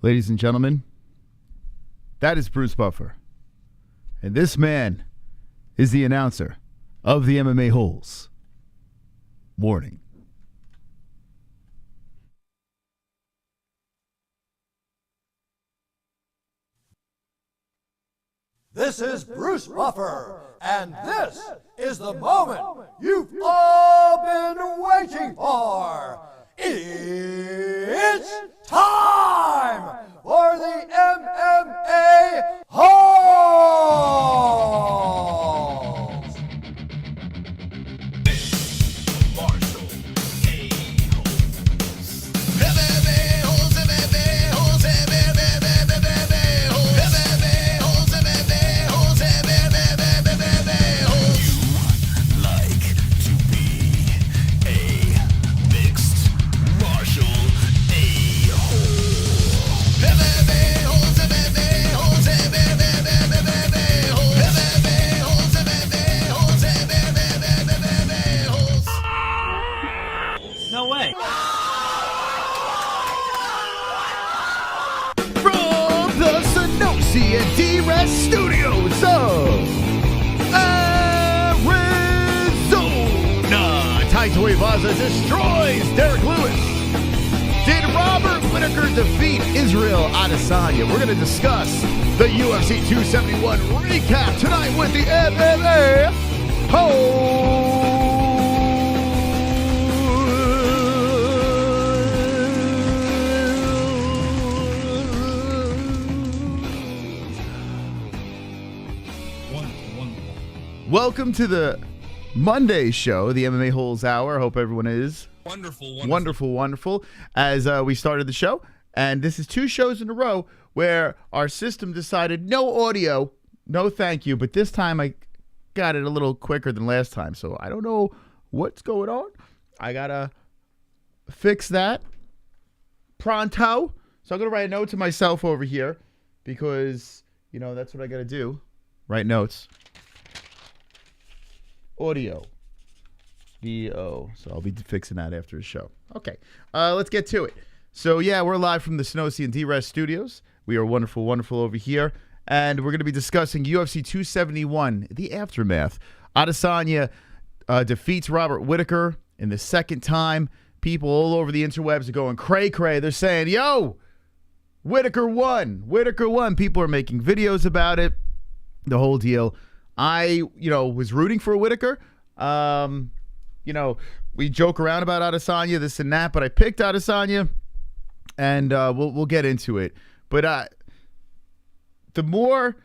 Ladies and gentlemen, that is Bruce Buffer. And this man is the announcer of the MMA-Holes. Warning. This is Bruce Buffer, and this is the moment you've all been waiting for. It's time for the MMA-Holes! No way. From the Sonosi and DIAZ studios of Arizona, Tai Tuivasa destroys Derrick Lewis. Did Robert Whittaker defeat Israel Adesanya? We're going to discuss the UFC 271 recap tonight with the MMA-Holes. Welcome to the Monday show, the MMA-Holes Hour. I hope everyone is wonderful. As we started the show, and this is 2 shows in a row where our system decided no audio, no thank you, but this time I got it a little quicker than last time, so I don't know what's going on. I gotta fix that pronto. So I'm gonna write a note to myself over here because, you know, that's what I gotta do. Write notes. Audio. D-O. So I'll be fixing that after the show. Okay. Let's get to it. So, yeah, we're live from the Sonosi and DIAZ studios. We are wonderful over here. And we're going to be discussing UFC 271, the aftermath. Adesanya defeats Robert Whittaker in the second time. People all over the interwebs are going cray-cray. They're saying, yo, Whittaker won. Whittaker won. People are making videos about it. The whole deal. I, was rooting for Whittaker. We joke around about Adesanya, this and that, but I picked Adesanya, and we'll get into it. But the more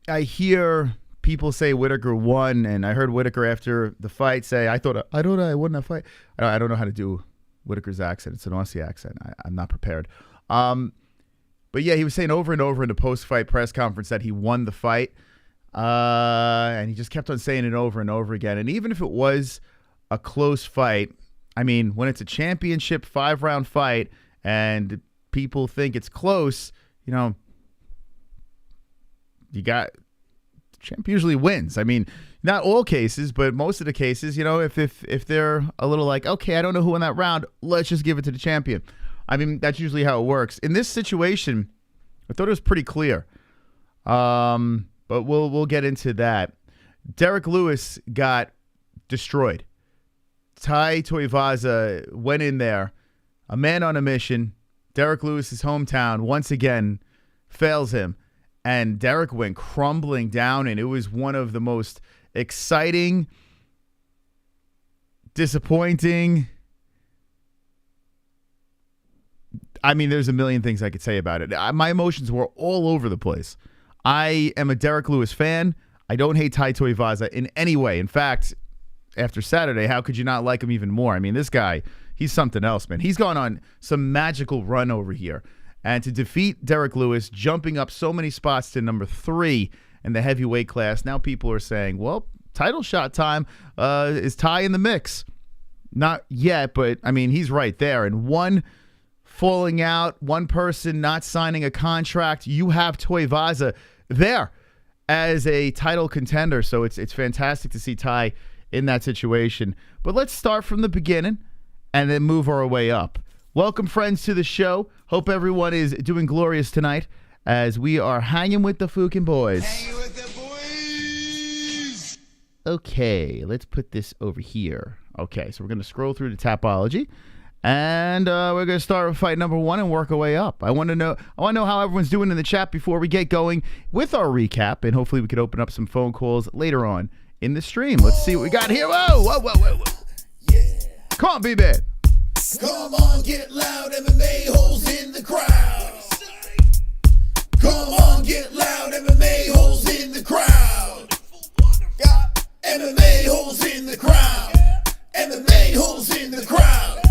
I hear people say Whittaker won, and I heard Whittaker after the fight say, I thought I won that fight. I don't know how to do Whittaker's accent. It's an Aussie accent. I'm not prepared. But yeah, he was saying over and over in the post-fight press conference that he won the fight. And he just kept on saying it over and over again. And even if it was a close fight, I mean, when it's a championship 5-round fight and people think it's close, you got champ usually wins. I mean, not all cases, but most of the cases, if they're a little like, okay, I don't know who won that round, let's just give it to the champion. I mean, that's usually how it works. In this situation, I thought it was pretty clear. But we'll get into that. Derrick Lewis got destroyed. Tai Tuivasa went in there, a man on a mission. Derrick Lewis's hometown once again fails him, and Derrick went crumbling down, and it was one of the most exciting, disappointing. I mean, there's a million things I could say about it. My emotions were all over the place. I am a Derrick Lewis fan. I don't hate Tai Tuivasa in any way. In fact, after Saturday, how could you not like him even more? I mean, this guy, he's something else, man. He's gone on some magical run over here. And to defeat Derrick Lewis, jumping up so many spots to number 3 in the heavyweight class, now people are saying, well, title shot time. Is Tai in the mix? Not yet, but, I mean, he's right there. And one falling out, one person not signing a contract, you have Tuivasa there as a title contender. So it's fantastic to see Tai in that situation. But let's start from the beginning and then move our way up. Welcome, friends, to the show. Hope everyone is doing glorious tonight as we are hanging with the fucking boys. Hanging with the boys. Okay, let's put this over here. Okay, so we're going to scroll through the Tapology, and we're going to start with fight number 1 and work our way up. I want to know how everyone's doing in the chat before we get going with our recap, and hopefully we could open up some phone calls later on in the stream. Let's see what we got here. Whoa. Yeah. Come on, B-Man. Come on, get loud, MMA-Holes in the crowd. Come on, get loud, MMA-Holes in the crowd. Got MMA-Holes in the crowd. MMA-Holes in the crowd.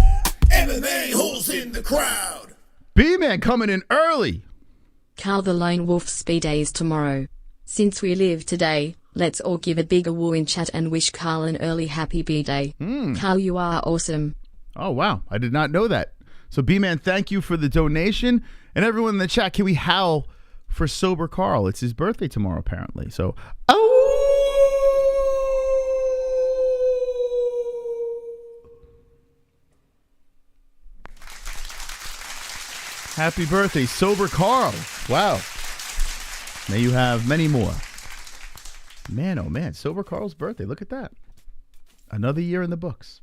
MMA-Holes in the crowd. B-Man coming in early. Carl the Lone Wolf's B-Day is tomorrow. Since we live today, let's all give a bigger woo in chat and wish Carl an early happy B-Day. Carl, you are awesome. Oh, wow. I did not know that. So, B-Man, thank you for the donation. And everyone in the chat, can we howl for Sober Carl? It's his birthday tomorrow, apparently. So, happy birthday, Sober Carl. Wow. May you have many more. Man, oh man, Sober Carl's birthday. Look at that. Another year in the books.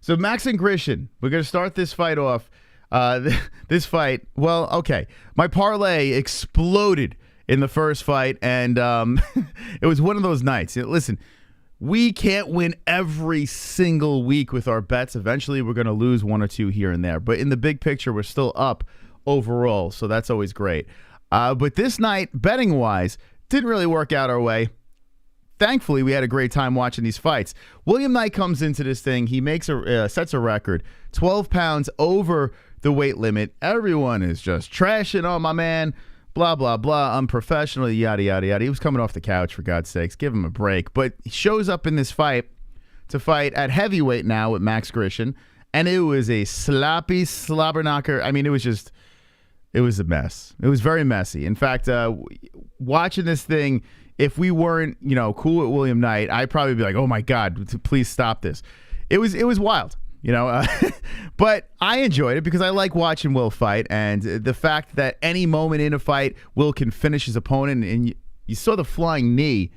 So Max and Grishin, we're going to start this fight off. This fight, well, okay. My parlay exploded in the first fight, and it was one of those nights. Listen, we can't win every single week with our bets. Eventually, we're going to lose one or two here and there. But in the big picture, we're still up overall, so that's always great. But this night, betting-wise, didn't really work out our way. Thankfully, we had a great time watching these fights. William Knight comes into this thing. He makes sets a record, 12 pounds over the weight limit. Everyone is just trashing on my man, blah, blah, blah, unprofessional, yada, yada, yada. He was coming off the couch, for God's sakes. Give him a break. But he shows up in this fight to fight at heavyweight now with Max Grishin, and it was a sloppy slobber knocker. I mean, it was a mess. It was very messy. In fact, watching this thing, if we weren't, cool with William Knight, I'd probably be like, oh my God, please stop this. It was wild, but I enjoyed it because I like watching Will fight, and the fact that any moment in a fight, Will can finish his opponent, and you saw the flying knee.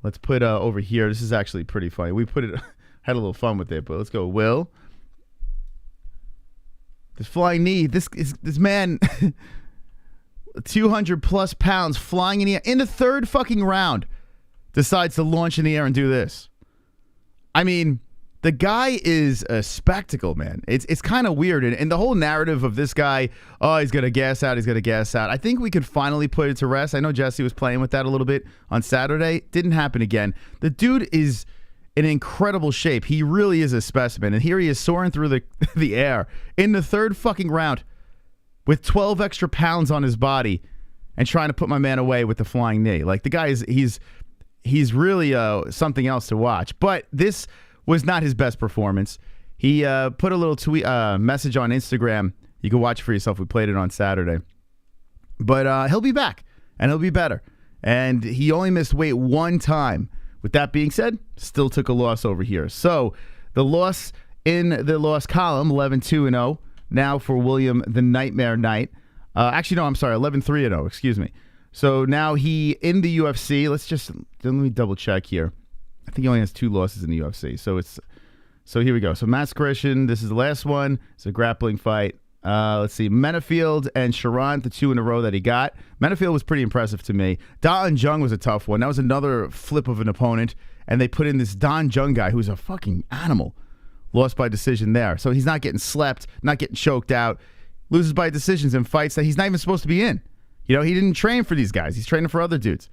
Let's put over here. This is actually pretty funny. We put it, had a little fun with it, but let's go, Will. This flying knee, this man, 200 plus pounds flying in the air in the third fucking round, decides to launch in the air and do this. I mean, the guy is a spectacle, man. It's kind of weird. And the whole narrative of this guy, oh, he's going to gas out. I think we could finally put it to rest. I know Jesse was playing with that a little bit on Saturday. Didn't happen again. The dude is in incredible shape. He really is a specimen. And here he is soaring through the air in the third fucking round with 12 extra pounds on his body and trying to put my man away with the flying knee. Like, the guy he's really something else to watch. But this was not his best performance. He put a little tweet message on Instagram. You can watch it for yourself. We played it on Saturday. But he'll be back, and he'll be better. And he only missed weight one time. With that being said, still took a loss over here. So the loss in the loss column, 11-2-0. Now for William the Nightmare Knight. Actually, no, I'm sorry, 11-3-0. Excuse me. So now he in the UFC. Let me double check here. I think he only has 2 losses in the UFC. So here we go. So Max Grishin, this is the last one. It's a grappling fight. Let's see. Menafield and Sharon, the 2 in a row that he got. Menafield was pretty impressive to me. Da Jung was a tough one. That was another flip of an opponent. And they put in this Dan Jung guy who's a fucking animal. Lost by decision there. So he's not getting slept, not getting choked out. Loses by decisions in fights that he's not even supposed to be in. He didn't train for these guys. He's training for other dudes.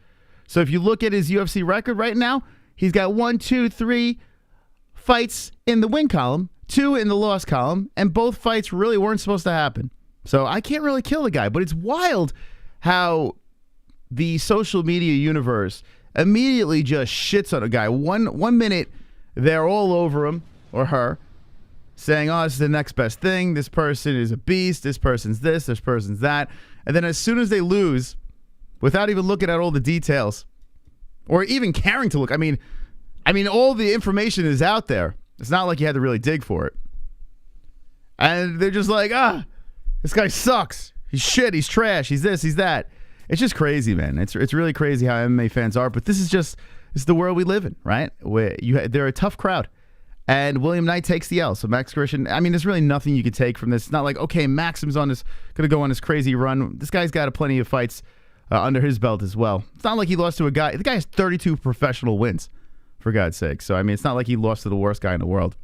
So if you look at his UFC record right now, he's got 1, 2, 3 fights in the win column, 2 in the loss column, and both fights really weren't supposed to happen. So I can't really kill the guy, but it's wild how the social media universe immediately just shits on a guy. One minute, they're all over him or her, saying, oh, this is the next best thing. This person is a beast. This person's this. This person's that. And then as soon as they lose, without even looking at all the details, or even caring to look, I mean, all the information is out there. It's not like you had to really dig for it. And they're just like, this guy sucks. He's shit. He's trash. He's this. He's that. It's just crazy, man. It's really crazy how MMA fans are. But this is the world we live in, right? Where they're a tough crowd. And William Knight takes the L. So Max Christian, I mean, there's really nothing you could take from this. It's not like, okay, Maxim's going to go on this crazy run. This guy's got plenty of fights under his belt as well. It's not like he lost to a guy. The guy has 32 professional wins, for God's sake. So, I mean, it's not like he lost to the worst guy in the world.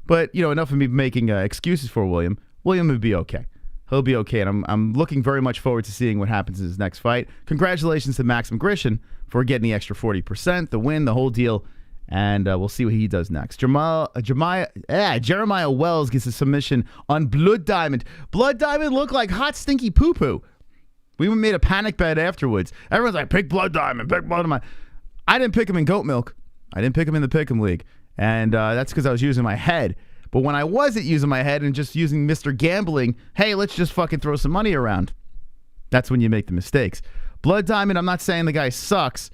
But, enough of me making excuses for William. William would be okay. He'll be okay. And I'm looking very much forward to seeing what happens in his next fight. Congratulations to Maxim Grishin for getting the extra 40%, the win, the whole deal. And we'll see what he does next. Jeremiah Wells gets a submission on Blood Diamond. Blood Diamond looked like hot, stinky poo-poo. We made a panic bet afterwards. Everyone's like, pick Blood Diamond, pick Blood Diamond. I didn't pick him in Goat Milk. I didn't pick him in the Pick'em League. And that's because I was using my head. But when I wasn't using my head and just using Mr. Gambling, hey, let's just fucking throw some money around. That's when you make the mistakes. Blood Diamond, I'm not saying the guy sucks,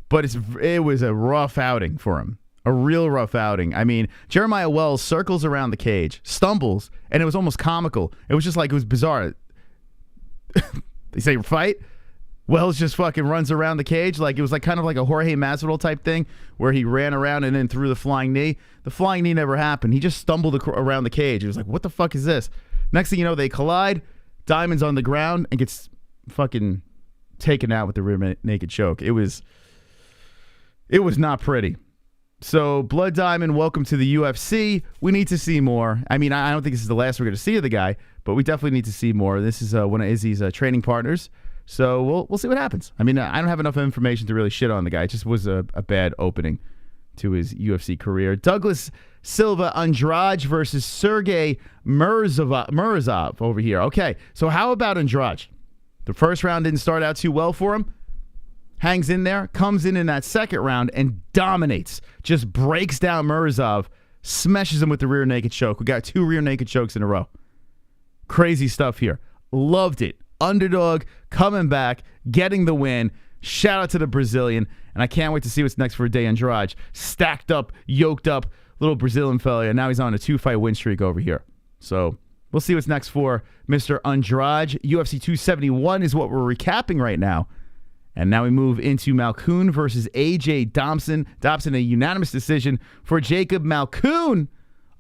but it was a rough outing for him. A real rough outing. I mean, Jeremiah Wells circles around the cage, stumbles, and it was almost comical. It was just like, it was bizarre. They say fight. Wells just fucking runs around the cage like it was like kind of like a Jorge Masvidal type thing where he ran around and then threw the flying knee. The flying knee never happened. He just stumbled around the cage. It was like, what the fuck is this? Next thing you know, they collide. Diamond's on the ground and gets fucking taken out with the rear naked choke. It was not pretty. So Blood Diamond, welcome to the UFC. We need to see more. I mean, I don't think this is the last we're going to see of the guy, but we definitely need to see more. This is one of Izzy's training partners. So we'll see what happens. I mean, I don't have enough information to really shit on the guy. It just was a bad opening to his UFC career. Douglas Silva Andrade versus Sergey Murazov over here. Okay, so how about Andrade? The first round didn't start out too well for him. Hangs in there, comes in that second round and dominates. Just breaks down Murazov, smashes him with the rear naked choke. We got 2 rear naked chokes in a row. Crazy stuff here. Loved it. Underdog, coming back, getting the win. Shout out to the Brazilian. And I can't wait to see what's next for Day Andrade. Stacked up, yoked up, little Brazilian fella. And now he's on a 2-fight win streak over here. So we'll see what's next for Mr. Andrade. UFC 271 is what we're recapping right now. And now we move into Malkoun versus AJ Dobson. Dobson, a unanimous decision for Jacob Malkoun.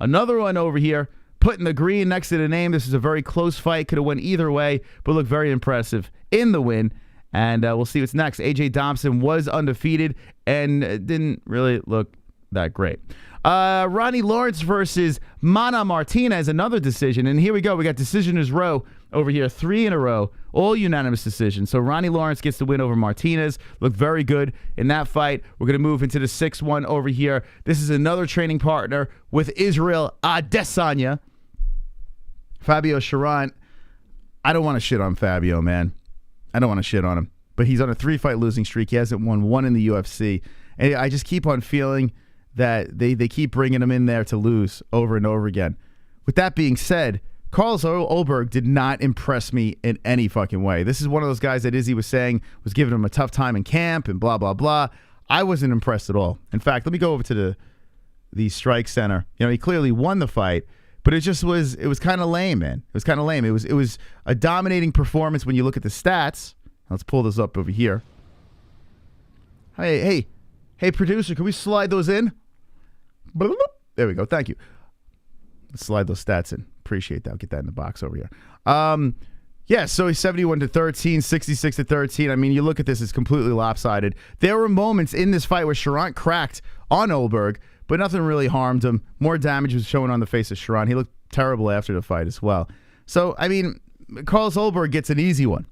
Another one over here. Putting the green next to the name. This is a very close fight. Could have went either way, but looked very impressive in the win. And we'll see what's next. AJ Dobson was undefeated and didn't really look that great. Ronnie Lawrence versus Mana Martinez, another decision. And here we go. We got decisioners row over here. 3 in a row. All unanimous decisions. So Ronnie Lawrence gets the win over Martinez. Looked very good in that fight. We're going to move into the 6-1 over here. This is another training partner with Israel Adesanya. Fabio Charant. I don't want to shit on Fabio, man. I don't want to shit on him. But he's on a 3-fight losing streak. He hasn't won 1 in the UFC. And I just keep on feeling that they keep bringing him in there to lose over and over again. With that being said, Carlos Ulberg did not impress me in any fucking way. This is one of those guys that Izzy was saying was giving him a tough time in camp and blah, blah, blah. I wasn't impressed at all. In fact, let me go over to the Strike Center. You know, he clearly won the fight, but it was kind of lame, man. It was kind of lame. It was a dominating performance when you look at the stats. Let's pull this up over here. Hey, producer, can we slide those in? There we go. Thank you. Let's slide those stats in. Appreciate that. I'll get that in the box over here. Yeah, so he's 71-13, 66-13. I mean, you look at this, it's completely lopsided. There were moments in this fight where Charant cracked on Ulberg, but nothing really harmed him. More damage was shown on the face of Charant. He looked terrible after the fight as well. So, I mean, Carlos Ulberg gets an easy one.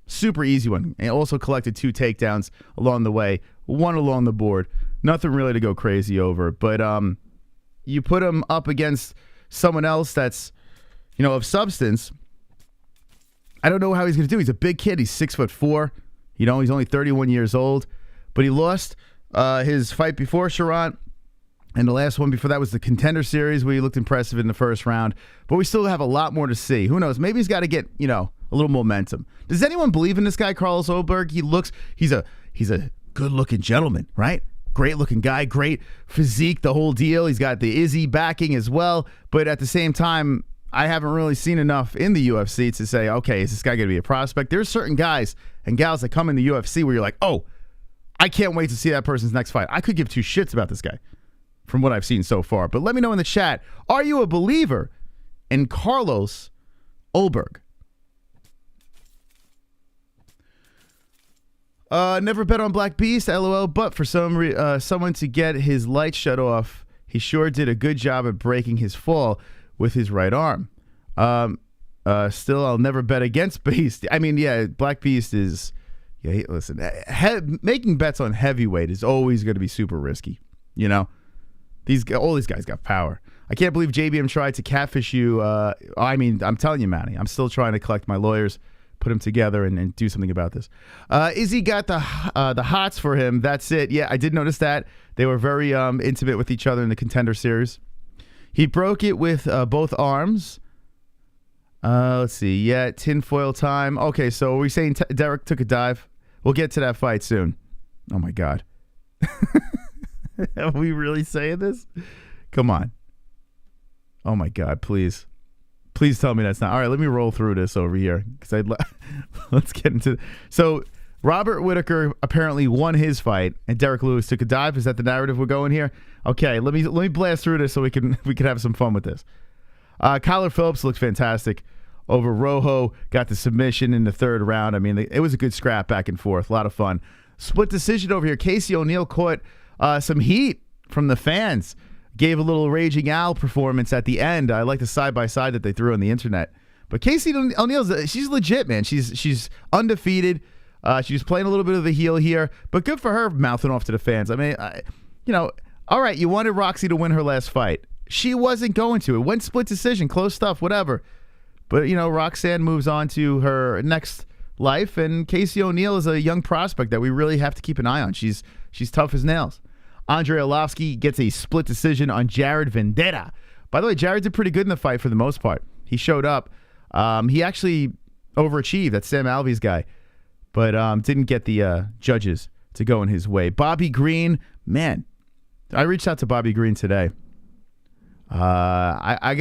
Super easy one. And also collected 2 takedowns along the way. 1 along the board. Nothing really to go crazy over. But you put him up against someone else that's, you know, of substance. I don't know how he's going to do. He's a big kid. He's 6'4". You know, he's only 31 years old. But he lost his fight before Charant. And the last one before that was the Contender Series where he looked impressive in the first round. But we still have a lot more to see. Who knows? Maybe he's got to get, you know, a little momentum. Does anyone believe in this guy, Carlos Ulberg? He's a good-looking gentleman, right? Great-looking guy, great physique, the whole deal. He's got the IZZY backing as well. But at the same time, I haven't really seen enough in the UFC to say, okay, is this guy going to be a prospect? There's certain guys and gals that come in the UFC where you're like, oh, I can't wait to see that person's next fight. I could give two shits about this guy from what I've seen so far. But let me know in the chat, are you a believer in Carlos Ulberg? Never bet on Black Beast, LOL, but for someone to get his light shut off, he sure did a good job at breaking his fall with his right arm. Still, I'll never bet against Beast. I mean, yeah, Black Beast is... Yeah, listen, making bets on heavyweight is always going to be super risky, you know? All these guys got power. I can't believe JBM tried to catfish you. I mean, I'm telling you, Manny, I'm still trying to collect my lawyers, put them together, and do something about this. Izzy got the hots for him. That's it. Yeah, I did notice that. They were very intimate with each other in the Contender Series. He broke it with both arms. Let's see. Yeah, tinfoil time. Okay, so are we saying Derrick took a dive? We'll get to that fight soon. Oh, my God. Are we really saying this? Come on. Oh, my God, please. Please tell me that's not. All right, let me roll through this over here. Let's get into. So Robert Whittaker apparently won his fight, and Derrick Lewis took a dive. Is that the narrative we're going here? Okay, let me blast through this so we can have some fun with this. Kyler Phillips looked fantastic over Rojo. Got the submission in the third round. I mean, it was a good scrap back and forth. A lot of fun. Split decision over here. Casey O'Neill caught some heat from the fans. Gave a little Raging Al performance at the end. I like the side-by-side that they threw on the internet. But Casey O'Neill's, she's legit, man. She's undefeated. She's playing a little bit of the heel here. But good for her mouthing off to the fans. I mean, all right, you wanted Roxy to win her last fight. She wasn't going to. It went split decision, close stuff, whatever. But, Roxanne moves on to her next life, and Casey O'Neill is a young prospect that we really have to keep an eye on. She's tough as nails. Andre Arlovsky gets a split decision on Jared Vendetta. By the way, Jared did pretty good in the fight for the most part. He showed up. He actually overachieved. That's Sam Alvey's guy. But didn't get the judges to go in his way. Bobby Green, man, I reached out to Bobby Green today. I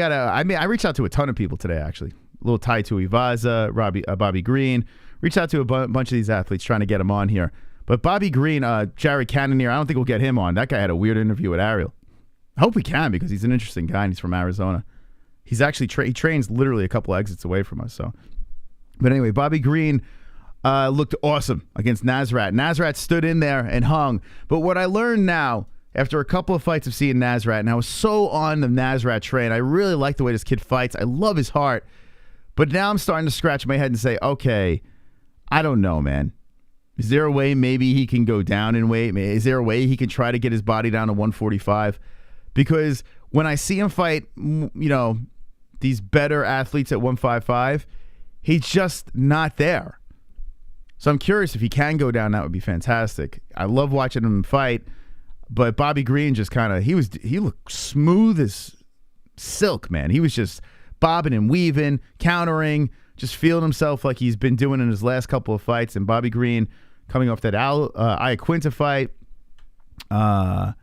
reached out to a ton of people today, actually. A little Tai Tuivasa, Bobby Green. Reached out to a bunch of these athletes trying to get them on here. But Bobby Green, Jared Cannonier, I don't think we'll get him on. That guy had a weird interview with Ariel. I hope we can because he's an interesting guy and he's from Arizona. He's actually he trains literally a couple exits away from us. So, but anyway, Bobby Green looked awesome against Nasrat. Nasrat stood in there and hung. But what I learned now, after a couple of fights of seeing Nasrat, and I was so on the Nasrat train, I really like the way this kid fights. I love his heart. But now I'm starting to scratch my head and say, okay, I don't know, man. Is there a way maybe he can go down in weight? Is there a way he can try to get his body down to 145? Because when I see him fight, these better athletes at 155, he's just not there. So I'm curious if he can go down. That would be fantastic. I love watching him fight, but Bobby Green just he looked smooth as silk, man. He was just bobbing and weaving, countering, just feeling himself like he's been doing in his last couple of fights. And Bobby Green coming off that Iaquinta fight and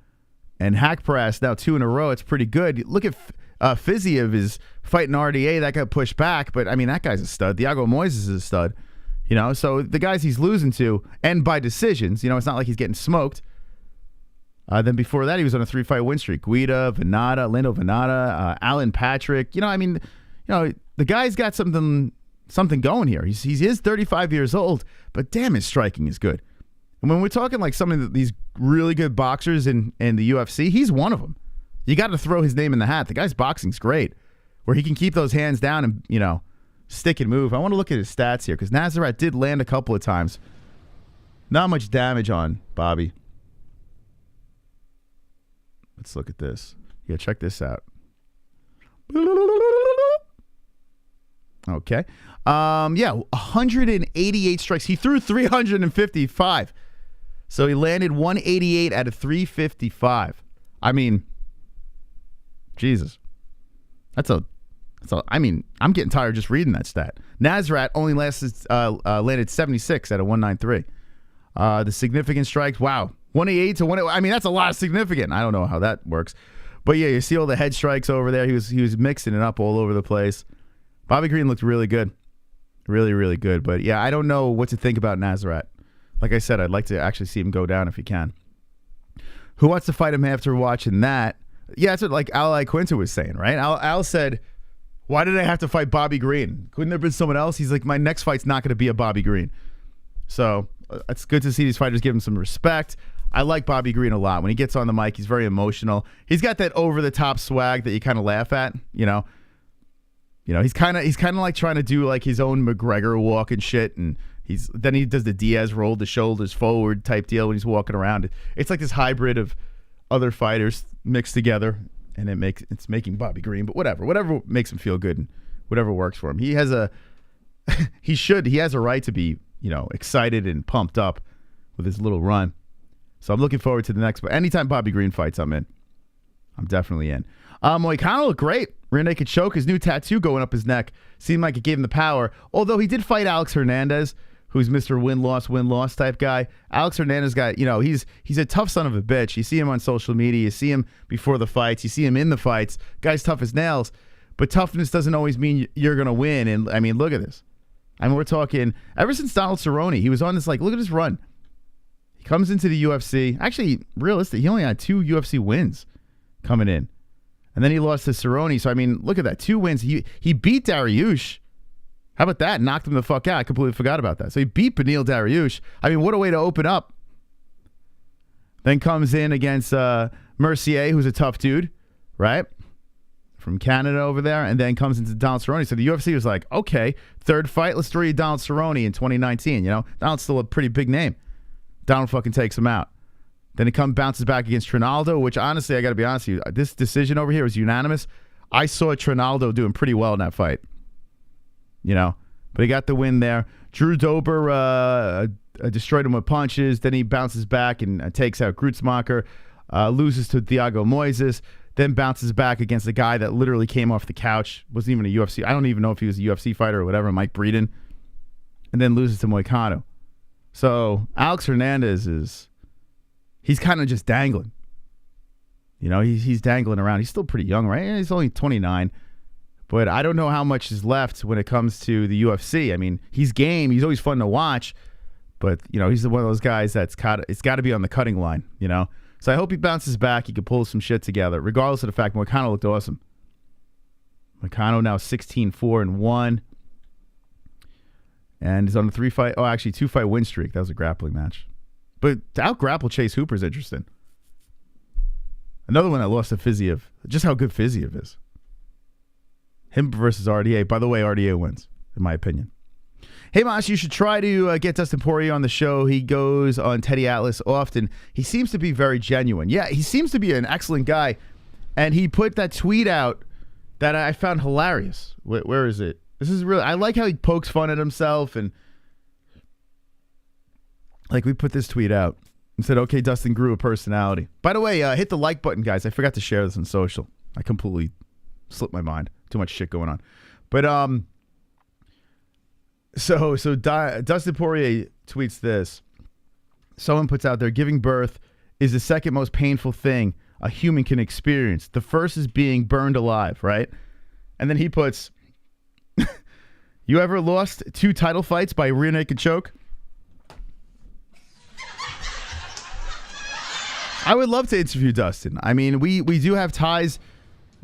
Hack Press, now 2 in a row. It's pretty good. Look at Fiziev is fighting RDA. That got pushed back, but I mean, that guy's a stud. Thiago Moises is a stud. So the guys he's losing to, and by decisions, it's not like he's getting smoked. Then before that, he was on a 3-fight win streak. Guida, Lando Venata, Alan Patrick. The guy's got something going here. He is 35 years old, but damn, his striking is good. And when we're talking like some of these really good boxers in the UFC, he's one of them. You got to throw his name in the hat. The guy's boxing's great, where he can keep those hands down and, stick and move. I want to look at his stats here because Nasrat did land a couple of times. Not much damage on Bobby. Let's look at this. Yeah, check this out. Okay. 188 strikes. He threw 355. So he landed 188 out of 355. I mean, Jesus. I'm getting tired just reading that stat. Nasrat only landed 76 out of 193. The significant strikes, wow. 188 to 188. I mean, that's a lot of significant. I don't know how that works. But yeah, you see all the head strikes over there. He was mixing it up all over the place. Bobby Green looked really good. Really, really good. But yeah, I don't know what to think about Nazareth. Like I said, I'd like to actually see him go down if he can. Who wants to fight him after watching that? Yeah, that's what like Al Quinta was saying, right? Al said, why did I have to fight Bobby Green? Couldn't there have been someone else? He's like, my next fight's not going to be a Bobby Green. So it's good to see these fighters give him some respect. I like Bobby Green a lot. When he gets on the mic, he's very emotional. He's got that over-the-top swag that you kind of laugh at, you know. You know, he's kind of like trying to do like his own McGregor walk and shit, and then he does the Diaz roll the shoulders forward type deal when he's walking around. It's like this hybrid of other fighters mixed together, and it's making Bobby Green. But whatever makes him feel good and whatever works for him. He has a right to be, you know, excited and pumped up with his little run. So I'm looking forward to the next. But anytime Bobby Green fights, I'm in. I'm definitely in. Moicano looked great. Rear naked choke. His new tattoo going up his neck seemed like it gave him the power. Although he did fight Alex Hernandez, who's Mr. Win-loss type guy. Alex Hernandez guy, you know, he's a tough son of a bitch. You see him on social media. You see him before the fights. You see him in the fights. Guy's tough as nails. But toughness doesn't always mean you're going to win. And, I mean, look at this. I mean, we're talking, ever since Donald Cerrone, he was on this, like, look at his run. He comes into the UFC. Actually, realistic, he only had 2 UFC wins coming in. And then he lost to Cerrone. So, I mean, look at that. 2 wins. He beat Dariush. How about that? Knocked him the fuck out. I completely forgot about that. So he beat Beneil Dariush. I mean, what a way to open up. Then comes in against Mercier, who's a tough dude, right? From Canada over there. And then comes into Donald Cerrone. So the UFC was like, okay, third fight, let's throw you Donald Cerrone in 2019. You know, Donald's still a pretty big name. Donald fucking takes him out. Then he bounces back against Trinaldo, which honestly, I got to be honest with you, this decision over here was unanimous. I saw Trinaldo doing pretty well in that fight. You know, but he got the win there. Drew Dober destroyed him with punches. Then he bounces back and takes out Grutzmacher, loses to Thiago Moises, then bounces back against a guy that literally came off the couch. Wasn't even a UFC. I don't even know if he was a UFC fighter or whatever, Mike Breeden. And then loses to Moicano. So Alex Hernandez he's kind of just dangling. You know, he's dangling around. He's still pretty young, right? He's only 29. But I don't know how much is left when it comes to the UFC. I mean, he's game. He's always fun to watch. But, you know, he's one of those guys it's got to be on the cutting line, you know? So I hope he bounces back. He can pull some shit together, regardless of the fact Moicano looked awesome. Moicano now 16-4-1. And he's on a 2-fight win streak. That was a grappling match. But to out-grapple Chase Hooper is interesting. Another one that lost to Fiziev. Just how good Fiziev is. Him versus RDA. By the way, RDA wins, in my opinion. Hey, Mosh, you should try to get Dustin Poirier on the show. He goes on Teddy Atlas often. He seems to be very genuine. Yeah, he seems to be an excellent guy. And he put that tweet out that I found hilarious. Where is it? This is really... I like how he pokes fun at himself. And like, we put this tweet out and said, okay, Dustin grew a personality. By the way, hit the like button, guys. I forgot to share this on social. I completely slipped my mind. Too much shit going on. But so Dustin Poirier tweets this. Someone puts out there, giving birth is the second most painful thing a human can experience. The first is being burned alive, right? And then he puts, you ever lost 2 title fights by rear naked choke? I would love to interview Dustin. I mean, we do have ties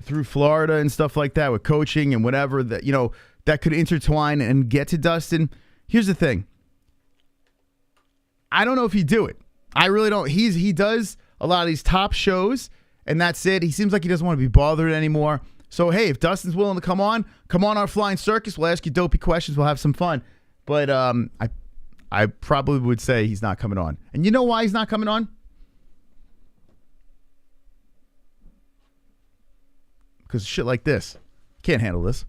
through Florida and stuff like that with coaching and whatever that, you know, that could intertwine and get to Dustin. Here's the thing. I don't know if he'd do it. I really don't. He does a lot of these top shows, and that's it. He seems like he doesn't want to be bothered anymore. So, hey, if Dustin's willing to come on our flying circus. We'll ask you dopey questions. We'll have some fun. But I probably would say he's not coming on. And you know why he's not coming on? Because shit like this. Can't handle this.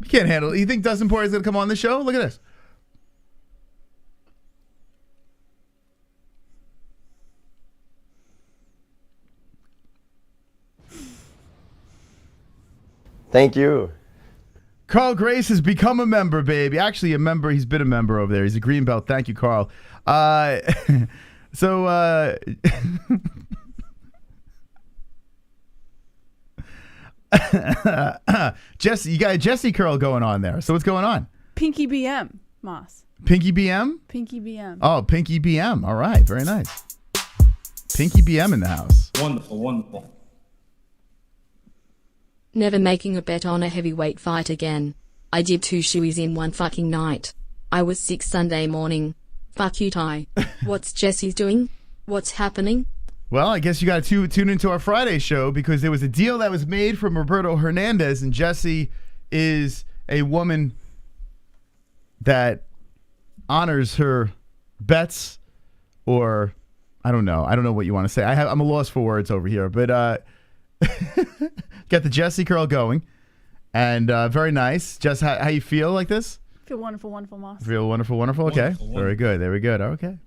Can't handle it. You think Dustin Poirier is going to come on the show? Look at this. Thank you. Carl Grace has become a member, baby. Actually, a member. He's been a member over there. He's a green belt. Thank you, Carl. Jesse, you got a Jesse curl going on there. So what's going on? Pinky BM, Moss. Pinky BM? Pinky BM. Oh, Pinky BM. All right. Very nice. Pinky BM in the house. Wonderful, wonderful. Never making a bet on a heavyweight fight again. I did 2 shoeys in one fucking night. I was sick Sunday morning. Fuck you, Ty. What's Jesse's doing? What's happening? Well, I guess you got to tune into our Friday show because there was a deal that was made from Roberto Hernandez, and Jessie is a woman that honors her bets, or I don't know. I don't know what you want to say. I'm a loss for words over here, but got the Jessie curl going, and very nice. Jess, how you feel like this? Feel wonderful, wonderful, Moss. Feel wonderful, wonderful. Okay, Wonderful, very good. Very good. Okay.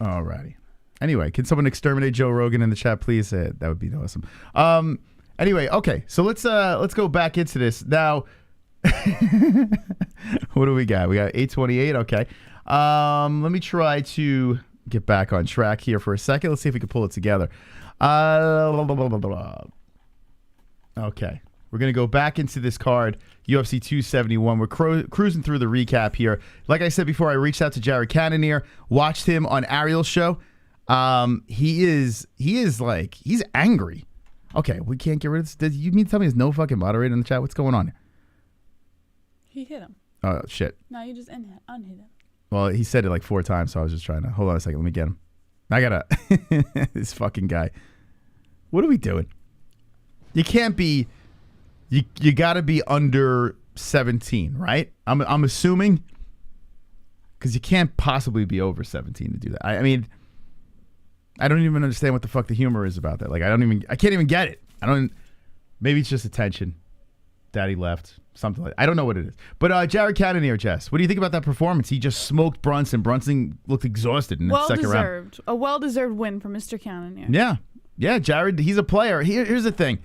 Alrighty. Anyway, can someone exterminate Joe Rogan in the chat, please? That would be awesome. Anyway, okay, so let's go back into this now. What do we got? We got 828. Okay. Let me try to get back on track here for a second. Let's see if we can pull it together. Okay. We're going to go back into this card, UFC 271. We're cruising through the recap here. Like I said before, I reached out to Jared Cannonier, watched him on Ariel's show. He's angry. Okay, we can't get rid of this. Did you mean to tell me there's no fucking moderator in the chat? What's going on here? He hit him. Oh, shit. No, you just unhit him. Well, he said it like 4 times, so I was just trying to. Hold on a second. Let me get him. I gotta. This fucking guy. What are we doing? You can't be. You gotta be under 17, right? I'm assuming. Because you can't possibly be over 17 to do that. I mean, I don't even understand what the fuck the humor is about that. Like, I can't even get it. Maybe it's just attention. Daddy left. Something like that. I don't know what it is. But Jared Cannonier, Jess, what do you think about that performance? He just smoked Brunson. Brunson looked exhausted in the second round. A well-deserved win for Mr. Cannonier. Yeah. Yeah, Jared, he's a player. Here's the thing.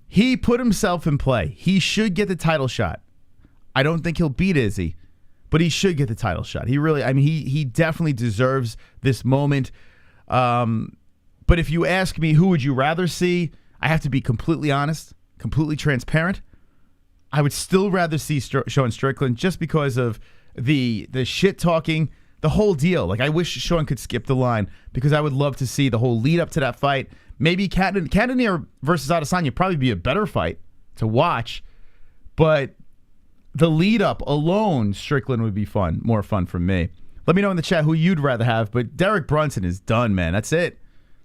He put himself in play. He should get the title shot. I don't think he'll beat Izzy, but he should get the title shot. He definitely deserves this moment. But if you ask me who would you rather see, I have to be completely honest, completely transparent. I would still rather see Sean Strickland just because of the shit talking, the whole deal. Like, I wish Sean could skip the line because I would love to see the whole lead up to that fight. Maybe Cannonier versus Adesanya would probably be a better fight to watch, but the lead up alone, Strickland would be more fun for me. Let me know in the chat who you'd rather have, but Derek Brunson is done, man. That's it.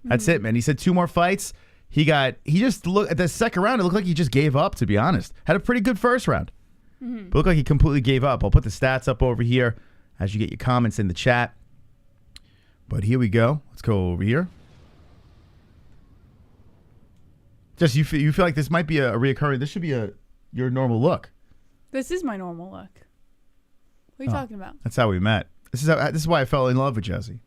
That's it, man. He said 2 more fights. He just looked at the second round. It looked like he just gave up, to be honest. Had a pretty good first round. But looked like he completely gave up. I'll put the stats up over here as you get your comments in the chat. But here we go. Let's go over here. Just you feel like this might be a reoccurring. This should be your normal look. This is my normal look. What are you talking about? That's how we met. This is why I fell in love with Jesse.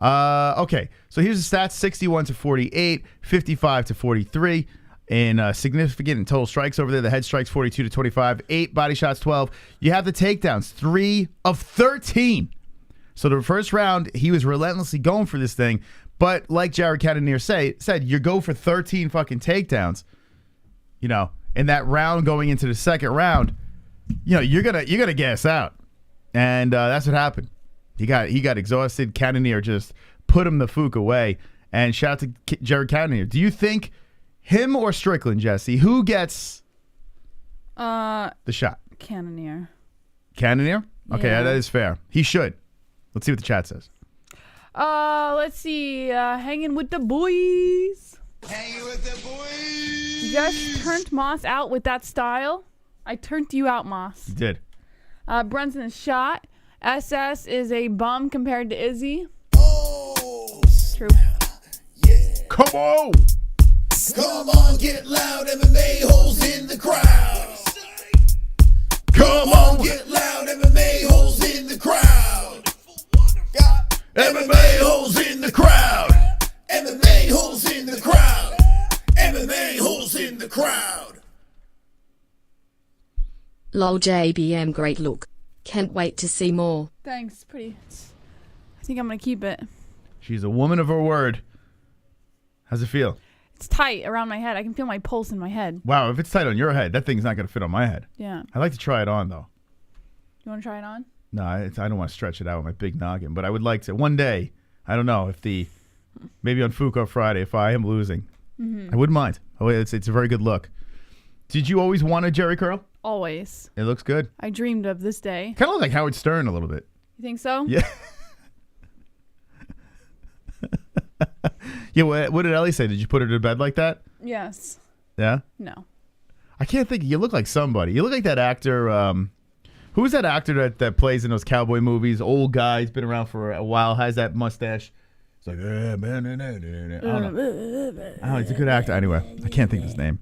Okay, so here's the stats: 61-48, 55-43 in significant and total strikes over there. The head strikes 42-25, 8 body shots 12. You have the takedowns, 3 of 13. So the first round he was relentlessly going for this thing, but like Jared Cannonier said, you go for 13 fucking takedowns. You know, in that round going into the second round, you know you're gonna gas out, and that's what happened. He got exhausted. Cannonier just put him the fuck away. And shout out to Jared Cannonier. Do you think him or Strickland, Jesse, who gets the shot? Cannonier. Cannonier? Okay, Yeah. that is fair. He should. Let's see what the chat says. Let's see. Hanging with the boys. Hanging with the boys. Just turned Moss out with that style. I turned you out, Moss. He did. Brunson is shot. SS is a bum compared to Izzy. Oh, True. yeah. Come on! Come on, get loud, MMA-Holes in the crowd. Come on, get loud, MMA-Holes in the crowd. MMA-Holes in the crowd. MMA-Holes in the crowd. MMA-Holes in the crowd. Lol JBM, great look. Can't wait to see more. Thanks. I think I'm gonna keep it. She's a woman of her word. How's it feel? It's tight around my head. I can feel my pulse in my head. Wow, if it's tight on your head, that thing's not going to fit on my head. Yeah. I'd like to try it on, though. You want to try it on? No, I don't want to stretch it out with my big noggin, but I would like to. One day, I don't know, maybe on Fuko Friday, if I am losing, I wouldn't mind. Oh, it's a very good look. Did you always want a Jerry curl? Always. It looks good. I dreamed of this day. Kind of like Howard Stern a little bit. You think so? Yeah. Yeah, what did Ellie say? Did you put her to bed like that? Yes. Yeah? No. I can't think. You look like somebody. You look like that actor. Who is that actor that plays in those cowboy movies? Old guy. He's been around for a while. Has that mustache. It's like, I don't know. He's a good actor. Anyway, I can't think of his name.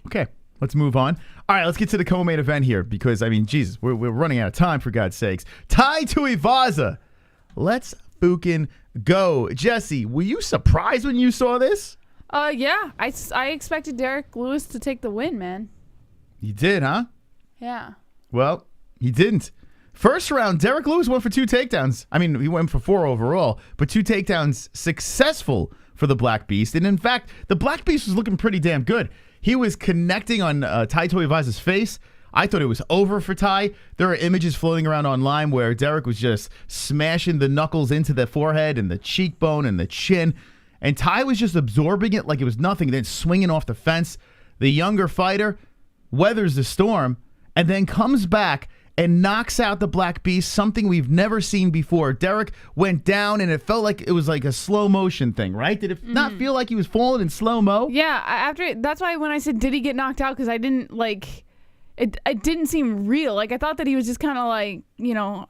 Okay, let's move on. All right, let's get to the co-main event here because, I mean, Jesus, we're running out of time, for God's sakes. Tai Tuivasa. Let's fucking go. Jesse, were you surprised when you saw this? Yeah. I expected Derrick Lewis to take the win, man. You did, huh? Yeah. Well, he didn't. First round, Derrick Lewis went for 2 takedowns. I mean, he went for 4 overall, but 2 takedowns successful for the Black Beast. And in fact, the Black Beast was looking pretty damn good. He was connecting on Tai Tuivasa's face. I thought it was over for Tai. There are images floating around online where Derrick was just smashing the knuckles into the forehead and the cheekbone and the chin. And Tai was just absorbing it like it was nothing, then swinging off the fence. The younger fighter weathers the storm and then comes back and knocks out the Black Beast, something we've never seen before. Derrick went down, and it felt like it was like a slow motion thing, right? Did it not feel like he was falling in slow mo? Yeah. That's why when I said, did he get knocked out? Because I didn't like... It didn't seem real. Like, I thought that he was just kind of like,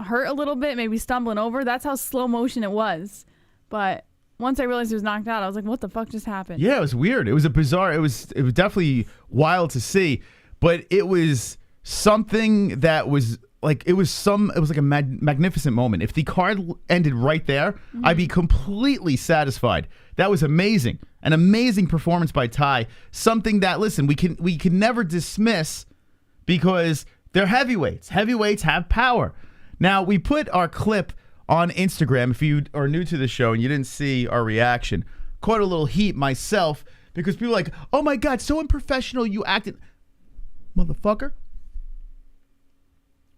hurt a little bit, maybe stumbling over. That's how slow motion it was. But once I realized he was knocked out, I was like, what the fuck just happened? Yeah, it was weird. It was it was definitely wild to see. But it was something that was like, it was like a magnificent moment. If the card ended right there, I'd be completely satisfied. That was amazing. An amazing performance by Tai. Something that, listen, we can never dismiss, because they're heavyweights. Heavyweights have power. Now, we put our clip on Instagram. If you are new to the show and you didn't see our reaction, caught a little heat myself because people are like, oh my God, so unprofessional you acted. Motherfucker.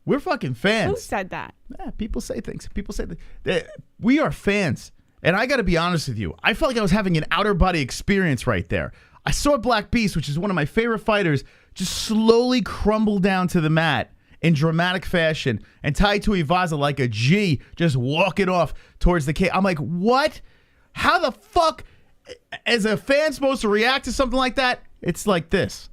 We're fucking fans. Who said that? Yeah, people say things. People say that. We are fans. And I got to be honest with you. I felt like I was having an outer body experience right there. I saw Black Beast, which is one of my favorite fighters, just slowly crumble down to the mat in dramatic fashion, and Tai Tuivasa like a G just walking off towards the cage. I'm like, what? How the fuck is a fan supposed to react to something like that? It's like this.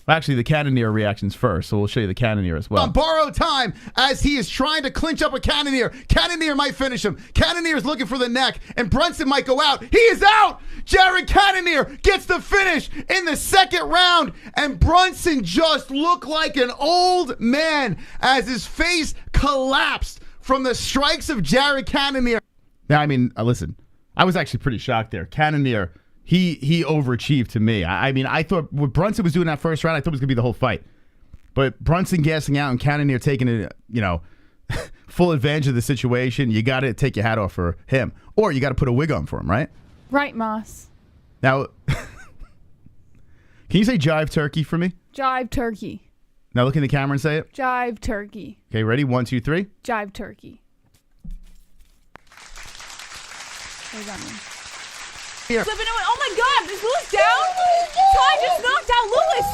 Actually, the Cannonier reactions first, so we'll show you the Cannonier as well. On borrowed time, as he is trying to clinch up a Cannonier. Cannonier might finish him. Cannonier is looking for the neck, and Brunson might go out. He is out! Jared Cannonier gets the finish in the second round, and Brunson just looked like an old man as his face collapsed from the strikes of Jared Cannonier. Now, I mean, listen, I was actually pretty shocked there. Cannonier... He overachieved to me. I mean, I thought what Brunson was doing that first round, I thought it was going to be the whole fight. But Brunson gassing out and Cannonier taking it, full advantage of the situation, you got to take your hat off for him. Or you got to put a wig on for him, right? Right, Moss. Now, can you say jive turkey for me? Jive turkey. Now look in the camera and say it. Jive turkey. Okay, ready? 1, 2, 3. Jive turkey. What does that mean? Here. Oh my God! Is Lewis down? Tai just knocked out Lewis.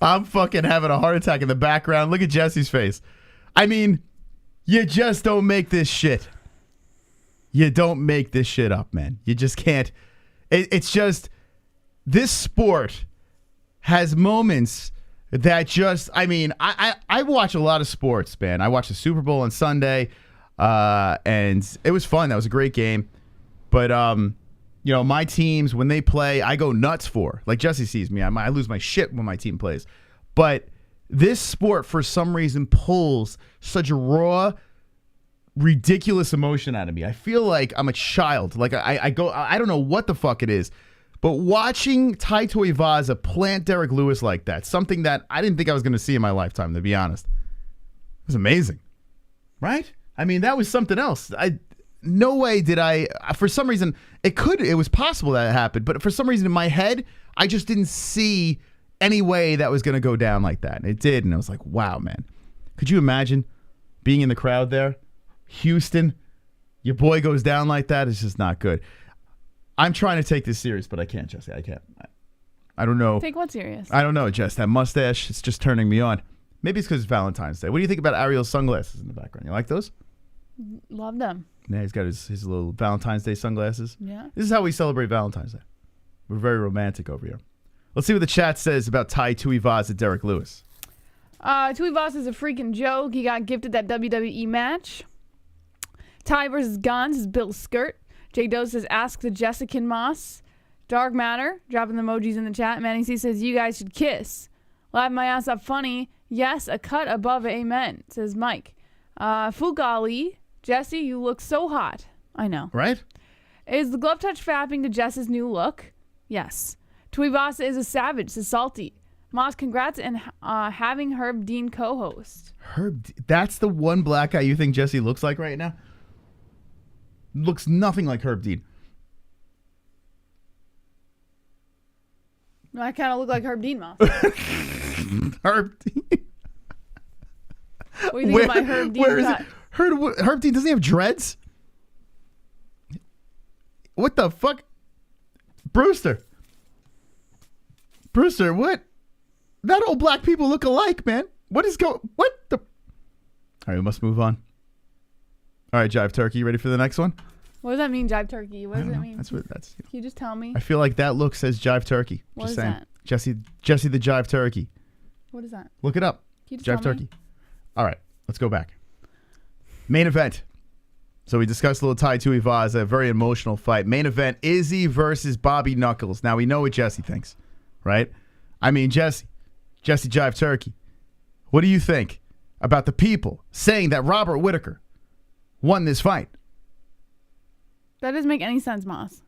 I'm fucking having a heart attack in the background. Look at Jesse's face. I mean, you just don't make this shit. You don't make this shit up, man. You just can't. It's just... This sport has moments that just, I mean, I watch a lot of sports, man. I watch the Super Bowl on Sunday. And it was fun. That was a great game. But, you know, my teams, when they play, I go nuts for. Like Jesse sees me. I lose my shit when my team plays. But this sport, for some reason, pulls such a raw, ridiculous emotion out of me. I feel like I'm a child. Like I don't know what the fuck it is. But watching Tai Tuivasa plant Derrick Lewis like that, something that I didn't think I was going to see in my lifetime, to be honest. It was amazing. Right? I mean, that was something else. No way did I, for some reason, it was possible that it happened, but for some reason in my head, I just didn't see any way that was going to go down like that. And it did, and I was like, wow, man. Could you imagine being in the crowd there? Houston, your boy goes down like that. It's just not good. I'm trying to take this serious, but I can't, Jesse. I can't. I don't know. Take what serious? I don't know, Jess. That mustache, it's just turning me on. Maybe it's because it's Valentine's Day. What do you think about Ariel's sunglasses in the background? You like those? Love them. Yeah, he's got his little Valentine's Day sunglasses. Yeah. This is how we celebrate Valentine's Day. We're very romantic over here. Let's see what the chat says about Tai Tuivasa, Derrick Lewis. Tuivasa is a freaking joke. He got gifted that WWE match. Tai versus Guns is Bill Skirt. Jay Doe says, ask the Jessica Moss. Dark Matter, dropping the emojis in the chat. Manny C says, you guys should kiss. Laugh my ass up funny. Yes, a cut above amen, says Mike. Fugali, Jesse, you look so hot. I know. Right? Is the glove touch fapping to Jess's new look? Yes. Tuivasa is a savage, says Salty. Moss, congrats and having Herb Dean co-host. That's the one black guy you think Jesse looks like right now? Looks nothing like Herb Dean. I kind of look like Herb Dean, Moss. Herb Dean. What do you think of my Herb Dean where cut? is it? Herb Dean, doesn't he have dreads? What the fuck? Brewster, what? Not all black people look alike, man. What the? All right, we must move on. All right, Jive Turkey, you ready for the next one? What does that mean, Jive Turkey? What does it mean? That's. Can you just tell me? I feel like that look says Jive Turkey. What Just is saying. that? Jesse the Jive Turkey. What is that? Look it up. Can you just Jive tell me? Turkey. All right, let's go back. Main event. So we discussed a little Tai Tuivasa, a very emotional fight. Main event, IZZY versus Bobby Knuckles. Now we know what Jesse thinks, right? I mean, Jesse Jive Turkey. What do you think about the people saying that Robert Whittaker won this fight? That doesn't make any sense, Moss.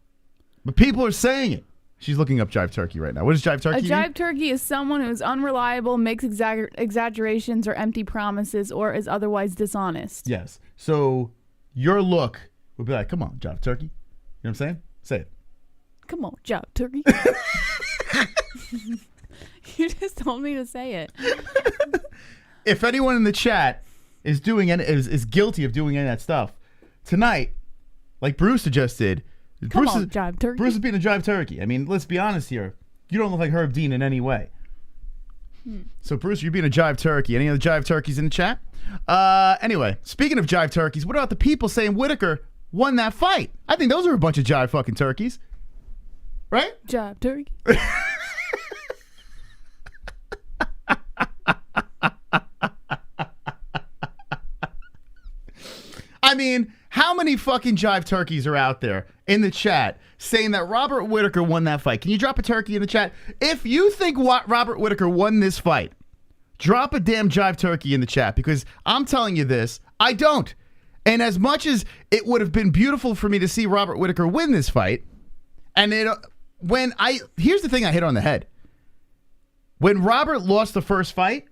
But people are saying it. She's looking up Jive Turkey right now. What does Jive Turkey mean? A Jive Turkey is someone who is unreliable, makes exaggerations or empty promises, or is otherwise dishonest. Yes. So your look would be like, come on, Jive Turkey. You know what I'm saying? Say it. Come on, Jive Turkey. You just told me to say it. If anyone in the chat is doing is guilty of doing any of that stuff tonight, like Bruce just did, Come on, Jive Turkey. Bruce is being a Jive Turkey. I mean, let's be honest here. You don't look like Herb Dean in any way. So, Bruce, you're being a Jive Turkey. Any other Jive Turkeys in the chat? Anyway, speaking of Jive Turkeys, what about the people saying Whittaker won that fight? I think those are a bunch of Jive fucking Turkeys. Right? Jive Turkey. I mean, how many fucking Jive Turkeys are out there in the chat saying that Robert Whittaker won that fight? Can you drop a turkey in the chat? If you think Robert Whittaker won this fight, drop a damn Jive Turkey in the chat, because I'm telling you this, I don't. And as much as it would have been beautiful for me to see Robert Whittaker win this fight, and here's the thing I hit on the head. When Robert lost the first fight,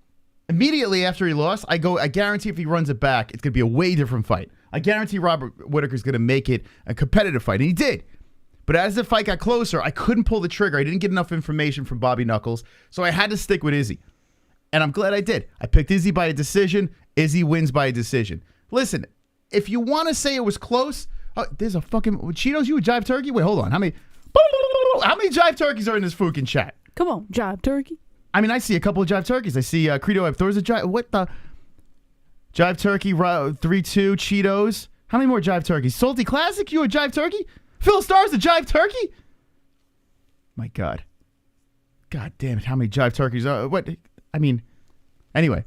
immediately after he lost, I guarantee if he runs it back, it's going to be a way different fight. I guarantee Robert Whittaker's going to make it a competitive fight, and he did. But as the fight got closer, I couldn't pull the trigger. I didn't get enough information from Bobby Knuckles, so I had to stick with IZZY. And I'm glad I did. I picked IZZY by a decision. IZZY wins by a decision. Listen, if you want to say it was close, there's a fucking Cheetos. You a Jive Turkey? Wait, hold on. How many Jive Turkeys are in this fucking chat? Come on, Jive Turkey. I mean, I see a couple of Jive Turkeys. I see Credo Thor's a Jive. What the? Jive Turkey 3-2 Cheetos. How many more Jive Turkeys? Salty Classic, you a Jive Turkey? Phil Starr's a Jive Turkey? My God. God damn it. How many Jive Turkeys are? What? I mean, anyway.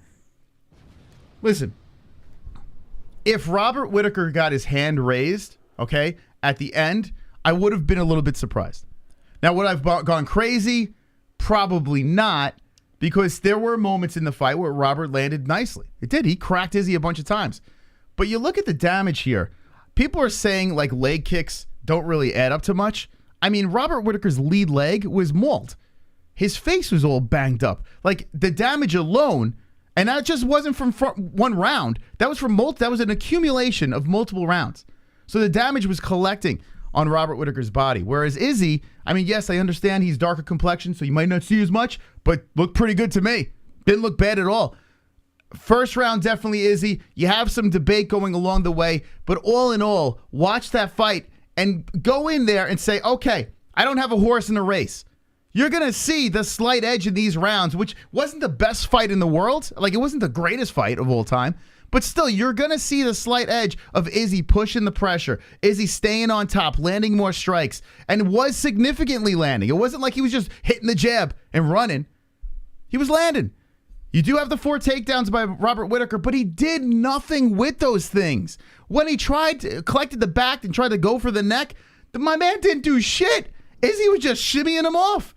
Listen. If Robert Whittaker got his hand raised, okay, at the end, I would have been a little bit surprised. Now, would I have gone crazy? Probably not, because there were moments in the fight where Robert landed nicely. It did. He cracked Izzy a bunch of times. But you look at the damage here. People are saying like leg kicks don't really add up to much. I mean, Robert Whittaker's lead leg was mauled. His face was all banged up. Like the damage alone, and that just wasn't from one round. That was from that was an accumulation of multiple rounds. So the damage was collecting on Robert Whittaker's body. Whereas Izzy, I mean, yes, I understand he's darker complexion, so you might not see as much, but looked pretty good to me. Didn't look bad at all. First round, definitely Izzy. You have some debate going along the way, but all in all, watch that fight and go in there and say, okay, I don't have a horse in the race. You're going to see the slight edge in these rounds, which wasn't the best fight in the world. Like, it wasn't the greatest fight of all time. But still, you're going to see the slight edge of Izzy pushing the pressure, Izzy staying on top, landing more strikes, and was significantly landing. It wasn't like he was just hitting the jab and running. He was landing. You do have the 4 takedowns by Robert Whittaker, but he did nothing with those things. When he collected the back and tried to go for the neck, my man didn't do shit. Izzy was just shimmying him off.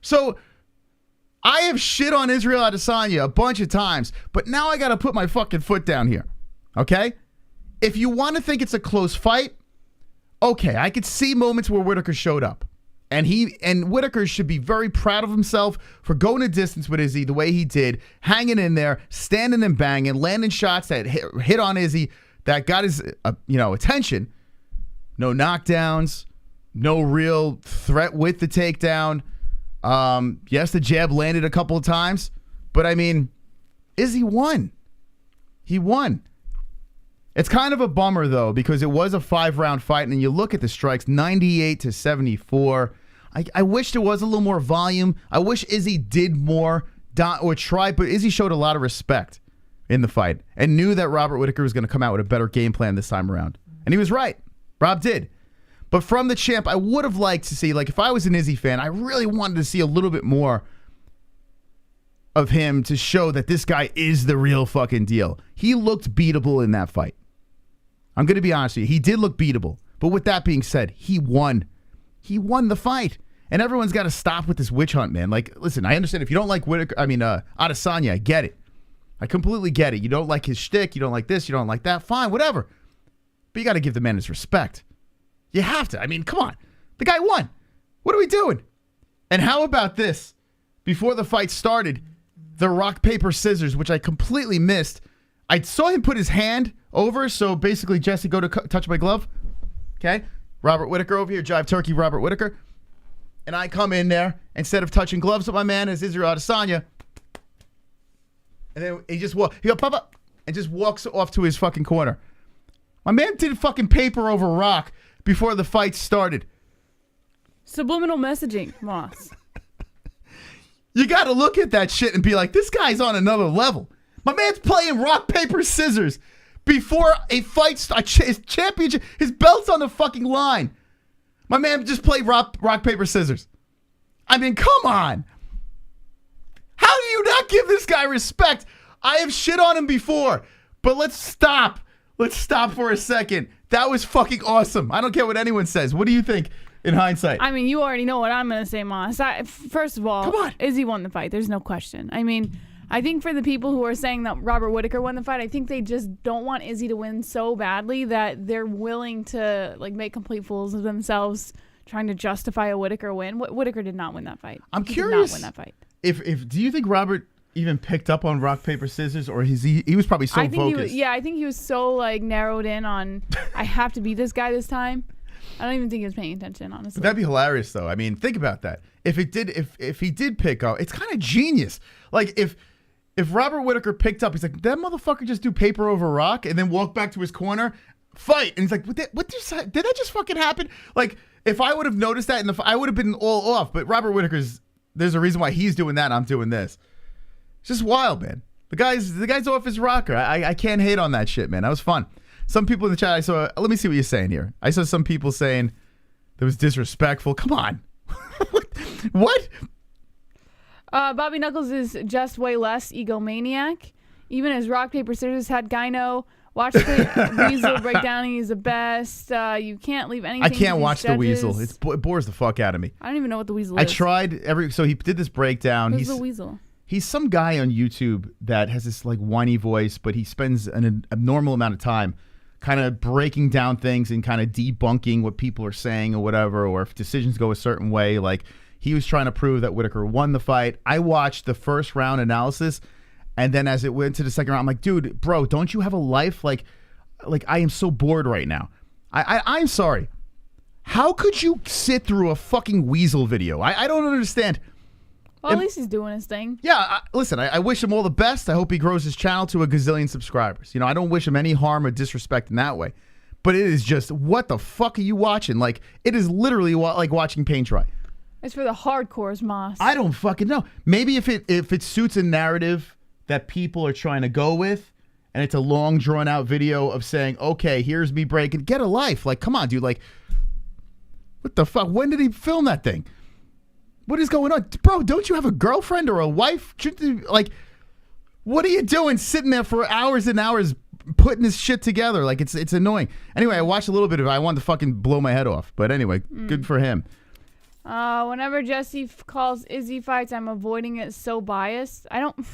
So I have shit on Israel Adesanya a bunch of times, but now I got to put my fucking foot down here. Okay? If you want to think it's a close fight, okay, I could see moments where Whittaker showed up. And Whittaker should be very proud of himself for going a distance with Izzy the way he did, hanging in there, standing and banging, landing shots that hit on Izzy that got his attention. No knockdowns, no real threat with the takedown. Yes, the jab landed a couple of times, but I mean, Izzy won. He won. It's kind of a bummer, though, because it was a 5-round fight, and you look at the strikes, 98-74. I wish there was a little more volume. I wish Izzy did more or try, but Izzy showed a lot of respect in the fight and knew that Robert Whittaker was going to come out with a better game plan this time around. And he was right. Rob did. But from the champ, I would have liked to see, like, if I was an Izzy fan, I really wanted to see a little bit more of him to show that this guy is the real fucking deal. He looked beatable in that fight. I'm going to be honest with you. He did look beatable. But with that being said, he won. He won the fight. And everyone's got to stop with this witch hunt, man. Like, listen, I understand if you don't like Adesanya, I get it. I completely get it. You don't like his shtick. You don't like this. You don't like that. Fine, whatever. But you got to give the man his respect. You have to. I mean, come on. The guy won. What are we doing? And how about this? Before the fight started, the rock, paper, scissors, which I completely missed. I saw him put his hand over, so basically, Jesse, go to touch my glove. Okay? Robert Whittaker over here, Jive Turkey, Robert Whittaker. And I come in there, instead of touching gloves with my man, as Israel Adesanya. And then he just and just walks off to his fucking corner. My man did fucking paper over rock before the fight started. Subliminal messaging, Moss. You got to look at that shit and be like, this guy's on another level. My man's playing rock, paper, scissors before a fight his championship, his belt's on the fucking line. My man just played rock, paper, scissors. I mean, come on. How do you not give this guy respect? I have shit on him before, but let's stop. Let's stop for a second. That was fucking awesome. I don't care what anyone says. What do you think in hindsight? I mean, you already know what I'm going to say, Moss. First of all, come on. Izzy won the fight. There's no question. I mean, I think for the people who are saying that Robert Whittaker won the fight, I think they just don't want Izzy to win so badly that they're willing to like make complete fools of themselves trying to justify a Whittaker win. Whittaker did not win that fight. I'm curious. Did not win that fight. If do you think Robert even picked up on rock, paper, scissors, or he was probably so focused? I think he was so like narrowed in on I have to beat this guy this time. I don't even think he was paying attention, honestly. But that'd be hilarious, though. I mean, think about that. If he did pick up, it's kind of genius. Like if Robert Whittaker picked up, he's like, that motherfucker just do paper over rock and then walk back to his corner, fight. And he's like, did that just fucking happen? Like, if I would have noticed that, I would have been all off. But Robert Whittaker's, there's a reason why he's doing that and I'm doing this. It's just wild, man. The guy's off his rocker. I can't hate on that shit, man. That was fun. Some people in the chat, I saw, let me see what you're saying here. I saw some people saying that was disrespectful. Come on. What? Bobby Knuckles is just way less egomaniac. Even as rock, paper, scissors had Gyno Watch the Weasel breakdown. He's the best. You can't leave anything. I can't to watch these the Weasel. judges. It bores the fuck out of me. I don't even know what the Weasel I is. tried so he did this breakdown. Who's the Weasel? He's some guy on YouTube that has this like whiny voice, but he spends an abnormal amount of time kind of breaking down things and kind of debunking what people are saying or whatever, or if decisions go a certain way. Like he was trying to prove that Whittaker won the fight. I watched the first round analysis, and then as it went to the second round, I'm like, dude, bro, don't you have a life? Like I am so bored right now. I'm sorry. How could you sit through a fucking Weasel video? I don't understand. Well, at least he's doing his thing. Yeah, listen, I wish him all the best. I hope he grows his channel to a gazillion subscribers. You know, I don't wish him any harm or disrespect in that way. But it is just, what the fuck are you watching? Like, it is literally like watching paint dry. It's for the hardcores, Moss. I don't fucking know. Maybe if it suits a narrative that people are trying to go with, and it's a long, drawn-out video of saying, okay, here's me breaking. Get a life. Like, come on, dude. Like, what the fuck? When did he film that thing? What is going on? Bro, don't you have a girlfriend or a wife? Like, what are you doing sitting there for hours and hours putting this shit together? Like, it's annoying. Anyway, I watched a little bit of it. I wanted to fucking blow my head off. But anyway, good for him. Whenever Jesse calls Izzy fights, I'm avoiding it. So biased. I don't...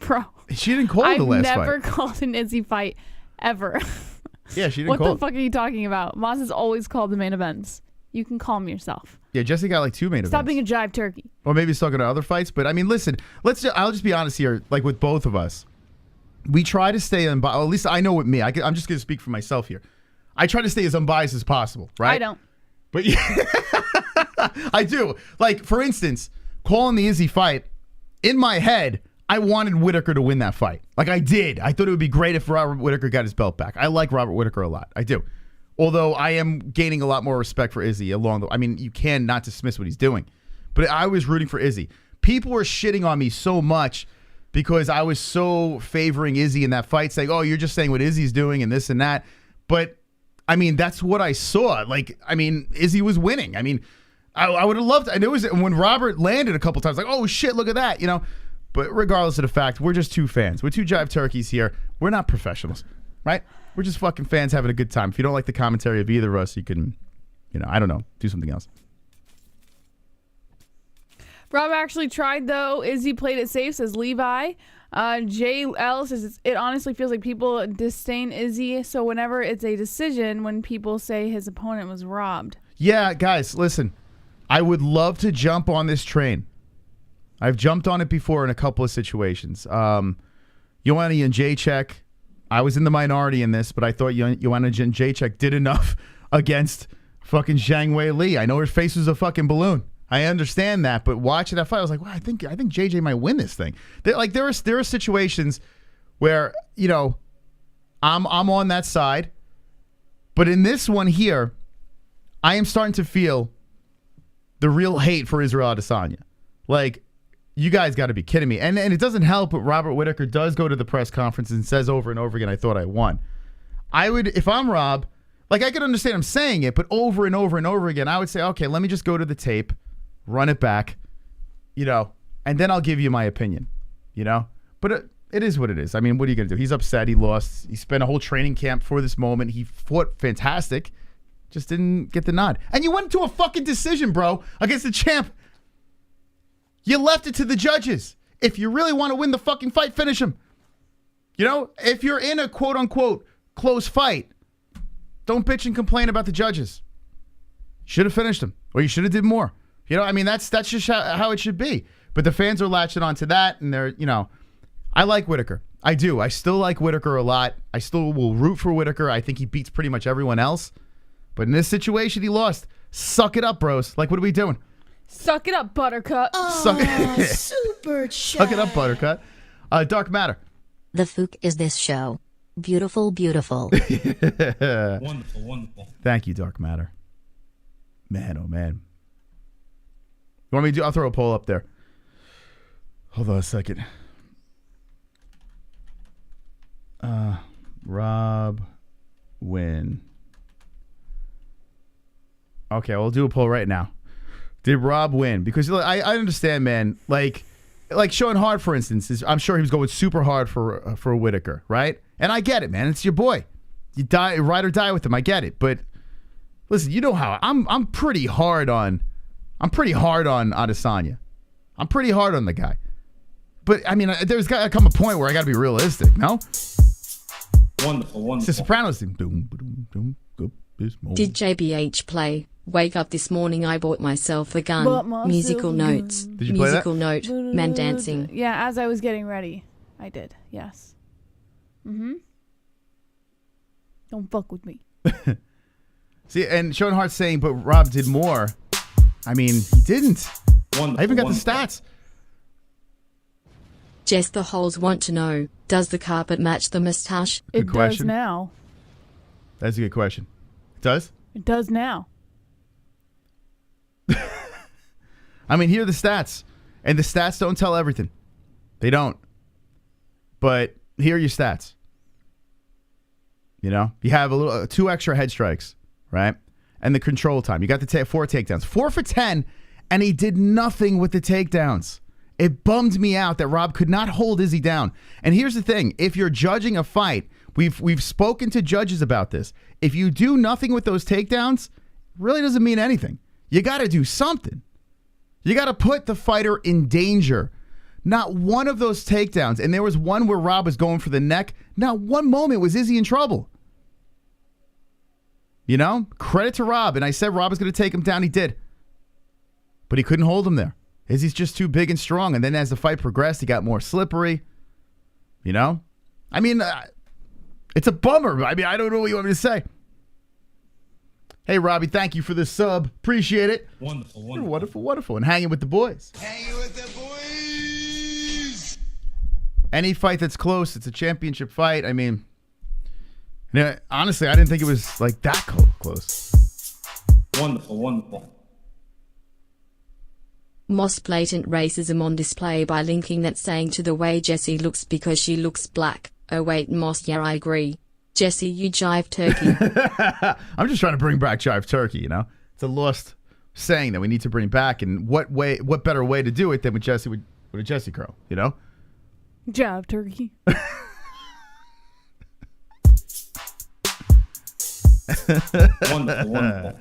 Bro. She didn't call the last fight. I've never called an Izzy fight, ever. Yeah, she didn't what call the fuck are you talking about? Moss has always called the main events. You can calm yourself. Yeah, Jesse got like 2 main events. Stop being a jive turkey. Or maybe he's talking to other fights. But I mean, listen, I'll just be honest here. Like with both of us, we try to stay unbiased. Well, at least I know with me. I'm just going to speak for myself here. I try to stay as unbiased as possible, right? I don't. But yeah, I do. Like, for instance, calling the Izzy fight, in my head, I wanted Whittaker to win that fight. Like, I did. I thought it would be great if Robert Whittaker got his belt back. I like Robert Whittaker a lot. I do. Although I am gaining a lot more respect for Izzy along the... I mean, you can not dismiss what he's doing. But I was rooting for Izzy. People were shitting on me so much because I was so favoring Izzy in that fight, saying, oh, you're just saying what Izzy's doing and this and that. But, I mean, that's what I saw. Like, I mean, Izzy was winning. I mean, I would have loved... And it was when Robert landed a couple times, like, oh, shit, look at that, you know? But regardless of the fact, we're just two fans. We're two jive turkeys here. We're not professionals, right? We're just fucking fans having a good time. If you don't like the commentary of either of us, you can, you know, I don't know, do something else. Rob actually tried, though. Izzy played it safe, says Levi. JL says, it honestly feels like people disdain Izzy, so whenever it's a decision, when people say his opponent was robbed. Yeah, guys, listen. I would love to jump on this train. I've jumped on it before in a couple of situations. Joanna and Jacek, I was in the minority in this, but I thought Joanna and Jacek did enough against fucking Zhang Wei Li. I know her face was a fucking balloon. I understand that, but watching that fight, I was like, wow, I think JJ might win this thing. There are situations where, you know, I'm on that side, but in this one here, I am starting to feel the real hate for Israel Adesanya. Like, you guys got to be kidding me. And it doesn't help, but Robert Whittaker does go to the press conference and says over and over again, I thought I won. I would, if I'm Rob, like I could understand him saying it, but over and over and over again, I would say, okay, let me just go to the tape, run it back, you know, and then I'll give you my opinion, you know? But it is what it is. I mean, what are you going to do? He's upset. He lost. He spent a whole training camp for this moment. He fought fantastic. Just didn't get the nod. And you went to a fucking decision, bro, against the champ. You left it to the judges. If you really want to win the fucking fight, finish him. You know, if you're in a quote-unquote close fight, don't bitch and complain about the judges. Should have finished him, or you should have did more. You know, I mean, that's just how it should be. But the fans are latching on to that, and they're, you know, I like Whittaker. I do. I still like Whittaker a lot. I still will root for Whittaker. I think he beats pretty much everyone else. But in this situation, he lost. Suck it up, bros. Like, what are we doing? Suck it up, Buttercup. Super chat. Suck it up, Buttercup. Dark Matter. The fuck is this show? Beautiful, beautiful. Wonderful, wonderful. Thank you, Dark Matter. Man, oh man. You want me to do? I'll throw a poll up there. Hold on a second. Rob win. Okay, we'll do a poll right now. Did Rob win? Because I understand, man. Like, like Sean Hart, for instance, I'm sure he was going super hard for Whittaker, right? And I get it, man. It's your boy. You ride or die with him. I get it. But listen, you know how I'm pretty hard on Adesanya. I'm pretty hard on the guy. But I mean, there's got to come a point where I got to be realistic. No. Wonderful. It's the Sopranos thing. Did JBH play? Wake up this morning, I bought myself a gun. Musical notes. Did you play that? Musical note. Men dancing. Yeah, as I was getting ready, I did. Yes. Don't fuck with me. See, and Sean Hart's saying, but Rob did more. I mean, he didn't. I even got the stats. Jess the Holes want to know, does the carpet match the mustache? Good It question. does now. That's a good question. It does? It does now. I mean, here are the stats. And the stats don't tell everything. They don't. But here are your stats. You know, you have 2 extra head strikes, right? And the control time. You got the 4 takedowns. 4 for 10, and he did nothing with the takedowns. It bummed me out that Rob could not hold Izzy down. And here's the thing. If you're judging a fight, we've spoken to judges about this. If you do nothing with those takedowns, it really doesn't mean anything. You got to do something. You got to put the fighter in danger. Not one of those takedowns, and there was one where Rob was going for the neck. Not one moment was Izzy in trouble. You know, credit to Rob. And I said Rob was going to take him down. He did. But he couldn't hold him there. Izzy's just too big and strong. And then as the fight progressed, he got more slippery. You know? I mean, it's a bummer. I mean, I don't know what you want me to say. Hey, Robbie, thank you for the sub. Appreciate it. Wonderful. You're wonderful. And hanging with the boys. Hanging with the boys. Any fight that's close, it's a championship fight. I mean, honestly, I didn't think it was like that close. Wonderful. Most blatant racism on display by linking that saying to the way Jessie looks because she looks black. Oh wait, Most, yeah, I agree. Jessie, you jive turkey. I'm just trying to bring back jive turkey, you know? It's a lost saying that we need to bring back, and what better way to do it than with a Jessie curl, you know? Jive turkey. Wonderful.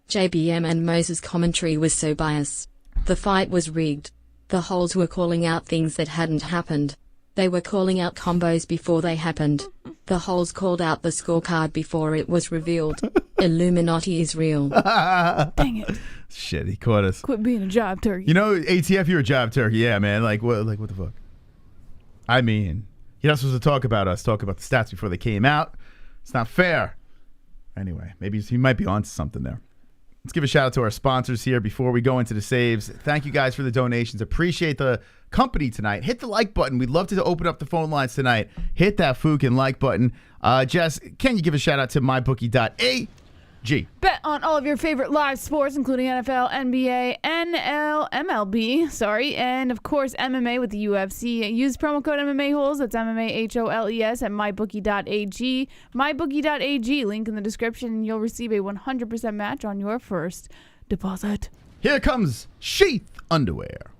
JBM and Moses' commentary was so biased. The fight was rigged. The Holes were calling out things that hadn't happened. They were calling out combos before they happened. The Holes called out the scorecard before it was revealed. Illuminati is real. Dang it. Shit, he caught us. Quit being a jive turkey. You know, ATF, you're a jive turkey. Yeah, man. Like what the fuck? I mean, you're not supposed to talk about the stats before they came out. It's not fair. Anyway, maybe he might be onto something there. Let's give a shout out to our sponsors here before we go into the saves. Thank you guys for the donations. Appreciate the company tonight. Hit the like button. We'd love to open up the phone lines tonight. Hit that fucking like button. Jess, can you give a shout out to mybookie.ag? Bet on all of your favorite live sports, including NFL, NBA, MLB, and of course MMA with the UFC. Use promo code MMA-Holes, that's MMA-HOLES at mybookie.ag. Mybookie.ag, link in the description, and you'll receive a 100% match on your first deposit. Here comes Sheath Underwear.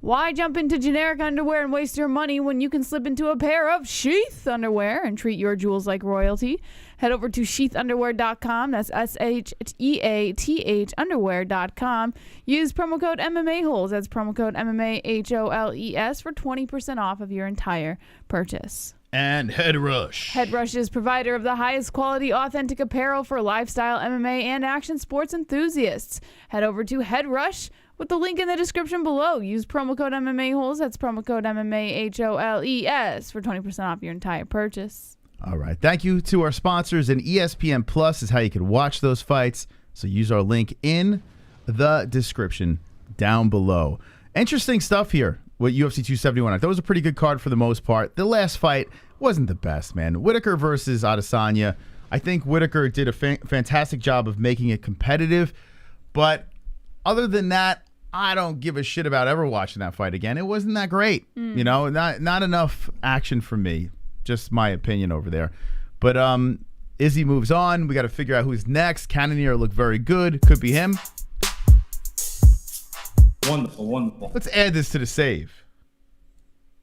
Why jump into generic underwear and waste your money when you can slip into a pair of Sheath underwear and treat your jewels like royalty? Head over to sheathunderwear.com. That's SHEATH underwear.com. Use promo code MMA-Holes. That's promo code MMA-HOLES for 20% off of your entire purchase. And Head Rush. Head Rush is provider of the highest quality authentic apparel for lifestyle, MMA, and action sports enthusiasts. Head over to Head Rush with the link in the description below. Use promo code MMA-Holes. That's promo code MMA-HOLES for 20% off your entire purchase. All right. Thank you to our sponsors. And ESPN Plus is how you can watch those fights. So use our link in the description down below. Interesting stuff here with UFC 271. I thought it was a pretty good card for the most part. The last fight wasn't the best, man. Whittaker versus Adesanya. I think Whittaker did a fantastic job of making it competitive. But other than that, I don't give a shit about ever watching that fight again. It wasn't that great. You know, not enough action for me. Just my opinion over there. But Izzy moves on. We got to figure out who's next. Cannonier looked very good. Could be him. Wonderful, wonderful. Let's add this to the save.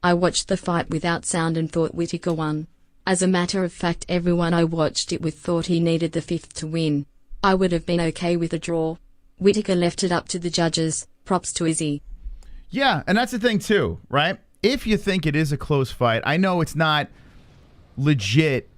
I watched the fight without sound and thought Whittaker won. As a matter of fact, everyone I watched it with thought he needed the 5th to win. I would have been okay with a draw. Whittaker left it up to the judges. Props to IZZY. Yeah, and that's the thing too, right? If you think it is a close fight, I know it's not legit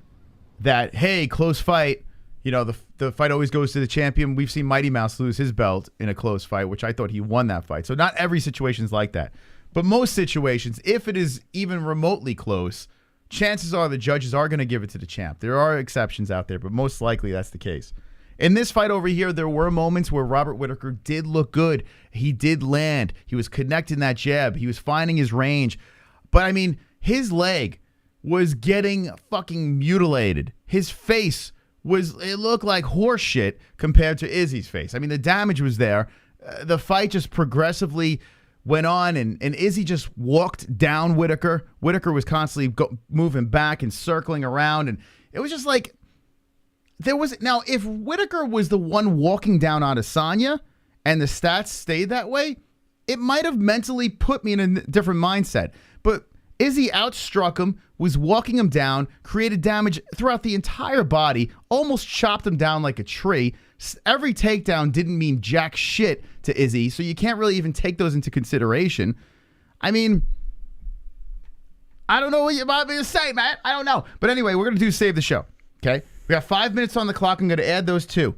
that, hey, close fight, you know, the fight always goes to the champion. We've seen Mighty Mouse lose his belt in a close fight, which I thought he won that fight. So not every situation is like that. But most situations, if it is even remotely close, chances are the judges are going to give it to the champ. There are exceptions out there, but most likely that's the case. In this fight over here, there were moments where Robert Whittaker did look good. He did land. He was connecting that jab. He was finding his range. But, I mean, his leg was getting fucking mutilated. His face it looked like horse shit compared to Izzy's face. I mean, the damage was there. The fight just progressively went on, and IZZY just walked down Whittaker. Whittaker was constantly moving back and circling around, and it was just like... Now, if Whittaker was the one walking down Adesanya and the stats stayed that way, it might have mentally put me in a different mindset. But IZZY outstruck him, was walking him down, created damage throughout the entire body, almost chopped him down like a tree. Every takedown didn't mean jack shit to IZZY, so you can't really even take those into consideration. I mean, I don't know what you want me to say, man. I don't know. But anyway, we're going to do Save the Show, okay? We got 5 minutes on the clock. I'm going to add those 2.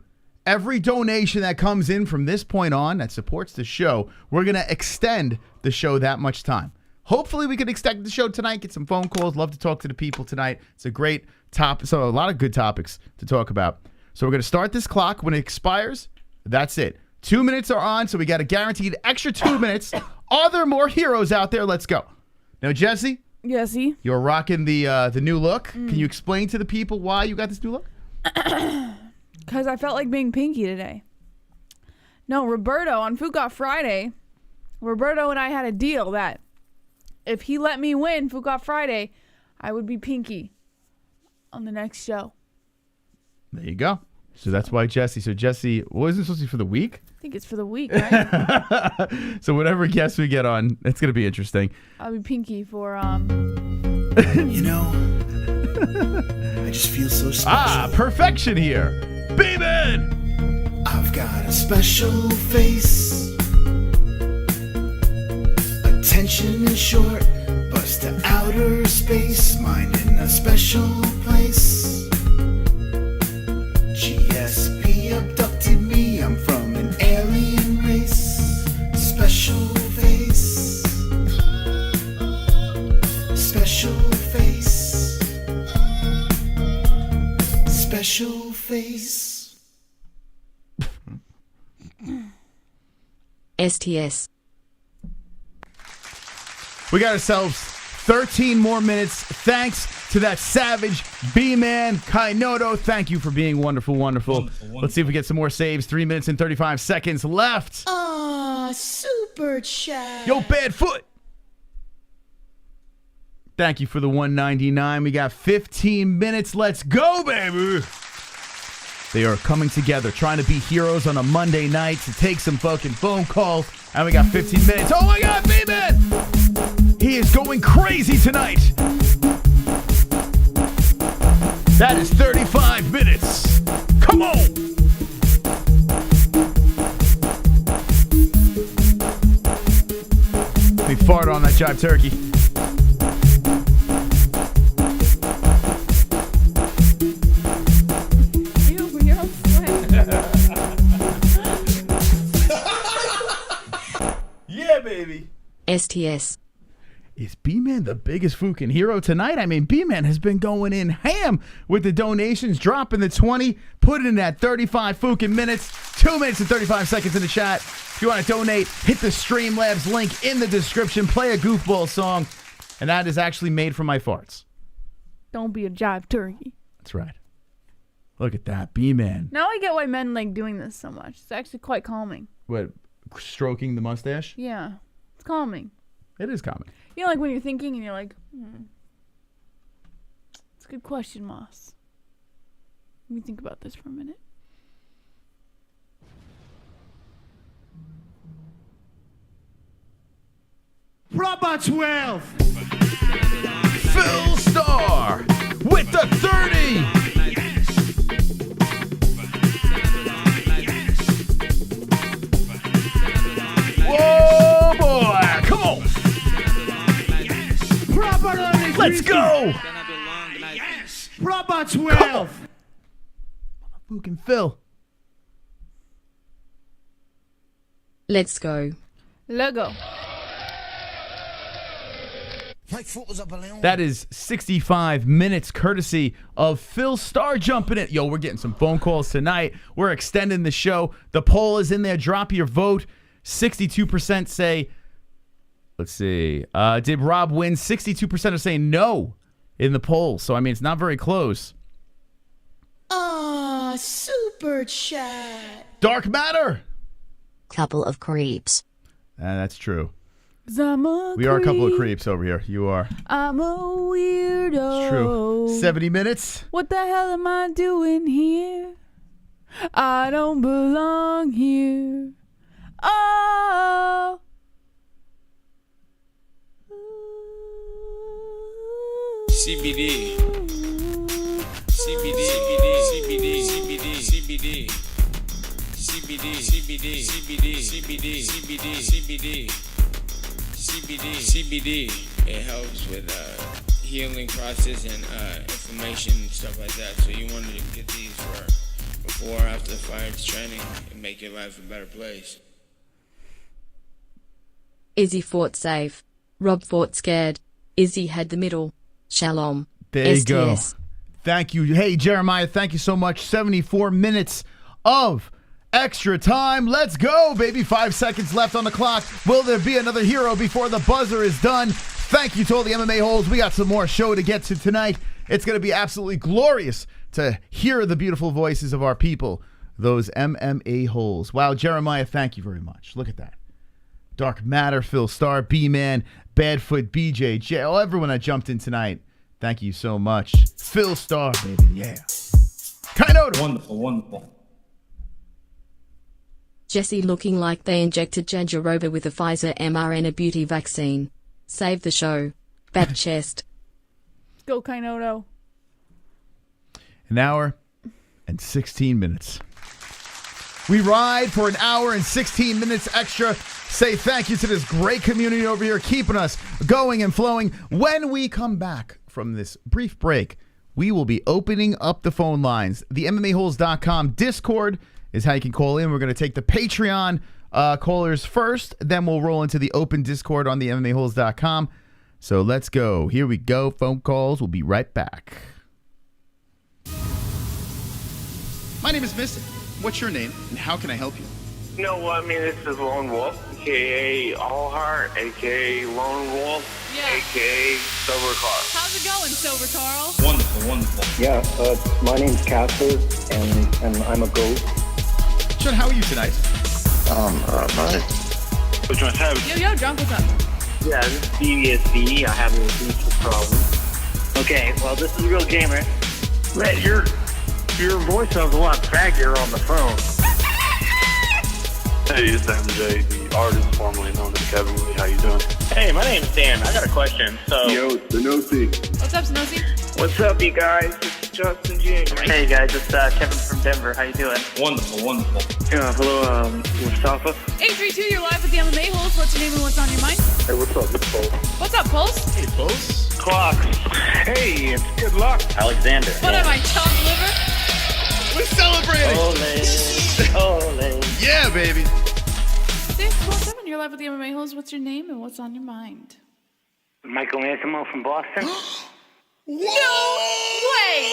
Every donation that comes in from this point on that supports the show, we're going to extend the show that much time. Hopefully we can extend the show tonight, get some phone calls. Love to talk to the people tonight. It's a great topic. So a lot of good topics to talk about. So we're going to start this clock. When it expires, that's it. 2 minutes are on, so we got a guaranteed extra 2 minutes. Are there more heroes out there? Let's go. Now, Jesse. Yesy. You're rocking the new look. Can you explain to the people why you got this new look? Because I felt like being Pinky today. No, Roberto, on Food Got Friday, Roberto and I had a deal that if he let me win Food Got Friday, I would be Pinky on the next show. There you go. So that's why Jesse. So Jesse, what is this supposed to be for the week? I think it's for the week, right? So whatever guest we get on, it's going to be interesting. I'll be Pinky for, You know, I just feel so special. Perfection here. B-Man! I've got a special face. Attention is short, bust to outer space. Mine in a special place. GSP abducted me, I'm from an alien race. Special face. Special face. Special face. STS. We got ourselves 13 more minutes. Thanks to that savage B-Man Kainoto. Thank you for being wonderful, wonderful. Let's see if we get some more saves. 3 minutes and 35 seconds left. Super chat. Yo, Badfoot. Thank you for the 199. We got 15 minutes. Let's go, baby. They are coming together, trying to be heroes on a Monday night to take some fucking phone calls. And we got 15 minutes. Oh my God, B-Man! He is going crazy tonight. That is 35 minutes. Come on! We fart on that jive turkey. you're all sweat. Yeah, baby. STS. Is B-Man the biggest fucking hero tonight? I mean, B-Man has been going in ham with the donations, dropping the 20, putting in that 35 fucking minutes, 2 minutes and 35 seconds in the chat. If you want to donate, hit the Streamlabs link in the description, play a goofball song, and that is actually made from my farts. Don't be a jive turkey. That's right. Look at that, B-Man. Now I get why men like doing this so much. It's actually quite calming. What, stroking the mustache? Yeah, it's calming. It is common. You know, like when you're thinking and you're like, it's a good question, Moss. Let me think about this for a minute. Proper 12. Phil Starr with the 30. Whoa, boy. Come on. Proper Let's go. Proper 12. Fucking Phil. Let's go. Lego. That is 65 minutes courtesy of Phil Starr jumping in. Yo, we're getting some phone calls tonight. We're extending the show. The poll is in there. Drop your vote. 62% say, let's see, did Rob win? 62% are saying no in the poll. So, I mean, it's not very close. Super chat. Dark Matter. Couple of creeps. That's true. We are a couple of creeps over here. You are. I'm a weirdo. It's true. 70 minutes. What the hell am I doing here? I don't belong here. Oh. CBD. CBD. CBD. CBD. CBD. CBD. CBD. CBD. CBD. CBD. CBD. CBD. CBD. It helps with healing process and inflammation and stuff like that. So you want to get these for before or after the fight training and make your life a better place. Izzy fought safe. Rob fought scared. Izzy had the middle. Shalom. There you go. STS. Thank you. Hey, Jeremiah, thank you so much. 74 minutes of extra time. Let's go, baby. 5 seconds left on the clock. Will there be another hero before the buzzer is done? Thank you to all the MMA holes. We got some more show to get to tonight. It's going to be absolutely glorious to hear the beautiful voices of our people, those MMA holes. Wow, Jeremiah, thank you very much. Look at that. Dark Matter, Phil Starr, B-Man, Badfoot, BJ, everyone that jumped in tonight. Thank you so much. Phil Starr, baby, yeah. Kinoda. Wonderful, wonderful. Jesse looking like they injected Janjaroba with a Pfizer mRNA beauty vaccine. Save the show. Bat chest. Go Kinoto. An hour and 16 minutes. We ride for an hour and 16 minutes extra. Say thank you to this great community over here keeping us going and flowing. When we come back from this brief break, we will be opening up the phone lines. The MMAHoles.com Discord is how you can call in. We're going to take the Patreon callers first. Then we'll roll into the open Discord on the MMAHoles.com. So let's go. Here we go. Phone calls. We'll be right back. My name is Mystic. What's your name, and how can I help you? No, I mean, this is Lone Wolf, a.k.a. Allheart, a.k.a. Lone Wolf, a.k.a. Silver Carl. How's it going, Silver Carl? Wonderful, wonderful. Yeah, my name's Casper, and I'm a ghost. Sean, how are you tonight? Fine. Which one's having? Yo, drunk, what's up? Yeah, this is DIAZ. I have an addiction problem. Okay, well, this is a real gamer. Man, your voice sounds a lot faggier on the phone. Hey, it's MJ, the artist formerly known as Kevin Lee. How you doing? Hey, my name's Dan. I got a question. Yo, Sanosi. What's up, Snozy? What's up, you guys? It's Justin James. Hey, guys, it's Kevin from Denver. How you doing? Wonderful, wonderful. Hello, Mustafa. 832, you're live with the MMA holes. What's your name and what's on your mind? Hey, what's up? It's Pulse. What's up, Pulse? Hey, Pulse. Clock. Hey, it's good luck. Alexander. What am I, chopped liver? We're celebrating. Ole. Yeah, baby. 617, you're live with the MMA holes. What's your name and what's on your mind? Michael Antimo from Boston. No way!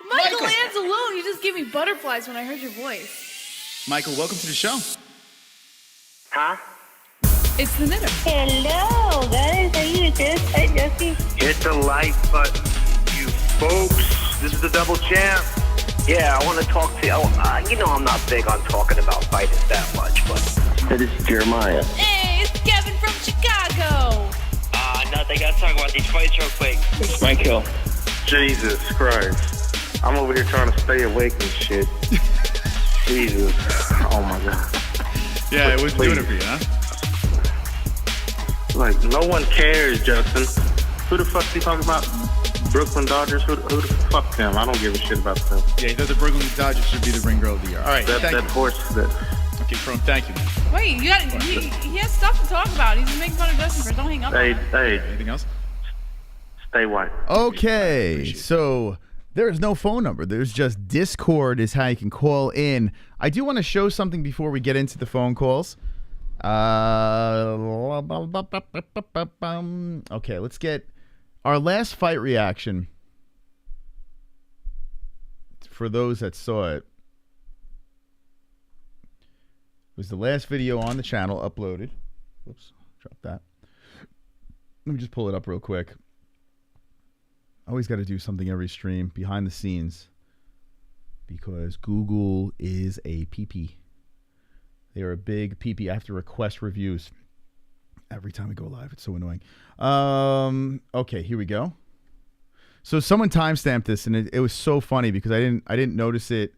Michael Anzalone, you just gave me butterflies when I heard your voice. Michael, welcome to the show. Huh? It's the knitter. Hello, guys. How you doing? Hi, Jesse. Hit the like button, you folks. This is the double champ. Yeah, I want to talk to you. You know I'm not big on talking about fighters that much, but... This is Jeremiah. Hey, it's Kevin from Chicago. Nothing. Gotta talk about these fights real quick. It's Michael. Jesus Christ. I'm over here trying to stay awake and shit. Jesus. Oh, my God. Yeah, it wasn't doing it for you, huh? Like, no one cares, Justin. Who the fuck you talking about? Brooklyn Dodgers? Who the fuck them? I don't give a shit about them. Yeah, he thought the Brooklyn Dodgers should be the ring girl of the year. All right, That horse. Okay, Chrome, thank you. Wait, he has stuff to talk about. He's making fun of Justin first. Don't hang up. Hey, anything else? Stay white. Okay, so there's no phone number. There's just Discord is how you can call in. I do want to show something before we get into the phone calls. Okay, let's get our last fight reaction for those that saw it. It was the last video on the channel uploaded. Whoops, drop that. Let me just pull it up real quick. Always got to do something every stream behind the scenes because Google is a PP. They are a big PP. I have to request reviews every time we go live. It's so annoying. Okay, here we go. So someone timestamped this, and it was so funny because I didn't notice it.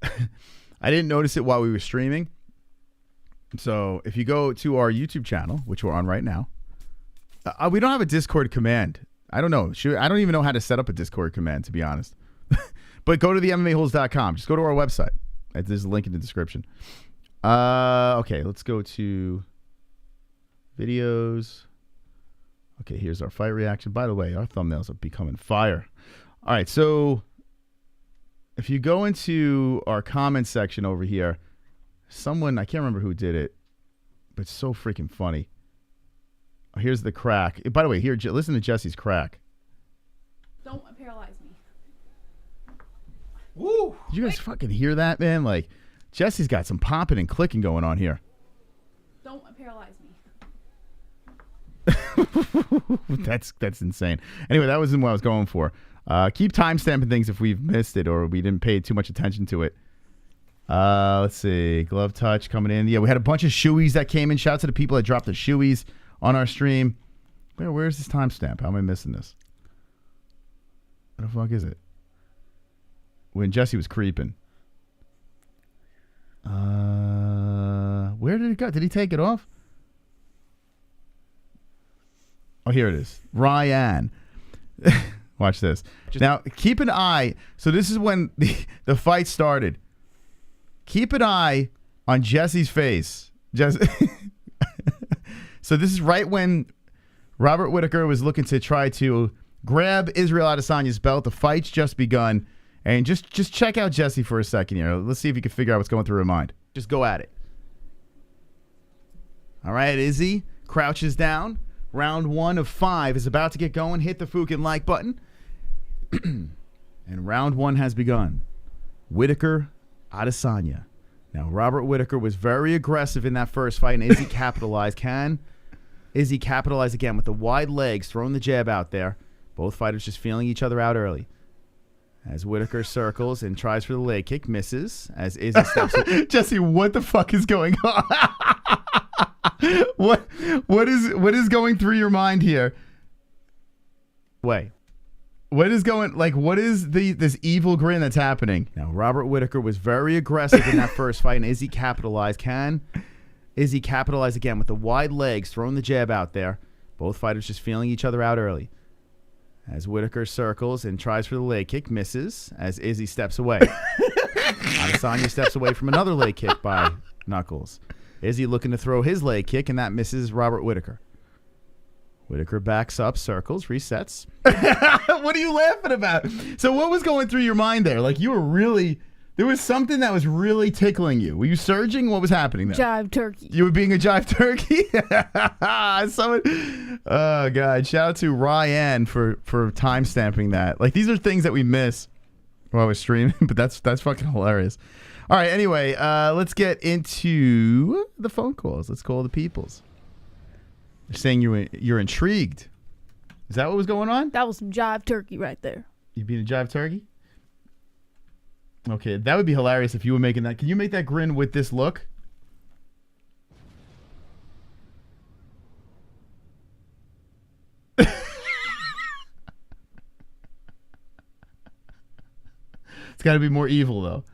I didn't notice it while we were streaming. So if you go to our YouTube channel, which we're on right now, we don't have a Discord command. I don't know. I don't even know how to set up a Discord command, to be honest. But go to the MMA-Holes.com. Just go to our website. There's a link in the description. Okay, let's go to videos. Okay, here's our fight reaction. By the way, our thumbnails are becoming fire. All right, so if you go into our comment section over here, someone, I can't remember who did it, but it's so freaking funny. Here's the crack. By the way, here, listen to Jesse's crack. Don't paralyze me. Woo! Did you guys fucking hear that, man? Like, Jesse's got some popping and clicking going on here. Don't paralyze me. That's insane. Anyway, that wasn't what I was going for. Keep timestamping things if we've missed it or we didn't pay too much attention to it. Let's see. Glove touch coming in. Yeah, we had a bunch of shoeys that came in. Shout out to the people that dropped the shoeys on our stream. Where's this timestamp? How am I missing this? What the fuck is it? When Jesse was creeping. Where did it go? Did he take it off? Oh, here it is. Ryan. Watch this. Now, keep an eye. So this is when the fight started. Keep an eye on Jesse's face. So this is right when Robert Whittaker was looking to try to grab Israel Adesanya's belt. The fight's just begun. And just check out Jesse for a second here. Let's see if you can figure out what's going through her mind. Just go at it. All right, Izzy crouches down. Round 1 of 5 is about to get going. Hit the fucking like button. And round 1 has begun. Whittaker, Adesanya. Now, Robert Whittaker was very aggressive in that first fight, and Izzy capitalized. Can Izzy capitalize again with the wide legs, throwing the jab out there? Both fighters just feeling each other out early. As Whittaker circles and tries for the leg kick, misses. As Izzy steps in. Jesse, what the fuck is going on? What is going through your mind here? What is going, like, what is this evil grin that's happening? Now, Robert Whittaker was very aggressive in that first fight, and Izzy capitalized. Can Izzy capitalize again with the wide legs, throwing the jab out there? Both fighters just feeling each other out early. As Whittaker circles and tries for the leg kick, misses. As Izzy steps away. Adesanya steps away from another leg kick by Knuckles. Izzy looking to throw his leg kick, and that misses Robert Whittaker. Whittaker backs up, circles, resets. What are you laughing about? So what was going through your mind there? Like, you were really... There was something that was really tickling you. Were you surging? What was happening there? Jive turkey. You were being a jive turkey? Oh, God. Shout out to Ryan for timestamping that. Like, these are things that we miss while we're streaming, but that's fucking hilarious. All right, anyway, let's get into the phone calls. Let's call the peoples. They're saying you're intrigued. Is that what was going on? That was some jive turkey right there. You being a jive turkey? Okay, that would be hilarious if you were making that. Can you make that grin with this look? It's got to be more evil, though.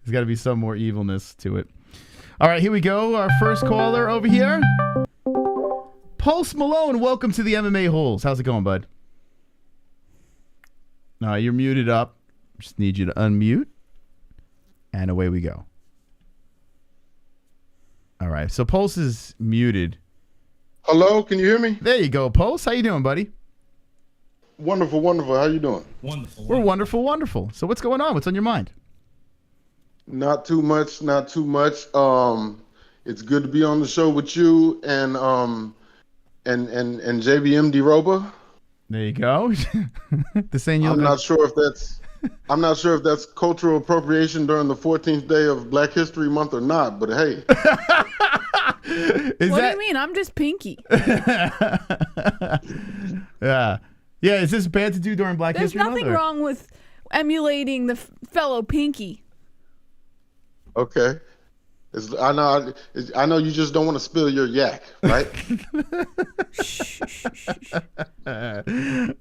There's got to be some more evilness to it. All right, here we go. Our first caller over here. Pulse Malone, welcome to the MMA-Holes. How's it going, bud? No, you're muted up. Just need you to unmute. And away we go. All right, so Pulse is muted. Hello, can you hear me? There you go, Pulse. How you doing, buddy? Wonderful, wonderful. How you doing? Wonderful. We're wonderful, wonderful. So what's going on? What's on your mind? Not too much, not too much. It's good to be on the show with you and JBM DeRoba. There you go. I'm not sure if that's cultural appropriation during the 14th day of Black History Month or not, but hey. What do you mean? I'm just Pinky. Yeah. Yeah, is this bad to do during Black There's History Month? nothing wrong with emulating the fellow Pinky. Okay. I know you just don't want to spill your yak, right?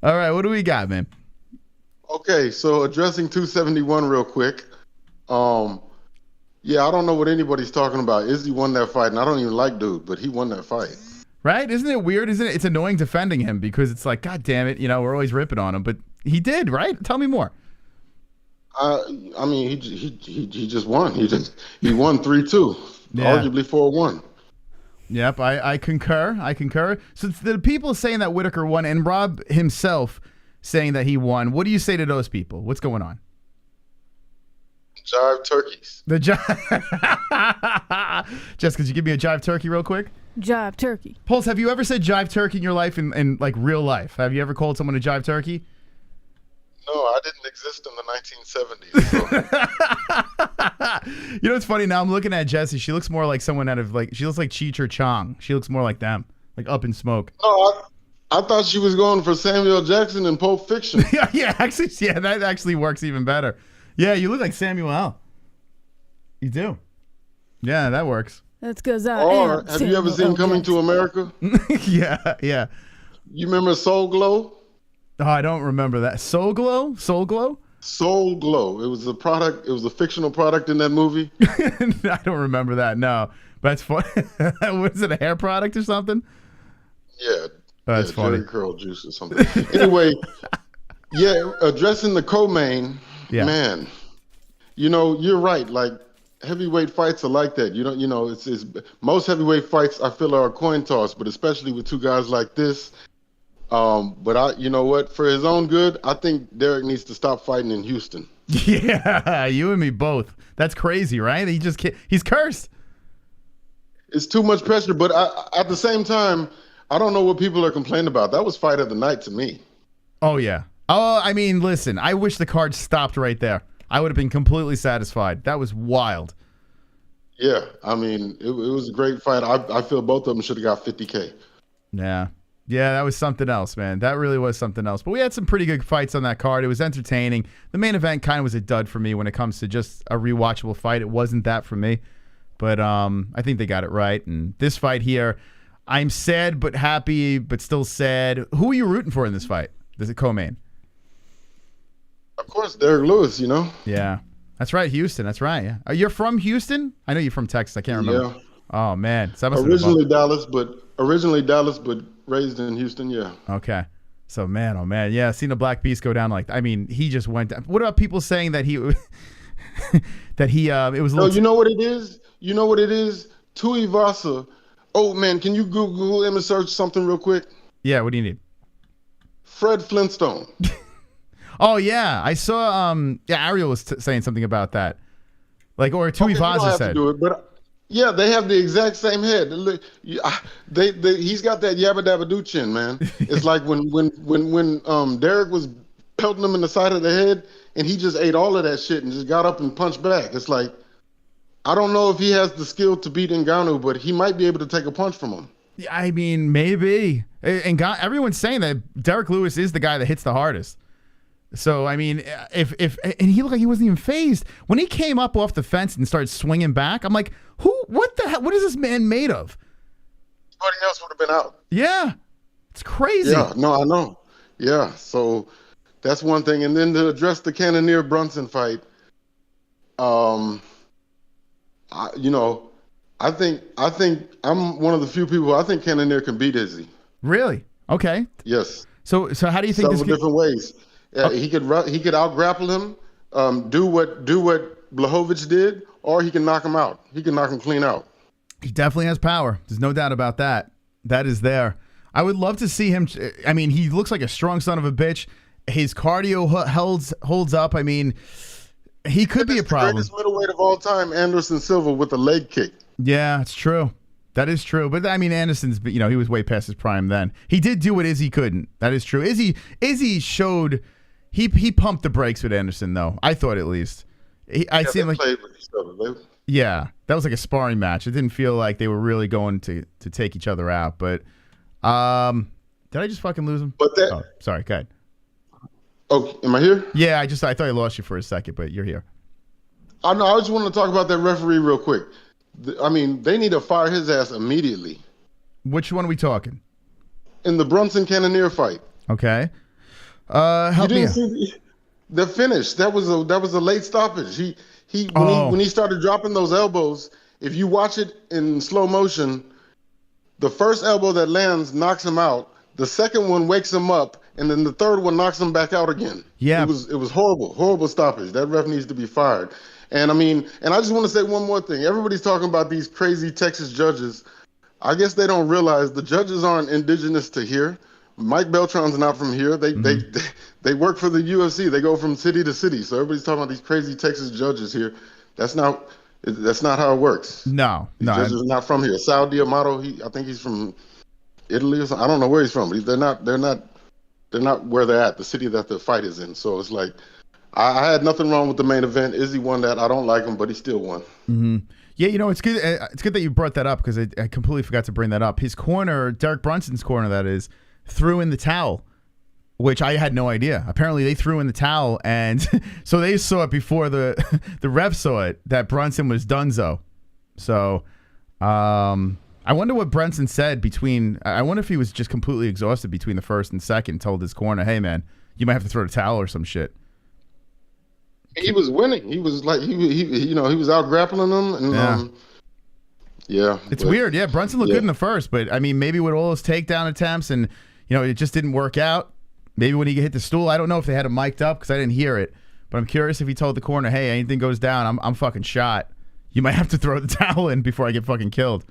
All right, what do we got, man? Okay, so addressing 271 real quick. Yeah, I don't know what anybody's talking about. Izzy won that fight, and I don't even like dude, but he won that fight. Right? Isn't it weird? Isn't it? It's annoying defending him because it's like, God damn it, we're always ripping on him, but he did, right? Tell me more. I mean, he just won. He won 3-2, arguably 4-1. Yep, I concur. So the people saying that Whittaker won and Rob himself saying that he won, what do you say to those people? What's going on? Jive turkeys. The jive. Jess, could you give me a jive turkey real quick? Jive turkey. Pulse, have you ever said jive turkey in your life in like real life? Have you ever called someone a jive turkey? No, I didn't exist in the 1970s. So. It's funny now. I'm looking at Jessie. She looks more like someone out of she looks like Cheech or Chong. She looks more like them, like Up in Smoke. No, I thought she was going for Samuel Jackson in Pulp Fiction. Actually, that actually works even better. Yeah, you look like Samuel L. You do. Yeah, that works. That's because Or have you ever seen Coming to America? Yeah. You remember Soul Glow? Oh, I don't remember that. Soul Glow? Soul Glow? Soul Glow. It was a product. It was a fictional product in that movie. I don't remember that. No, but that's fun. Was it a hair product or something? Yeah. That's funny. Jerry curl juice or something. Anyway, addressing the co-main. Yeah. Man, you're right. Like heavyweight fights are like that. It's most heavyweight fights I feel are a coin toss, but especially with two guys like this. But you know what? For his own good, I think Derrick needs to stop fighting in Houston. Yeah, you and me both. That's crazy, right? He's cursed. It's too much pressure, but at the same time, I don't know what people are complaining about. That was fight of the night to me. Oh, yeah. Oh, I mean, listen, I wish the card stopped right there. I would have been completely satisfied. That was wild. Yeah, I mean, it was a great fight. I feel both of them should have got $50K. Yeah. Yeah, that was something else, man. That really was something else. But we had some pretty good fights on that card. It was entertaining. The main event kind of was a dud for me when it comes to just a rewatchable fight. It wasn't that for me. But I think they got it right. And this fight here, I'm sad but happy but still sad. Who are you rooting for in this fight? This is co-main. Of course, Derrick Lewis, Yeah. That's right, Houston. That's right. Yeah. You're from Houston? I know you're from Texas. I can't remember. Yeah. Oh, man. So originally Dallas, but raised in Houston, yeah. Okay. So, man, oh, man. Yeah, seeing the Black Beast go down he just went down. What about people saying that it was a little... you know what it is? You know what it is? Tuivasa. Oh, man, can you Google image search something real quick? Yeah, what do you need? Fred Flintstone. Oh, yeah. I saw, Ariel was saying something about that. Or Tuivasa said. To do it, but yeah, they have the exact same head. He's got that yabba dabba doo chin, man. It's like when Derrick was pelting him in the side of the head, and he just ate all of that shit and just got up and punched back. It's like, I don't know if he has the skill to beat Ngannou, but he might be able to take a punch from him. I mean, maybe. And everyone's saying that Derrick Lewis is the guy that hits the hardest. So, I mean, and he looked like he wasn't even phased. When he came up off the fence and started swinging back, I'm like, what the hell? What is this man made of? Somebody else would have been out. Yeah. It's crazy. Yeah, no, I know. Yeah, so that's one thing. And then to address the Cannonier Brunson fight, I I think I'm one of the few people. I think Cannonier can beat Izzy. Really? Okay. Yes. So how do you think several different ways? He could out grapple him, do what Blachowicz did, or he can knock him out. He can knock him clean out. He definitely has power. There's no doubt about that. That is there. I would love to see him. I mean, he looks like a strong son of a bitch. His cardio holds up. I mean, he could be a problem. Greatest middleweight of all time, Anderson Silva, with a leg kick. Yeah, it's true. That is true. But I mean, Anderson's, he was way past his prime then. He did do what Izzy couldn't. That is true. Izzy showed he pumped the brakes with Anderson though. I thought at least. I seem like played with each other. Yeah, that was like a sparring match. It didn't feel like they were really going to take each other out. But did I just fucking lose him? But that. Oh, sorry. Go ahead. Oh, am I here? Yeah, I thought I lost you for a second, but you're here. I know. I just want to talk about that referee real quick. I mean, they need to fire his ass immediately. Which one are we talking? In the Brunson Cannonier fight. Okay. Help me out. See the finish. That was a late stoppage. When he started dropping those elbows, if you watch it in slow motion, the first elbow that lands knocks him out. The second one wakes him up, and then the third one knocks him back out again. Yeah. It was horrible stoppage. That ref needs to be fired. And I mean, and I just want to say one more thing. Everybody's talking about these crazy Texas judges. I guess they don't realize the judges aren't indigenous to here. Mike Beltran's not from here. They work for the UFC. They go from city to city. So everybody's talking about these crazy Texas judges here. That's not how it works. No. Judges are not from here. Sal D'Amato, I think he's from Italy or something. I don't know where he's from, but they're not where they're at, the city that the fight is in. So it's like, I had nothing wrong with the main event. Izzy won that. I don't like him, but he still won. Mm-hmm. Yeah, it's good. It's good that you brought that up because I completely forgot to bring that up. His corner, Derek Brunson's corner, that is, threw in the towel, which I had no idea. Apparently, they threw in the towel, and so they saw it before the ref saw it that Brunson was donezo. So, I wonder what Brunson said I wonder if he was just completely exhausted between the first and second. Told his corner, "Hey, man, you might have to throw the towel or some shit." He was winning. He was like he was out grappling them, and It's weird. Yeah, Brunson looked good in the first, but I mean, maybe with all his takedown attempts and it just didn't work out. Maybe when he hit the stool, I don't know if they had him mic'd up because I didn't hear it. But I'm curious if he told the corner, "Hey, anything goes down, I'm fucking shot. You might have to throw the towel in before I get fucking killed."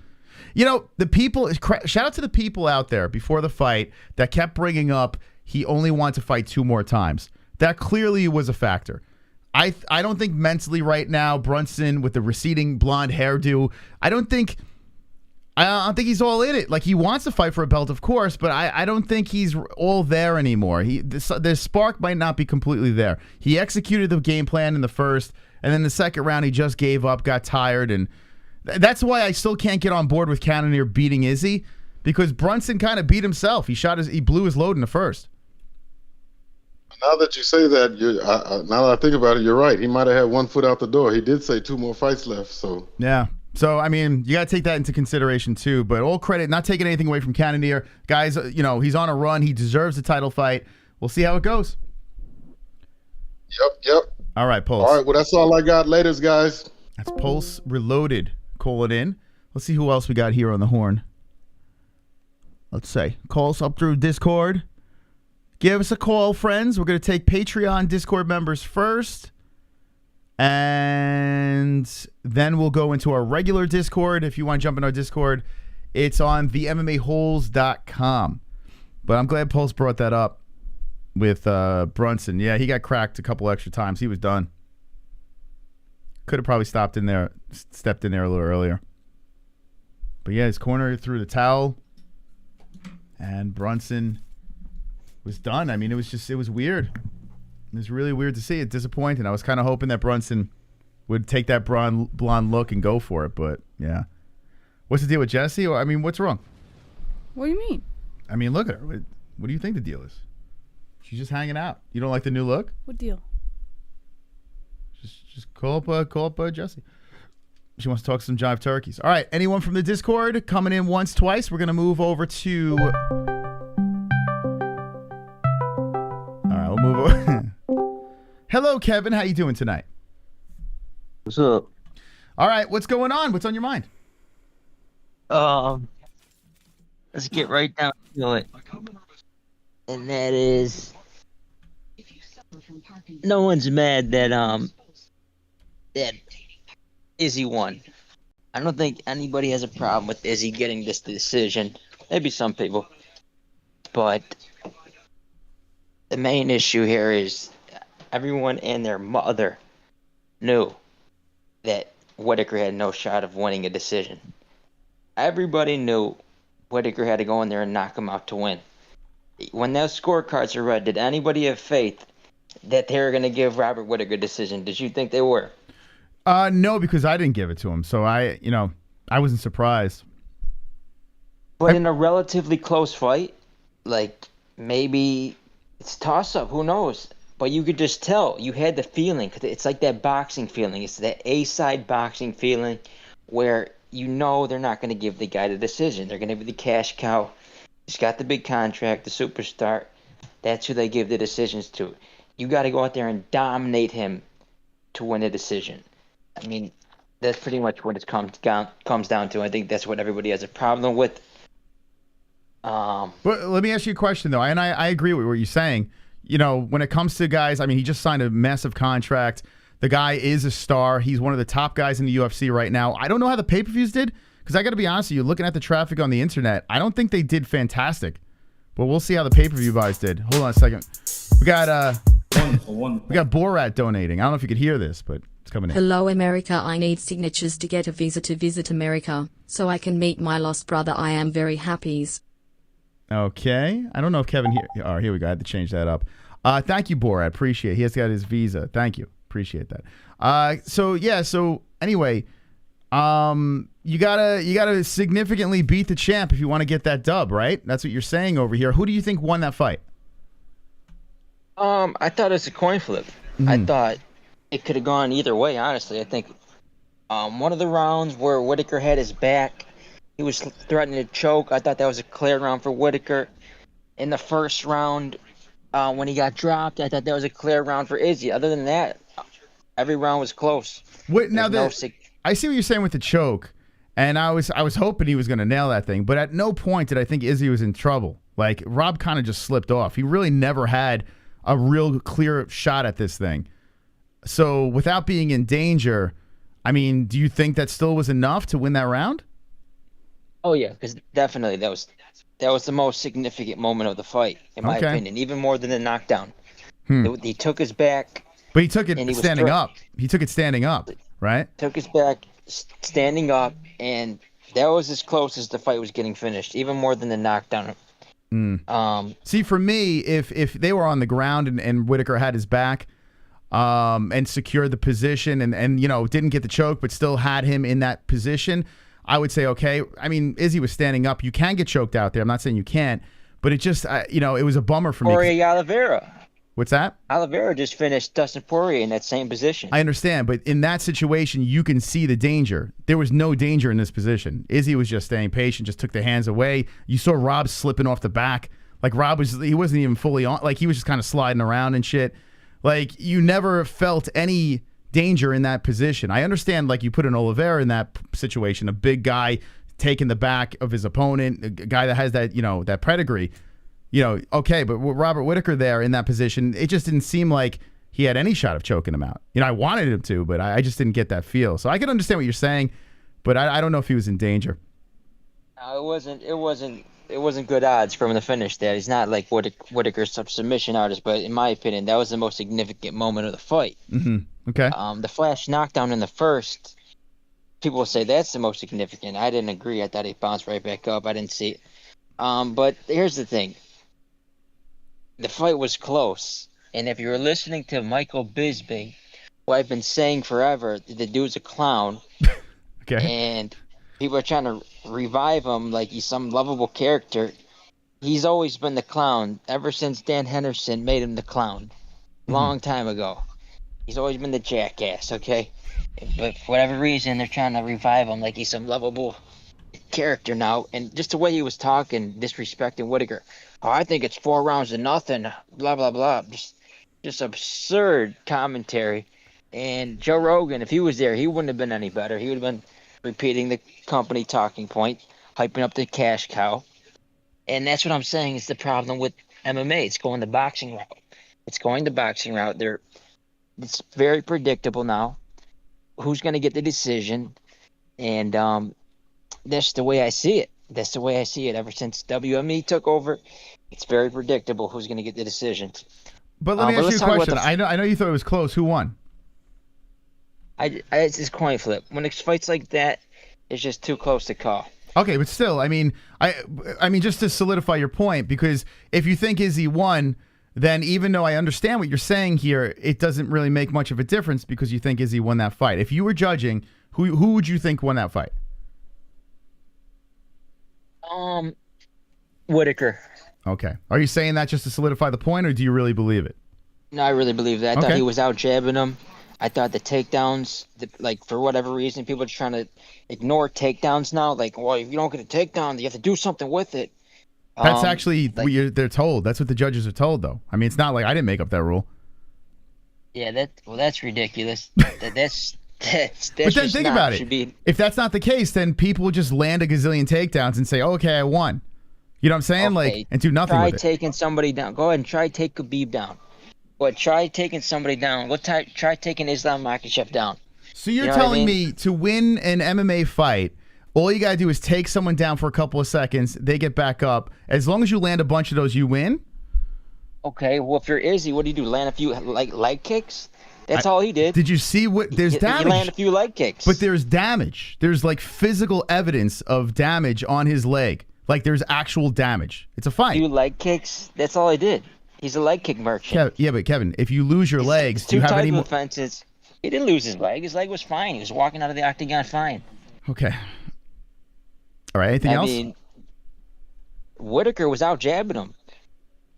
The people. Shout out to the people out there before the fight that kept bringing up he only wanted to fight 2 more times. That clearly was a factor. I don't think mentally right now, Brunson with the receding blonde hairdo, I don't think he's all in it. Like, he wants to fight for a belt, of course, but I don't think he's all there anymore. The spark might not be completely there. He executed the game plan in the first, and then the second round he just gave up, got tired, and that's why I still can't get on board with Cannonier beating Izzy, because Brunson kind of beat himself. He blew his load in the first. Now that you say that, now that I think about it, you're right. He might have had 1 foot out the door. He did say 2 more fights left. So yeah. So I mean, you got to take that into consideration too. But all credit, not taking anything away from Cannonier, guys. He's on a run. He deserves a title fight. We'll see how it goes. Yep. All right, Pulse. All right. Well, that's all I got. Laters, guys. That's Pulse Reloaded. Call it in. Let's see who else we got here on the horn. Let's say call us up through Discord. Give us a call, friends. We're going to take Patreon Discord members first. And then we'll go into our regular Discord. If you want to jump in our Discord, it's on the MMA-Holes.com. But I'm glad Pulse brought that up with Brunson. Yeah, he got cracked a couple extra times. He was done. Could have probably stepped in there a little earlier. But yeah, his corner threw the towel. And Brunson was done. I mean, it was weird. It was really weird to see it. Disappointing. I was kind of hoping that Brunson would take that blonde look and go for it, but yeah. What's the deal with Jessie? I mean, what's wrong? What do you mean? I mean, look at her. What do you think the deal is? She's just hanging out. You don't like the new look? What deal? Just call up Jessie. She wants to talk some jive turkeys. All right, anyone from the Discord coming in once, twice? We're going to move over to... All right, we'll move over. Hello, Kevin. How you doing tonight? What's up? All right, what's going on? What's on your mind? Let's get right down to it. And that is, no one's mad that that Izzy won. I don't think anybody has a problem with Izzy getting this decision. Maybe some people. But the main issue here is everyone and their mother knew that Whittaker had no shot of winning a decision. Everybody knew Whittaker had to go in there and knock him out to win. When those scorecards are read, did anybody have faith that they were going to give Robert Whittaker a decision? Did you think they were? No, because I didn't give it to him, so I wasn't surprised. But in a relatively close fight, like maybe it's toss-up, who knows? But you could just tell. You had the feeling. 'Cause it's like that boxing feeling. It's that A-side boxing feeling where you know they're not going to give the guy the decision. They're going to be the cash cow. He's got the big contract, the superstar. That's who they give the decisions to. You got to go out there and dominate him to win a decision. I mean, that's pretty much what it comes down to. I think that's what everybody has a problem with. But let me ask you a question, though, and I agree with what you're saying. You know, when it comes to guys, I mean, he just signed a massive contract. The guy is a star. He's one of the top guys in the UFC right now. I don't know how the pay-per-views did, because I got to be honest with you, looking at the traffic on the internet, I don't think they did fantastic. But we'll see how the pay-per-view buys did. Hold on a second. We got we got Borat donating. I don't know if you could hear this, but it's coming in. Hello, America. I need signatures to get a visa to visit America, so I can meet my lost brother. I am very happy. Okay. I don't know if Kevin here. Oh, here we go. I had to change that up. Thank you, Borat. Appreciate it. He has got his visa. Thank you. Appreciate that. So anyway, you gotta significantly beat the champ if you want to get that dub, right? That's what you're saying over here. Who do you think won that fight? I thought it was a coin flip. I thought it could have gone either way, honestly. I think one of the rounds where Whittaker had his back, he was threatening to choke. I thought that was a clear round for Whittaker. In the first round, when he got dropped, I thought that was a clear round for Izzy. Other than that, every round was close. I see what you're saying with the choke, and I was hoping he was going to nail that thing, but at no point did I think Izzy was in trouble. Like, Rob kind of just slipped off. He really never had a real clear shot at this thing. So without being in danger, I mean, do you think that still was enough to win that round? Oh yeah, because definitely that was the most significant moment of the fight, in my opinion, even more than the knockdown. He took his back. But he took it standing up. He took it standing up, right? Took his back standing up, and that was as close as the fight was getting finished, even more than the knockdown. See, for me, if they were on the ground and Whittaker had his back and secured the position and didn't get the choke but still had him in that position, I would say, okay. I mean, Izzy was standing up. You can get choked out there. I'm not saying you can't, but it just, it was a bummer for me. Poirier Oliveira. What's that? Oliveira just finished Dustin Poirier in that same position. I understand, but in that situation, you can see the danger. There was no danger in this position. Izzy was just staying patient, just took the hands away. You saw Rob slipping off the back. Like, he wasn't even fully on. Like, he was just kind of sliding around and shit. Like, you never felt any danger in that position. I understand, like, you put an Oliveira in that situation, a big guy taking the back of his opponent, a guy that has that, that pedigree. Okay, but with Robert Whittaker there in that position, it just didn't seem like he had any shot of choking him out. I wanted him to, but I just didn't get that feel. So I can understand what you're saying, but I don't know if he was in danger. It wasn't good odds for him to finish that. He's not like Whittaker's submission artist, but in my opinion, that was the most significant moment of the fight. Okay. The flash knockdown in the first, people will say that's the most significant. I didn't agree. I thought he bounced right back up. I didn't see it. But here's the thing. The fight was close, and if you were listening to Michael Bisping, who I've been saying forever, the dude's a clown. Okay. And people are trying to revive him like he's some lovable character. He's always been the clown ever since Dan Henderson made him the clown, long time ago. He's always been the jackass, okay? But for whatever reason, they're trying to revive him like he's some lovable character now. And just the way he was talking, disrespecting Whittaker. Oh, I think it's 4 rounds to nothing, blah, blah, blah. Just absurd commentary. And Joe Rogan, if he was there, he wouldn't have been any better. He would have been repeating the company talking point. hyping up the cash cow. And that's what I'm saying is the problem with MMA. It's going the boxing route. It's going the boxing route. It's very predictable now. Who's going to get the decision? And that's the way I see it. That's the way I see it. Ever since WME took over, it's very predictable who's going to get the decisions. But let me ask you a question. I know you thought it was close. Who won? It's just coin flip. When it's fights like that, it's just too close to call. Okay, but still, I mean, just to solidify your point, because if you think Izzy won, then even though I understand what you're saying here, it doesn't really make much of a difference because you think Izzy won that fight. If you were judging, who would you think won that fight? Whittaker. Okay. Are you saying that just to solidify the point, or do you really believe it? No, I really believe that. I thought he was out jabbing him. I thought the takedowns, like for whatever reason, people are trying to ignore takedowns now. Like, well, if you don't get a takedown, you have to do something with it. That's actually what they're told. That's what the judges are told, though. I mean, it's not like I didn't make up that rule. Yeah, that's ridiculous. that's but then think about it. If that's not the case, then people will just land a gazillion takedowns and say, oh, okay, I won. You know what I'm saying? Okay, and do nothing with it. Try taking somebody down. Go ahead and try take Khabib down. But try taking somebody down. Try taking Islam Makhachev down. So you're telling me to win an MMA fight, all you got to do is take someone down for a couple of seconds, they get back up. As long as you land a bunch of those, you win? Okay, well, if you're Izzy, what do you do? Land a few leg kicks? That's all he did. Did you see what? There's damage. He landed a few leg kicks. But there's damage. There's like physical evidence of damage on his leg. Like there's actual damage. It's a fight. A few leg kicks? That's all he did. He's a leg kick merchant. Yeah, but Kevin, if you lose your legs, do you have any more offenses? He didn't lose his leg. His leg was fine. He was walking out of the octagon fine. Okay. All right. Anything else? I mean, Whittaker was out jabbing him.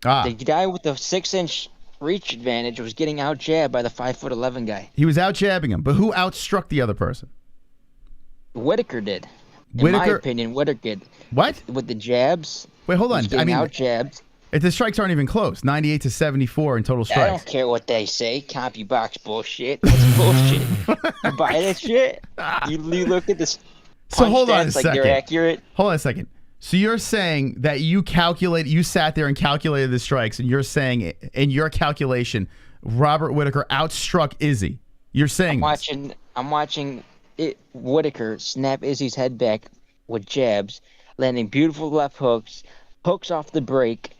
The guy with the 6-inch reach advantage was getting out jabbed by the 5'11" guy. He was out jabbing him, but who outstruck the other person? Whittaker did. In my opinion, Whittaker did. What? With the jabs. Wait, hold on. I mean, out jabbed. The strikes aren't even close. 98-74 in total strikes. I don't care what they say. Copy box bullshit. That's bullshit. You buy that shit? You look at this. So hold on a second. Like they're accurate. Hold on a second. So you're saying that you sat there and calculated the strikes, and you're saying in your calculation, Robert Whittaker outstruck Izzy. You're saying I'm watching Whittaker snap Izzy's head back with jabs, landing beautiful left hooks off the break.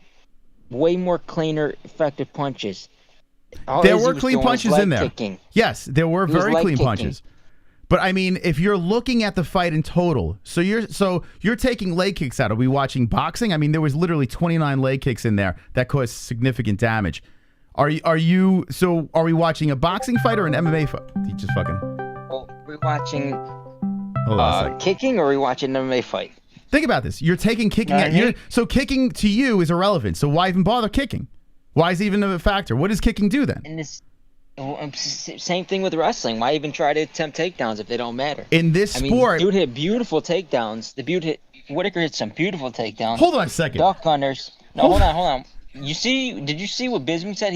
Way more cleaner, effective punches. There were clean punches in there. Yes, there were very clean punches. But I mean, if you're looking at the fight in total, so you're taking leg kicks out. Are we watching boxing? I mean, there was literally 29 leg kicks in there that caused significant damage. Are we watching a boxing fight or an MMA fight? You just fucking. Well, we're watching kicking, or are we watching an MMA fight? Think about this. You're taking kicking. So kicking to you is irrelevant. So why even bother kicking? Why is it even a factor? What does kicking do then? And same thing with wrestling. Why even try to attempt takedowns if they don't matter? In this sport, dude hit beautiful takedowns. Whittaker hit some beautiful takedowns. Hold on a second. Duck hunters. No, hold on. Did you see what Bismuth said?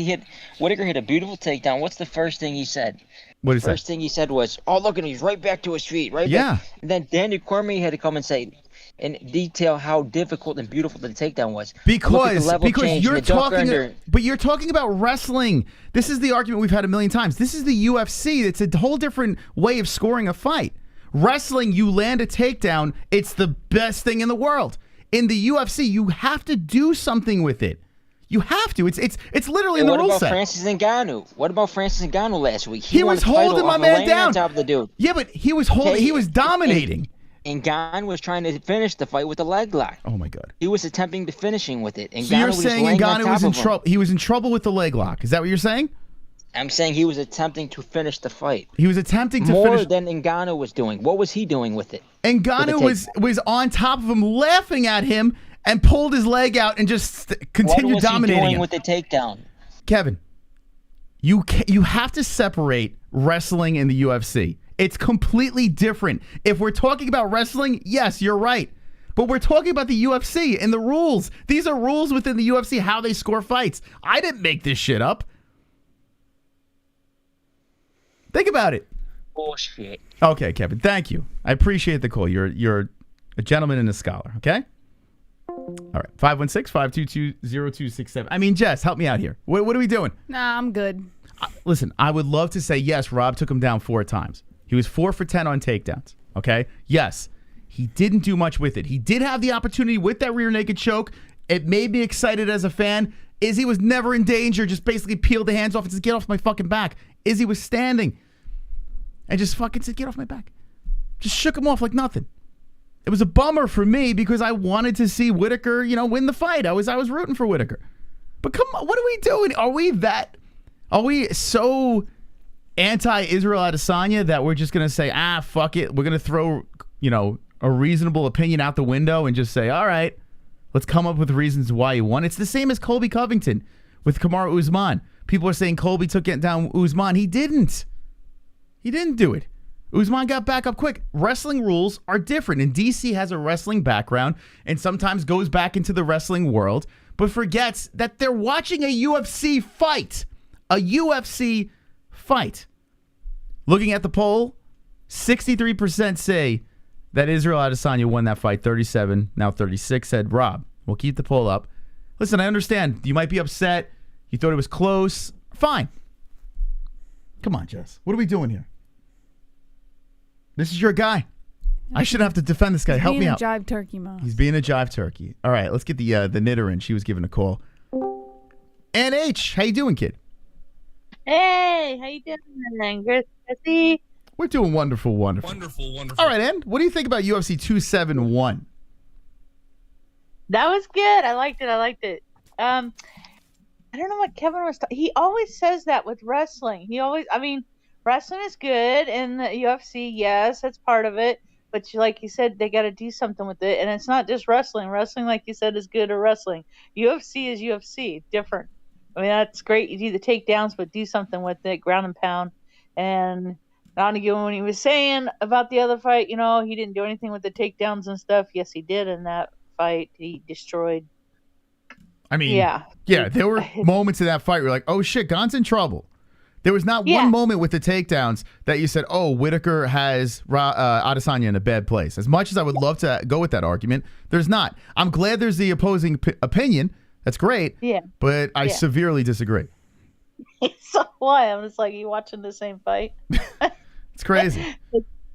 Whittaker hit a beautiful takedown. What's the first thing he said? What is that? First thing he said was, "Oh, look at him. He's right back to his feet." Right. Yeah. Back. And then Daniel Cormier had to come and say, in detail, how difficult and beautiful the takedown was. Because you're talking about wrestling. This is the argument we've had a million times. This is the UFC. It's a whole different way of scoring a fight. Wrestling, you land a takedown, it's the best thing in the world. In the UFC, you have to do something with it. You have to. It's literally in the rule set. What about Francis Ngannou last week? He was holding my man down. On top of the dude. Yeah, but he was holding. He was dominating. And Ngannou was trying to finish the fight with a leg lock. Oh my God! He was attempting to finishing with it. And so you're saying Ngannou was in trouble? He was in trouble with the leg lock. Is that what you're saying? I'm saying he was attempting to finish the fight. He was attempting to more finish than Ngannou was doing. What was he doing with it? Ngannou was on top of him, laughing at him, and pulled his leg out and just continued dominating him. What was he doing with the takedown? Kevin, you have to separate wrestling and the UFC. It's completely different. If we're talking about wrestling, yes, you're right. But we're talking about the UFC and the rules. These are rules within the UFC, how they score fights. I didn't make this shit up. Think about it. Bullshit. Okay, Kevin, thank you. I appreciate the call. You're A gentleman and a scholar, okay? All right, 516-522-0267. I mean, Jess, help me out here. What are we doing? Nah, I'm good. Listen, I would love to say, yes, Rob took him down 4 times. He was 4 for 10 on takedowns, okay? Yes, he didn't do much with it. He did have the opportunity with that rear naked choke. It made me excited as a fan. Izzy was never in danger, just basically peeled the hands off and said, get off my fucking back. Izzy was standing and just fucking said, get off my back. Just shook him off like nothing. It was a bummer for me because I wanted to see Whittaker, win the fight. I was rooting for Whittaker. But come on, what are we doing? Are we so anti-Israel Adesanya that we're just going to say, fuck it. We're going to throw, a reasonable opinion out the window and just say, all right, let's come up with reasons why he won. It's the same as Colby Covington with Kamaru Usman. People are saying Colby took it down Usman. He didn't. He didn't do it. Usman got back up quick. Wrestling rules are different. And DC has a wrestling background and sometimes goes back into the wrestling world, but forgets that they're watching a UFC fight. A UFC fight. Looking at the poll, 63% say that Israel Adesanya won that fight. 37, now 36 said Rob. We'll keep the poll up. Listen, I understand. You might be upset. You thought it was close. Fine. Come on, Jess. What are we doing here? This is your guy. I shouldn't have to defend this guy. Help me out. He's being a jive turkey, Mo. He's being a jive turkey. All right, let's get the knitter in. She was giving a call. Ann H, how you doing, kid? Hey, how you doing? Good. We're doing wonderful. Wonderful. All right, Ann, what do you think about UFC 271? That was good. I liked it. I don't know what Kevin was talking. He always says that with wrestling. Wrestling is good in the UFC. Yes, that's part of it. But like you said, they got to do something with it. And it's not just wrestling. Wrestling, like you said, is good or wrestling. UFC is UFC. Different. I mean, that's great. You do the takedowns, but do something with it. Ground and pound. And Donegan, when he was saying about the other fight, he didn't do anything with the takedowns and stuff. Yes, he did in that fight. He destroyed. I mean, yeah, there were moments in that fight where you're like, oh, shit, Gon's in trouble. There was not one moment with the takedowns that you said, oh, Whittaker has Adesanya in a bad place. As much as I would love to go with that argument, there's not. I'm glad there's the opposing opinion. That's great. Yeah. But I severely disagree. So why? I'm just like, you watching the same fight? It's crazy.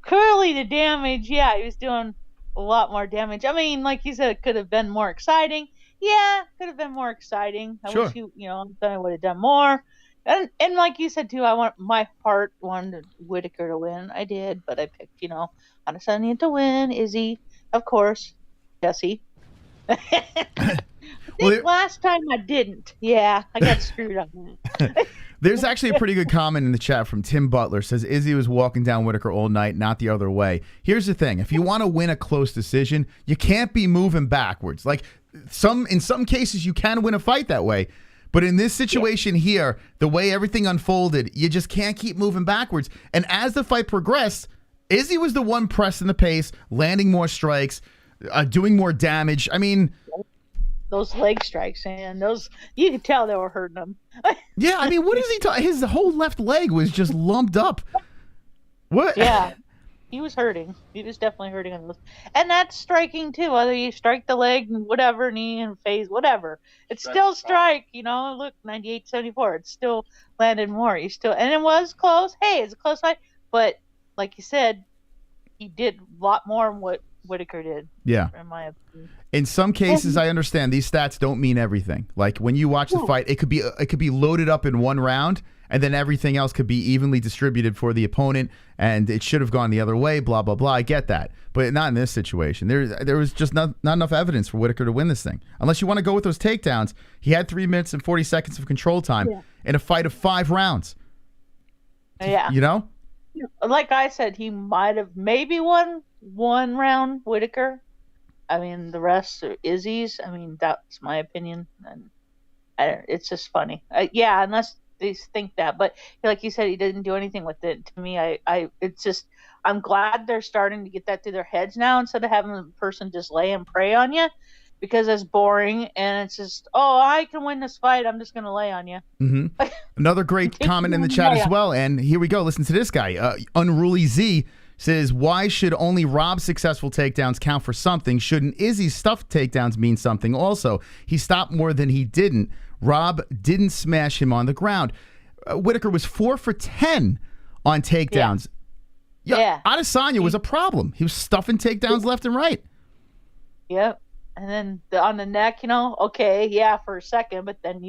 Clearly the damage, he was doing a lot more damage. I mean, like you said, it could have been more exciting. Yeah, could have been more exciting. I wish I would have done more. And like you said too, wanted Whittaker to win. I did, but I picked, Adesanya to win. Izzy, of course, Jesse. Last time I didn't. Yeah, I got screwed up. There's actually a pretty good comment in the chat from Tim Butler. Says Izzy was walking down Whittaker all night, not the other way. Here's the thing: if you want to win a close decision, you can't be moving backwards. Like in some cases, you can win a fight that way. But in this situation here, the way everything unfolded, you just can't keep moving backwards. And as the fight progressed, Izzy was the one pressing the pace, landing more strikes, doing more damage. I mean, those leg strikes, man, you could tell they were hurting him. Yeah, I mean, what is he talking? His whole left leg was just lumped up. What? Yeah. He was hurting. He was definitely hurting on those. And that's striking too. Whether you strike the leg, whatever, knee and face, whatever. It's still strike, look, 98-74. It's still landed more. And it was close. Hey, it's a close fight. But like you said, he did a lot more than what Whittaker did. Yeah. In my opinion. In some cases, I understand these stats don't mean everything. Like when you watch the fight, it could be loaded up in one round, and then everything else could be evenly distributed for the opponent, and it should have gone the other way. Blah blah blah. I get that, but not in this situation. There was just not enough evidence for Whittaker to win this thing. Unless you want to go with those takedowns, he had 3 minutes and 40 seconds of control time in a fight of 5 rounds. Yeah. Like I said, he might have maybe won one round, Whittaker. I mean, the rest are Izzy's. I mean, that's my opinion. And it's just funny. Unless they think that. But like you said, he didn't do anything with it. To me, I'm glad they're starting to get that through their heads now instead of having the person just lay and pray on you, because it's boring and it's just, I can win this fight. I'm just going to lay on you. Another great comment in the chat as well. And here we go. Listen to this guy. Unruly Z says, why should only Rob's successful takedowns count for something? Shouldn't Izzy's stuffed takedowns mean something also? He stopped more than he didn't. Rob didn't smash him on the ground. Whittaker was 4 for 10 on takedowns. Yeah. Adesanya was a problem. He was stuffing takedowns left and right. Yep. And then on the neck, okay, yeah, for a second, but then,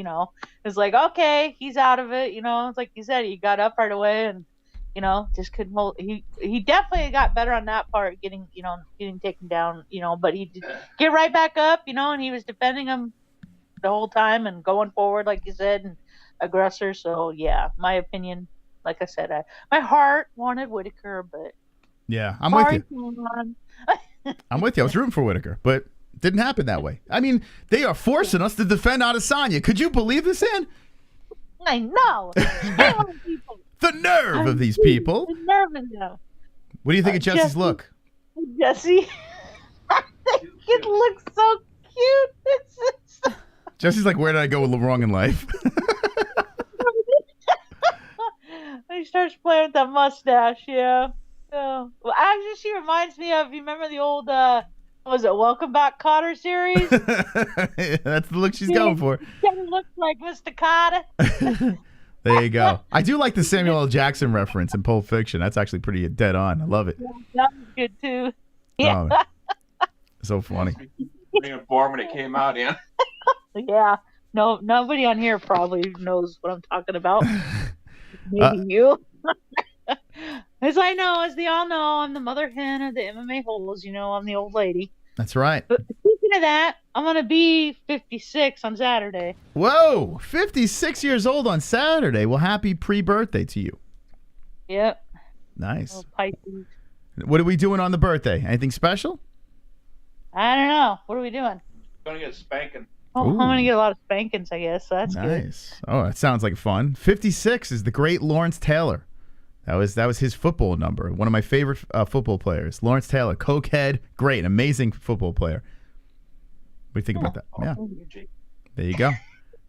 it's like, okay, he's out of it. It's like you said, he got up right away and, just couldn't hold. He definitely got better on that part, getting taken down, but he did get right back up, and he was defending him the whole time and going forward, like you said, and aggressor. So, yeah, my opinion, like I said, my heart wanted Whittaker, but yeah, I'm with you. I'm with you. I was rooting for Whittaker, but didn't happen that way. I mean, they are forcing us to defend Adesanya. Could you believe this, Ann? I know. The nerve of these people. The nerve of them. What do you think of Jesse's look? Jesse, I think it looks so cute. It's just... Jesse's like, where did I go wrong in life? He starts playing with that mustache, yeah. Well, actually, she reminds me of, you remember the old, was it Welcome Back Kotter series? That's the look she's going for. She looks like Mr. Kotter. There you go. I do like the Samuel L. Jackson reference in Pulp Fiction. That's actually pretty dead on. I love it. Yeah, that was good, too. Yeah. Oh, so funny. Being born when it came out, yeah. Yeah. No, nobody on here probably knows what I'm talking about. Maybe you. As I know, as they all know, I'm the mother hen of the MMA-Holes. I'm the old lady. That's right. But speaking of that, I'm going to be 56 on Saturday. Whoa, 56 years old on Saturday. Well, happy pre-birthday to you. Yep. Nice. Pisces. What are we doing on the birthday? Anything special? I don't know. What are we doing? Gonna get a spanking. Oh, I'm going to get a lot of spankings, I guess. So that's good. Nice. Oh, that sounds like fun. 56 is the great Lawrence Taylor. That was his football number. One of my favorite football players, Lawrence Taylor, cokehead, great, amazing football player. What do you think about that? Yeah. There you go.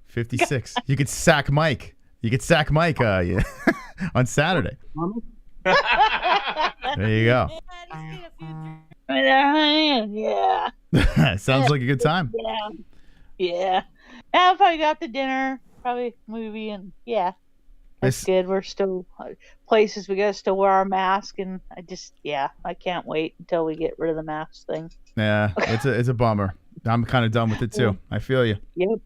56. You could sack Mike. You could sack Mike on Saturday. There you go. Yeah. Sounds like a good time. Yeah. I'll probably go out to dinner, probably movie, and yeah. That's good. We're still places we gotta still wear our mask, and I can't wait until we get rid of the mask thing. Yeah, it's a bummer. I'm kind of done with it too. I feel you. Yep.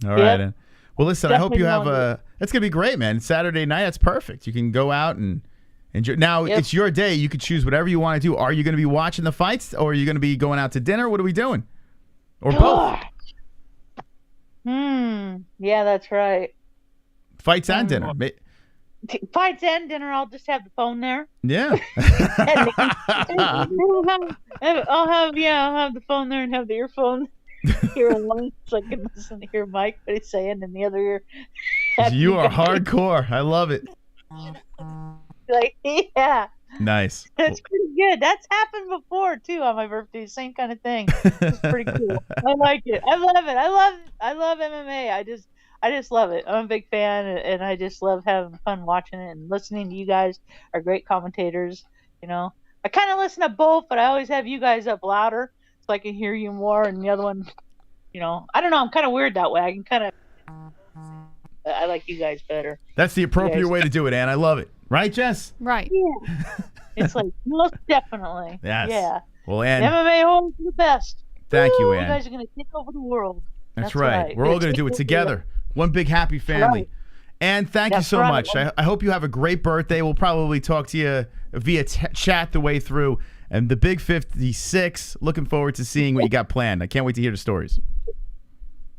All right. Yep. Well, listen, I hope you have it's gonna be great, man. Saturday night, that's perfect. You can go out and enjoy. Now it's your day. You can choose whatever you want to do. Are you gonna be watching the fights, or are you gonna be going out to dinner? What are we doing? Or both? Yeah, that's right. Fights and dinner. Fights and dinner. I'll just have the phone there. Yeah. I'll have the phone there and have the earphone here in one so I can listen to hear Mike what he's saying in the other ear. You are hardcore. I love it. Yeah. Nice. That's pretty good. That's happened before too on my birthday. Same kind of thing. It's pretty cool. I like it. I love it. I love MMA. I just love it. I'm a big fan, and I just love having fun watching it and listening to you guys. Are great commentators. I kind of listen to both, but I always have you guys up louder so I can hear you more. And the other one, I don't know. I'm kind of weird that way. I can kind of. I like you guys better. That's the appropriate way to do it, Ann. I love it. Right, Jess? Right. Yeah. It's like most definitely. Yes. Yeah. Well, Ann. MMA-Holes are the best. Thank you, Ann. You guys are gonna take over the world. That's right. We're all gonna do it together. One big happy family. Right. And thank you so much. I hope you have a great birthday. We'll probably talk to you via chat the way through. And the big 56, looking forward to seeing what you got planned. I can't wait to hear the stories.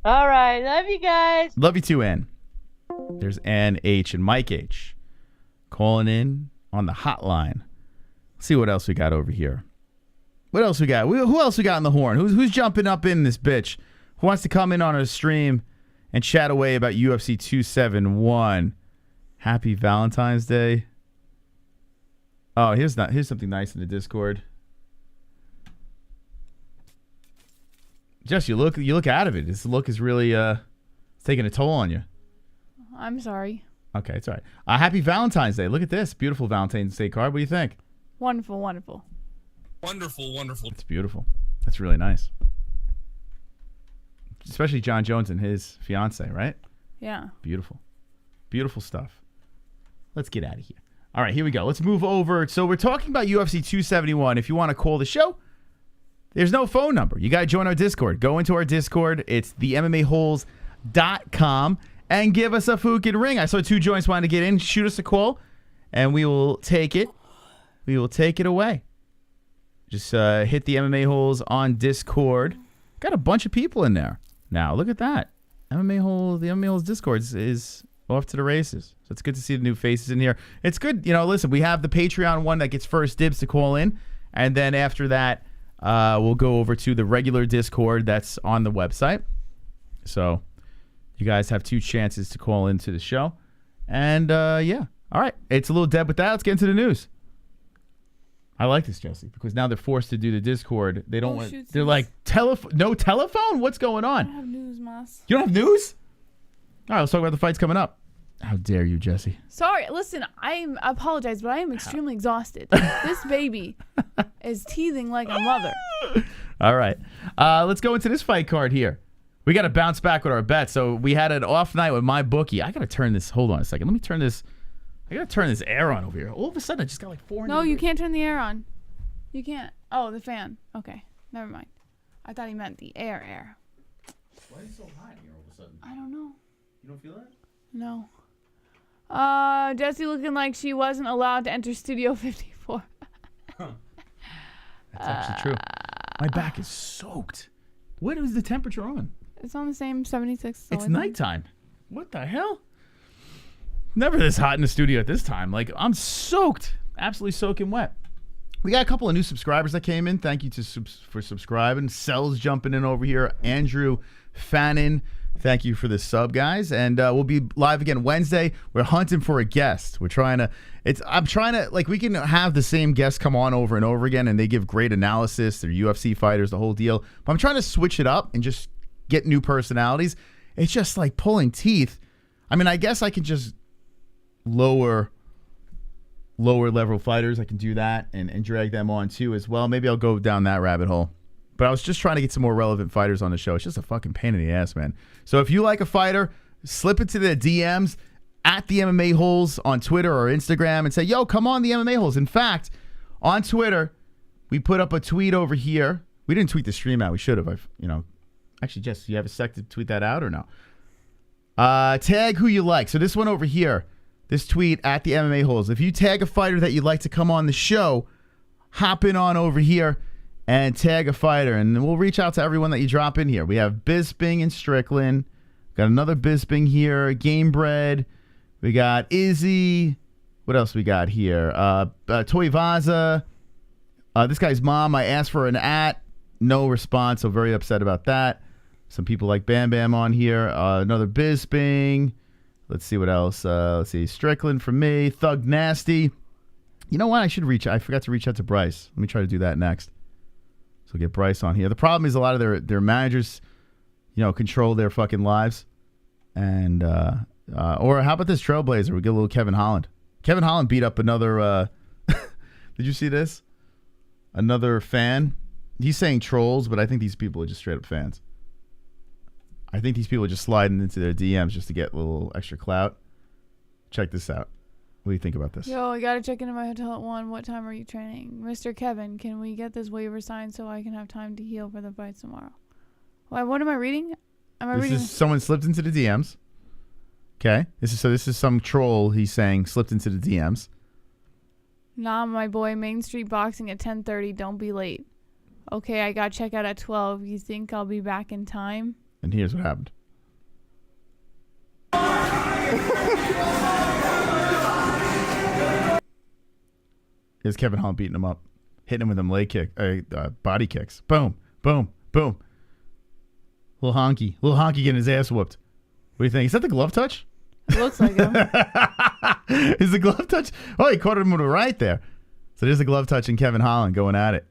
All right. Love you guys. Love you too, Ann. There's Ann H. and Mike H. calling in on the hotline. Let's see what else we got over here. What else we got? Who else we got in the horn? Who's jumping up in this bitch? Who wants to come in on our stream and chat away about UFC 271? Happy Valentine's Day. Oh, here's something nice in the Discord. Jess, you look out of it. This look is really it's taking a toll on you. I'm sorry. Okay, it's all right. Happy Valentine's Day. Look at this beautiful Valentine's Day card. What do you think? Wonderful, wonderful. Wonderful, wonderful. It's beautiful. That's really nice. Especially John Jones and his fiance, right? Yeah. Beautiful. Beautiful stuff. Let's get out of here. All right, here we go. Let's move over. So we're talking about UFC 271. If you want to call the show, there's no phone number. You got to join our Discord. Go into our Discord. It's the MMA-Holes.com and give us a fucking ring. I saw 2 joints wanting to get in. Shoot us a call, and we will take it. We will take it away. Just hit the MMA Holes on Discord. Got a bunch of people in there. Now, look at that. MMA Holes, the MMA Holes Discord is off to the races. So it's good to see the new faces in here. It's good. You know, listen, we have the Patreon one that gets first dibs to call in. And then after that, we'll go over to the regular Discord that's on the website. So you guys have 2 chances to call into the show. And, yeah. All right. It's a little dead with that. Let's get into the news. I like this, Jesse, because now they're forced to do the Discord. They don't want. They're like, no telephone? What's going on? I don't have news, Moss. You don't have news? All right, let's talk about the fights coming up. How dare you, Jesse? Sorry, listen, I apologize, but I am extremely exhausted. This baby is teething like a mother. All right. Let's go into this fight card here. We got to bounce back with our bets. So we had an off night with my bookie. I got to turn this. Hold on a second. Let me turn this. I got to turn this air on over here. All of a sudden, I just got like 400. No, you can't turn the air on. You can't. Oh, the fan. Okay, never mind. I thought he meant the air. Why is it so hot here all of a sudden? I don't know. You don't feel that? No. Jessie looking like she wasn't allowed to enter Studio 54. That's actually true. My back is soaked. What is the temperature on? It's on the same 76. It's nighttime. What the hell? Never this hot in the studio at this time. Like, I'm soaked. Absolutely soaking wet. We got a couple of new subscribers that came in. Thank you for subscribing. Cell's jumping in over here. Andrew Fannin. Thank you for the sub, guys. And we'll be live again Wednesday. We're hunting for a guest. I'm trying to, like, we can have the same guests come on over and over again, and they give great analysis. They're UFC fighters, the whole deal. But I'm trying to switch it up and just get new personalities. It's just like pulling teeth. I mean, I guess I can just lower level fighters. I can do that and drag them on too as well. Maybe I'll go down that rabbit hole. But I was just trying to get some more relevant fighters on the show. It's just a fucking pain in the ass, man. So if you like a fighter, slip it to the DMs at the MMA Holes on Twitter or Instagram and say, yo, come on the MMA Holes. In fact, on Twitter, we put up a tweet over here. We didn't tweet the stream out. We should have. Actually, Jess, do you have a sec to tweet that out or no? Tag who you like. So this one over here, this tweet at the MMA Holes. If you tag a fighter that you'd like to come on the show, hop in on over here and tag a fighter, and we'll reach out to everyone that you drop in here. We have Bisping and Strickland. Got another Bisping here. Gamebred. We got Izzy. What else we got here? Tuivasa. This guy's mom, I asked for an @ no response, so very upset about that. Some people like Bam Bam on here. Another Bisping. Let's see what else. Let's see. Strickland from me. Thug Nasty. You know what? I forgot to reach out to Bryce. Let me try to do that next. So get Bryce on here. The problem is a lot of their managers, control their fucking lives. And or how about this Trailblazer? We get a little Kevin Holland. Kevin Holland beat up another. Did you see this? Another fan. He's saying trolls, but I think these people are just straight up fans. I think these people are just sliding into their DMs just to get a little extra clout. Check this out. What do you think about this? Yo, I gotta check into my hotel at 1. What time are you training? Mr. Kevin, can we get this waiver signed so I can have time to heal for the fights tomorrow? Why, what am I reading? This is someone slipped into the DMs. Okay. This is some troll, he's saying, slipped into the DMs. Nah, my boy, Main Street Boxing at 10:30. Don't be late. Okay, I got check out at 12. You think I'll be back in time? And here's what happened. Here's Kevin Holland beating him up, hitting him with them body kicks. Boom, boom, boom. Little honky getting his ass whooped. What do you think? Is that the glove touch? It looks like him. Is the glove touch? Oh, he caught him with a right there. So there's the glove touch and Kevin Holland going at it.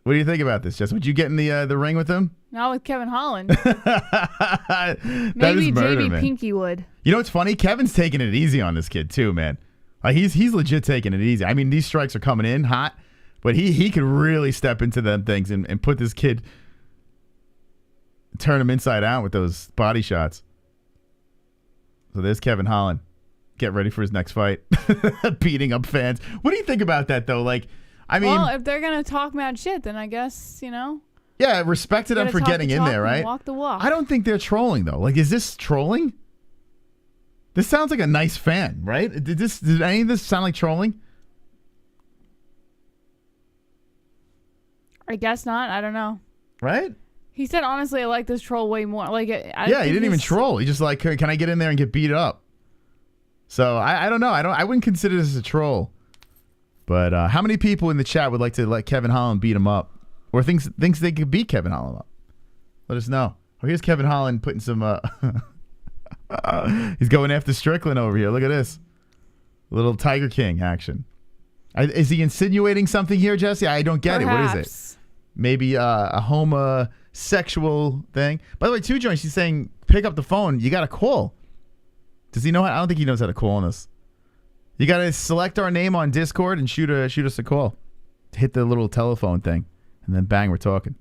What do you think about this, Jess? Would you get in the ring with him? Not with Kevin Holland. That Maybe is murder, JB man. Pinky would. You know what's funny? Kevin's taking it easy on this kid too, man. He's legit taking it easy. I mean, these strikes are coming in hot, but he could really step into them things and put this kid, turn him inside out with those body shots. So there's Kevin Holland. Get ready for his next fight. Beating up fans. What do you think about that, though? Like, I mean... Well, if they're going to talk mad shit, then I guess, you know... Yeah, respect to them for getting in there, right? Walk the walk. I don't think they're trolling, though. Like, is this trolling? This sounds like a nice fan, right? Did any of this sound like trolling? I guess not. I don't know. Right? He said, honestly, I like this troll way more. Like, he didn't even troll. He just like, can I get in there and get beat up? So I don't know. I wouldn't consider this a troll. But how many people in the chat would like to let Kevin Holland beat him up, or thinks they could beat Kevin Holland up? Let us know. Oh, here's Kevin Holland putting some. He's going after Strickland over here. Look at this. Little Tiger King action. Is he insinuating something here, Jesse? I don't get it. What is it? Maybe a homosexual thing. By the way, Two Joints, she's saying, pick up the phone. You got to call. Does he know how? I don't think he knows how to call on us. You got to select our name on Discord and shoot us a call. Hit the little telephone thing. And then bang, we're talking.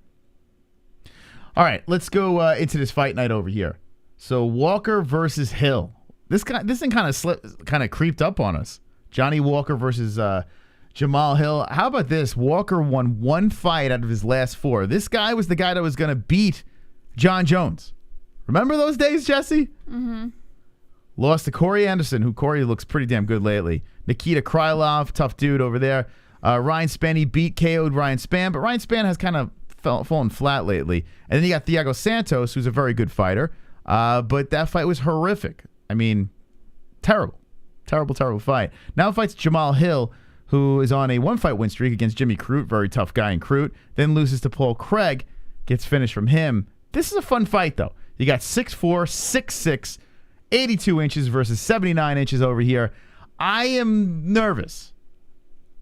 All right, let's go into this fight night over here. So Walker versus Hill. This thing kind of creeped up on us. Johnny Walker versus Jamal Hill. How about this? Walker won one fight out of his last 4. This guy was the guy that was going to beat John Jones. Remember those days, Jesse? Mm-hmm. Lost to Corey Anderson, who Corey looks pretty damn good lately. Nikita Krylov, tough dude over there. Ryan Spann, he KO'd Ryan Spann, but Ryan Spann has kind of fallen flat lately. And then you got Thiago Santos, who's a very good fighter. But that fight was horrific. I mean, terrible. Terrible fight. Now fights Jamal Hill, who is on a 1-fight win streak against Jimmy Crute, very tough guy in Crute. Then loses to Paul Craig, gets finished from him. This is a fun fight, though. You got 6'4", 6'6", 82 inches versus 79 inches over here. I am nervous.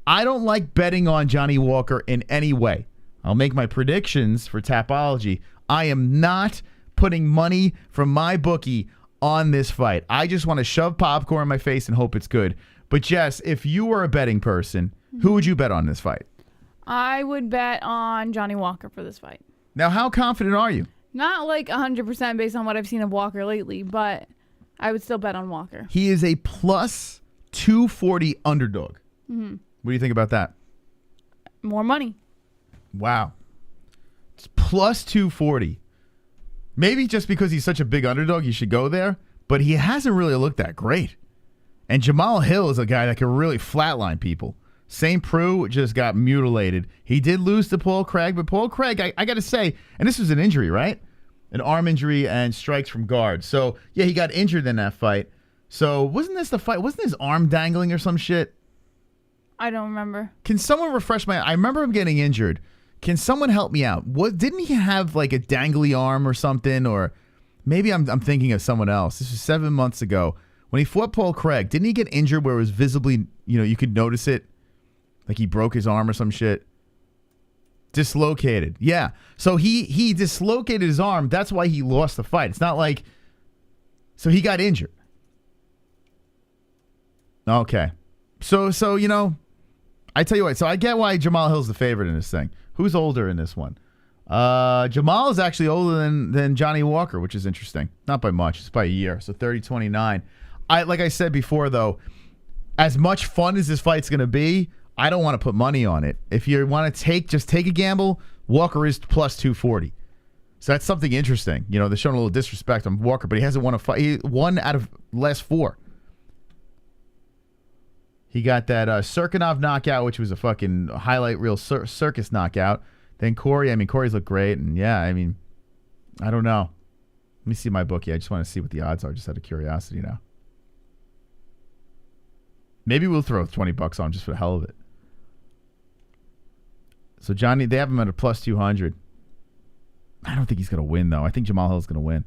I don't like betting on Johnny Walker in any way. I'll make my predictions for Tapology. I am not putting money from my bookie on this fight. I just want to shove popcorn in my face and hope it's good. But Jess, if you were a betting person, who would you bet on this fight? I would bet on Johnny Walker for this fight. Now, how confident are you? Not like 100% based on what I've seen of Walker lately, but I would still bet on Walker. He is a plus 240 underdog. Mm-hmm. What do you think about that? More money. Wow. It's plus 240. Maybe just because he's such a big underdog, you should go there. But he hasn't really looked that great. And Jamal Hill is a guy that can really flatline people. St. Preux just got mutilated. He did lose to Paul Craig, but Paul Craig, I got to say, and this was an injury, right? An arm injury and strikes from guard. So, yeah, he got injured in that fight. So, wasn't this the fight? Wasn't his arm dangling or some shit? I don't remember. Can someone refresh I remember him getting injured. Can someone help me out? Didn't he have like a dangly arm or something? Or maybe I'm thinking of someone else. This was 7 months ago. When he fought Paul Craig, didn't he get injured where it was visibly, you could notice it? Like he broke his arm or some shit? Dislocated. Yeah. So he dislocated his arm. That's why he lost the fight. It's not like... So he got injured. Okay. So I tell you what. So I get why Jamal Hill's the favorite in this thing. Who's older in this one? Jamal is actually older than Johnny Walker, which is interesting. Not by much. It's by a year. So 30-29. Like I said before, though, as much fun as this fight's going to be, I don't want to put money on it. If you want to just take a gamble, Walker is plus 240. So that's something interesting. They're showing a little disrespect on Walker, but he hasn't won a fight. He won out of last 4. He got that Serkinov knockout, which was a fucking highlight reel circus knockout. Then Corey's looked great. And yeah, I don't know. Let me see my bookie. I just want to see what the odds are, just out of curiosity now. Maybe we'll throw $20 on just for the hell of it. So Johnny, they have him at a plus 200. I don't think he's going to win, though. I think Jamal Hill's going to win.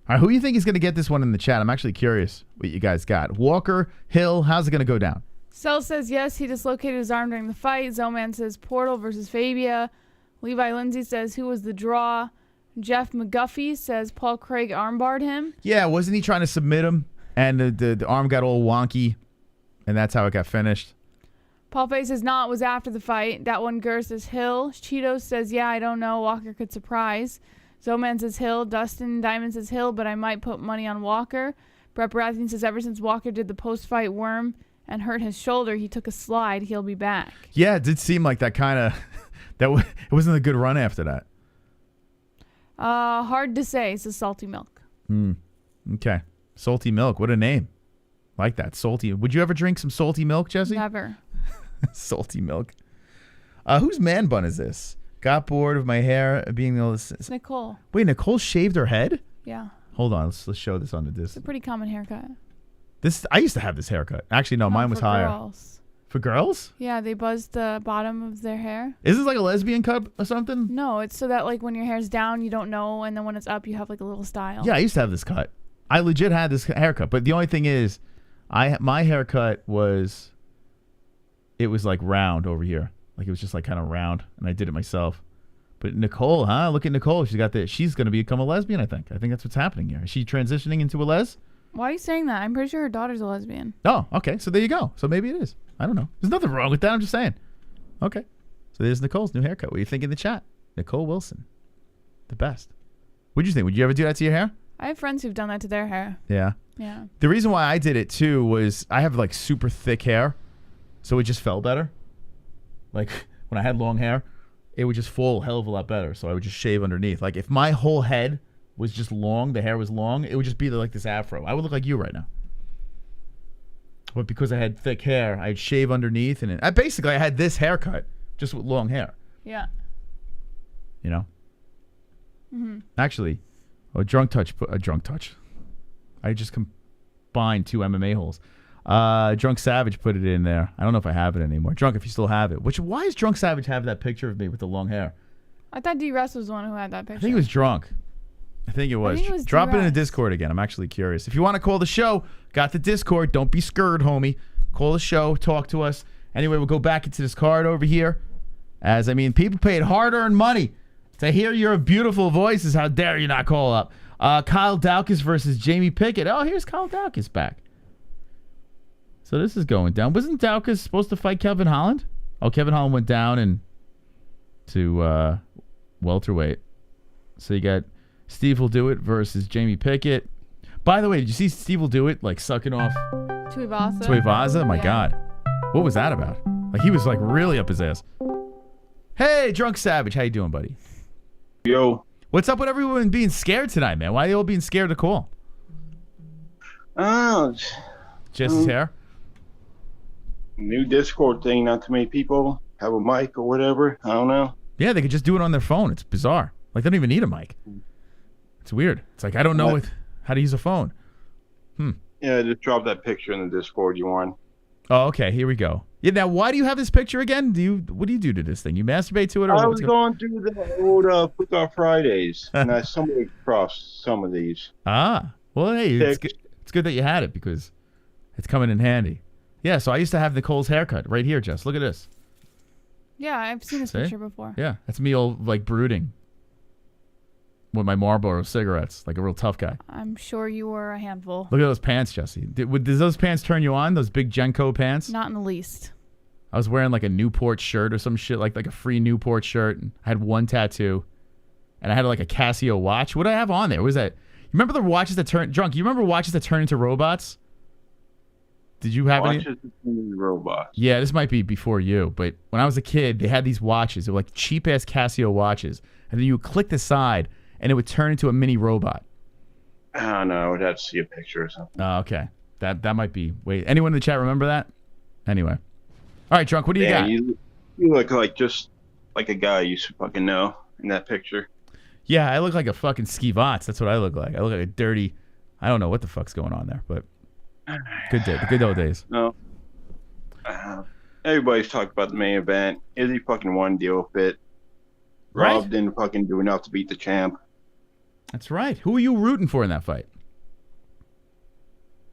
All right, who do you think is going to get this one in the chat? I'm actually curious what you guys got. Walker, Hill, how's it going to go down? Cell says yes, he dislocated his arm during the fight. Zoman says Portal versus Fabia. Levi Lindsay says who was the draw? Jeff McGuffey says Paul Craig armbarred him. Yeah, wasn't he trying to submit him? And the arm got all wonky. And that's how it got finished. Paul Face says, "Not was after the fight." That one Gur says Hill. Cheetos says, "Yeah, I don't know. Walker could surprise." Zoman says Hill. Dustin Diamond says Hill, but I might put money on Walker. Brett Baratheon says, "Ever since Walker did the post-fight worm and hurt his shoulder, he took a slide. He'll be back." Yeah, it did seem like that kind of it wasn't a good run after that. Hard to say. It's a salty milk. Okay. Salty milk. What a name. Like that. Salty. Would you ever drink some salty milk, Jesse? Never. Salty milk. Whose man bun is this? Got bored of my hair being able to... It's Nicole. Wait, Nicole shaved her head? Yeah. Hold on. Let's show this on the disc. It's a pretty common haircut. I used to have this haircut. Actually, no, mine was for higher. Girls. For girls? Yeah, they buzzed the bottom of their hair. Is this like a lesbian cut or something? No, it's so that like when your hair's down, you don't know, and then when it's up, you have like a little style. Yeah, I used to have this cut. I legit had this haircut, but the only thing is, my haircut was, it was like round over here, like it was just like kind of round, and I did it myself. But Nicole, huh? Look at Nicole. She's got the. She's gonna become a lesbian. I think that's what's happening here. Is she transitioning into a les? Why are you saying that? I'm pretty sure her daughter's a lesbian. Oh, okay. So there you go. So maybe it is. I don't know. There's nothing wrong with that. I'm just saying. Okay. So there's Nicole's new haircut. What do you think in the chat? Nicole Wilson, the best. What'd you think? Would you ever do that to your hair? I have friends who've done that to their hair. Yeah. Yeah. The reason why I did it too was I have like super thick hair, so it just felt better. Like when I had long hair, it would just fall a hell of a lot better. So I would just shave underneath. Like if my whole head was just long, the hair was long, it would just be like this afro. I would look like you right now. But because I had thick hair, I'd shave underneath, and I had this haircut just with long hair. Yeah. You know. Mm-hmm. Actually, a drunk touch. I just combined two MMA-Holes. Drunk Savage put it in there. I don't know if I have it anymore. Drunk, if you still have it. Why does Drunk Savage have that picture of me with the long hair? I thought D-Russ was the one who had that picture. I think he was drunk. I think it was. Drop it in the Discord again. I'm actually curious. If you want to call the show, got the Discord. Don't be scared, homie. Call the show. Talk to us. Anyway, we'll go back into this card over here. As, I mean, people paid hard-earned money to hear your beautiful voices. How dare you not call up? Kyle Daukaus versus Jamie Pickett. Oh, here's Kyle Daukaus back. So this is going down. Wasn't Daukaus supposed to fight Kevin Holland? Oh, Kevin Holland went down to welterweight. So you got Steve Will Do It versus Jamie Pickett. By the way, did you see Steve Will Do It like sucking off Tuivasa? My God. What was that about? Like he was like really up his ass. Hey, Drunk Savage. How you doing, buddy? Yo. What's up with everyone being scared tonight, man? Why are they all being scared to call? Jesse's hair? New Discord thing. Not too many people have a mic or whatever. I don't know. Yeah, they could just do it on their phone. It's bizarre. Like they don't even need a mic. It's weird. It's like I don't know how to use a phone. Yeah, just drop that picture in the Discord you want. Oh, okay. Here we go. Yeah. Now, why do you have this picture again? What do you do to this thing? You masturbate to it, or I was going through the old Quick Off Fridays, and I stumbled across some of these. Ah, well, hey, it's good that you had it because it's coming in handy. Yeah. So I used to have Nicole's haircut right here, Jess. Look at this. Yeah, I've seen this picture before. Yeah, that's me all like brooding with my Marlboro cigarettes, like a real tough guy. I'm sure you were a handful. Look at those pants, Jesse. Did those pants turn you on? Those big Genco pants? Not in the least. I was wearing like a Newport shirt or some shit, like a free Newport shirt. And I had one tattoo, and I had like a Casio watch. What did I have on there? What was that? You remember the watches that turn drunk? You remember watches that turn into robots? Did you have any? Watches that turn into robots. Yeah, this might be before you, but when I was a kid, they had these watches. They were like cheap ass Casio watches, and then you would click the side, and it would turn into a mini robot. I don't know. I would have to see a picture or something. Oh, okay. That might be. Wait, anyone in the chat remember that? Anyway. All right, Drunk, what do you got? You look like just like a guy you should fucking know in that picture. Yeah, I look like a fucking skivots. That's what I look like. I look like a dirty. I don't know what the fuck's going on there, but good day. The good old days. No. Everybody's talking about the main event. Izzy fucking won, deal with it. Rob Right. didn't fucking do enough to beat the champ. That's right. Who are you rooting for in that fight?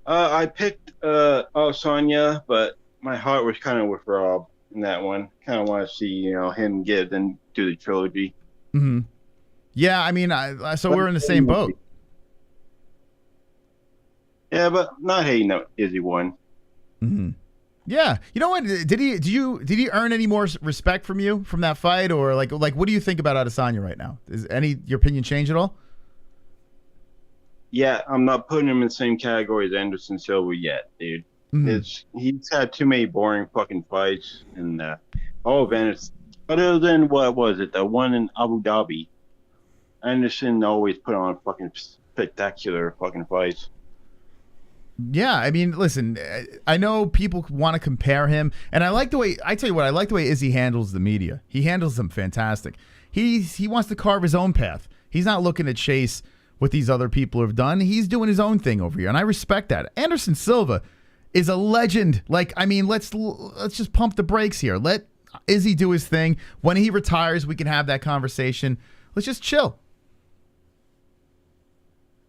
I picked Adesanya, but my heart was kind of with Rob in that one. Kind of want to see him get and do the trilogy. Mm-hmm. Yeah, I mean, so we're in the same boat. Yeah, but not hating that Izzy won. Mm-hmm. Yeah, you know what? Did he earn any more respect from you from that fight, or like what do you think about Adesanya right now? Is your opinion change at all? Yeah, I'm not putting him in the same category as Anderson Silva yet, dude. He's had too many boring fucking fights, and all of Anderson, other than what was it, the one in Abu Dhabi, Anderson always put on fucking spectacular fucking fights. Yeah, I mean, listen, I know people want to compare him, and I like the way, I tell you what, I like the way Izzy handles the media. He handles them fantastic. He wants to carve his own path. He's not looking to chase what these other people have done. He's doing his own thing over here, and I respect that. Anderson Silva is a legend. Like, I mean, let's just pump the brakes here. Let Izzy do his thing. When he retires, we can have that conversation. Let's just chill.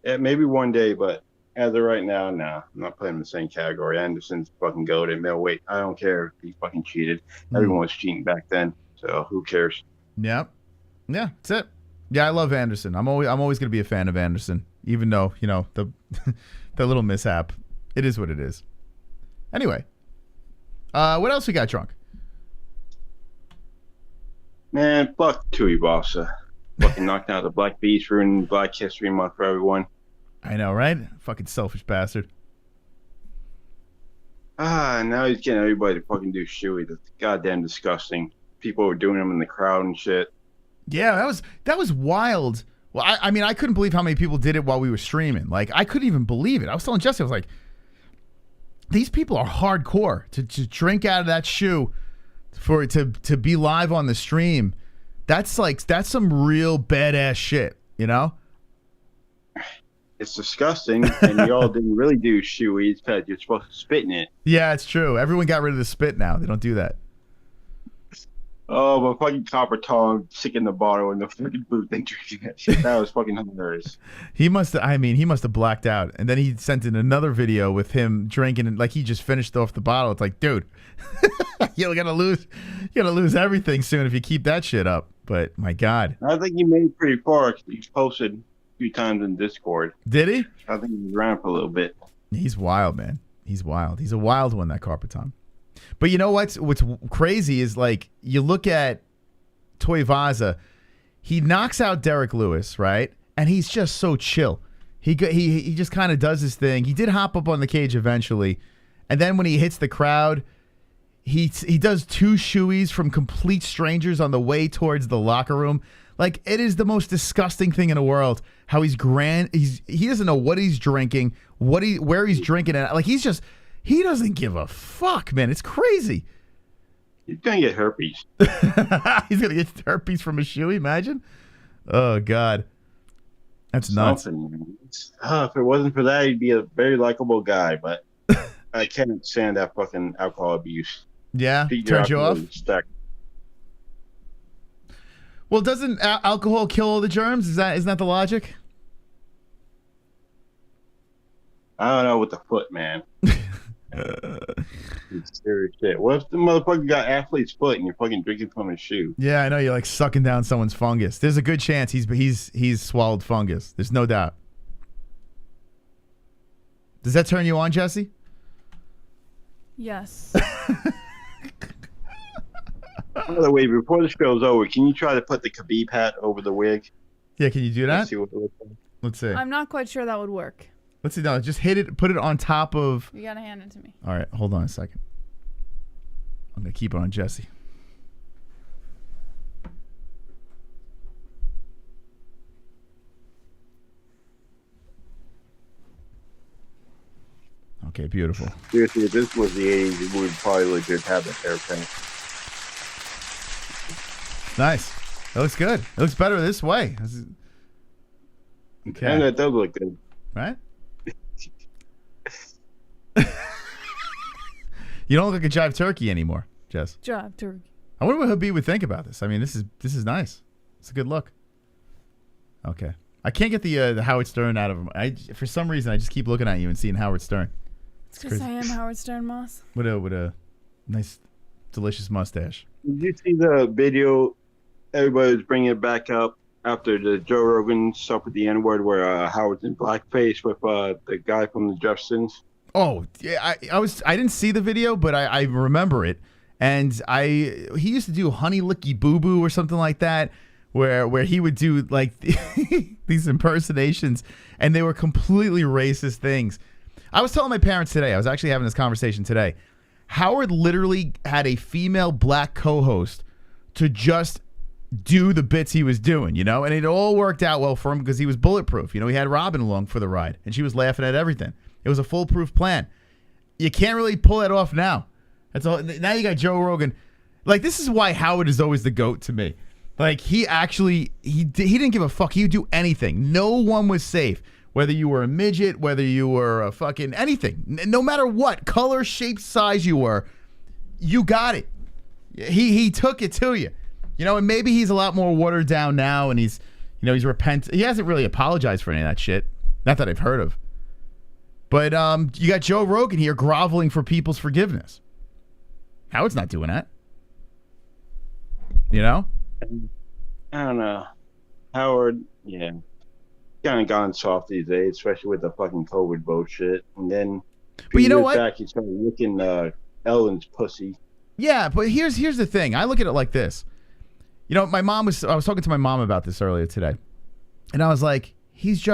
Yeah, maybe one day, but as of right now, no, I'm not putting him in the same category. Anderson's fucking goated middleweight. I don't care if he fucking cheated. Everyone was cheating back then, so who cares? Yeah, that's it. Yeah, I love Anderson. I'm always going to be a fan of Anderson, even though the the little mishap. It is what it is. Anyway, what else we got, Drunk? Man, fuck Tuivasa. Fucking knocked out the Black Beast, ruining Black History Month for everyone. I know, right? Fucking selfish bastard. Now he's getting everybody to fucking do shoey. That's goddamn disgusting. People were doing them in the crowd and shit. Yeah, that was wild. Well, I mean, I couldn't believe how many people did it while we were streaming. Like, I couldn't even believe it. I was telling Jesse, I was like, these people are hardcore to drink out of that shoe to be live on the stream. That's some real badass shit, you know? It's disgusting, and y'all didn't really do shoeys because you're supposed to spit in it. Yeah, it's true. Everyone got rid of the spit now. They don't do that. Oh, but fucking Copper Tong sticking the bottle in the fucking booth and drinking that shit. That was fucking hilarious. He must have blacked out. And then he sent in another video with him drinking, and like he just finished off the bottle. It's like, dude, you're gonna lose everything soon if you keep that shit up. But my God. I think he made it pretty far. He posted a few times in Discord. Did he? I think he was around for a little bit. He's wild, man. He's wild. He's a wild one, that Carpet Tom. But you know what's crazy is, like, you look at Tuivasa, he knocks out Derrick Lewis, right? And he's just so chill. He just kind of does his thing. He did hop up on the cage eventually, and then when he hits the crowd, he does two shoeys from complete strangers on the way towards the locker room. Like, it is the most disgusting thing in the world. How he doesn't know what he's drinking, where he's drinking it. Like, he doesn't give a fuck, man. It's crazy. He's gonna get herpes. He's gonna get herpes from a shoe. Imagine. Oh God, that's nuts. If it wasn't for that, he'd be a very likable guy. But I can't stand that fucking alcohol abuse. Yeah, turns you off. Well, doesn't alcohol kill all the germs? Isn't that the logic? I don't know with the foot, man. It's serious shit. What if the motherfucker got athlete's foot and you're fucking drinking from his shoe? Yeah, I know, you're like sucking down someone's fungus. There's a good chance he's swallowed fungus. There's no doubt. Does that turn you on, Jesse? Yes. By the way, before the show's over, can you try to put the Khabib hat over the wig? Yeah, can you do that? Let's see what it looks like. Let's see. I'm not quite sure that would work. Let's see. No, just hit it. Put it on top of. You gotta hand it to me. All right, hold on a second. I'm gonna keep it on Jesse. Okay, beautiful. Seriously, if this was the 80s, we would probably legit have the haircut. Nice. That looks good. It looks better this way. Okay. And that does look good. Right? You don't look like a jive turkey anymore, Jess. Jive turkey. I wonder what Habib would think about this. I mean, this is nice. It's a good look. Okay. I can't get the Howard Stern out of him. For some reason, I just keep looking at you and seeing Howard Stern. It's because I am Howard Stern, Moss. With a nice, delicious mustache. Did you see the video? Everybody was bringing it back up after the Joe Rogan stuff with the N-word, where Howard's in blackface with the guy from the Jeffersons. Oh, yeah, I didn't see the video, but I remember it. And he used to do Honey Licky Boo Boo or something like that, where he would do like these impersonations, and they were completely racist things. I was telling my parents today, I was actually having this conversation today. Howard literally had a female black co-host to just do the bits he was doing, and it all worked out well for him because he was bulletproof. He had Robin along for the ride, and she was laughing at everything. It was a foolproof plan. You can't really pull that off now. That's all. Now you got Joe Rogan. Like, this is why Howard is always the GOAT to me. Like, he didn't give a fuck. He would do anything. No one was safe. Whether you were a midget, whether you were a fucking anything, no matter what color, shape, size you were, you got it. He took it to you. And maybe he's a lot more watered down now, and he's repentant. He hasn't really apologized for any of that shit. Not that I've heard of. But you got Joe Rogan here groveling for people's forgiveness. Howard's not doing that. I don't know. Howard, yeah. Kind of gone soft these days, especially with the fucking COVID bullshit. And then but you know what? Back, he started licking Ellen's pussy. Yeah, but here's the thing. I look at it like this. I was talking to my mom about this earlier today. And I was like, he's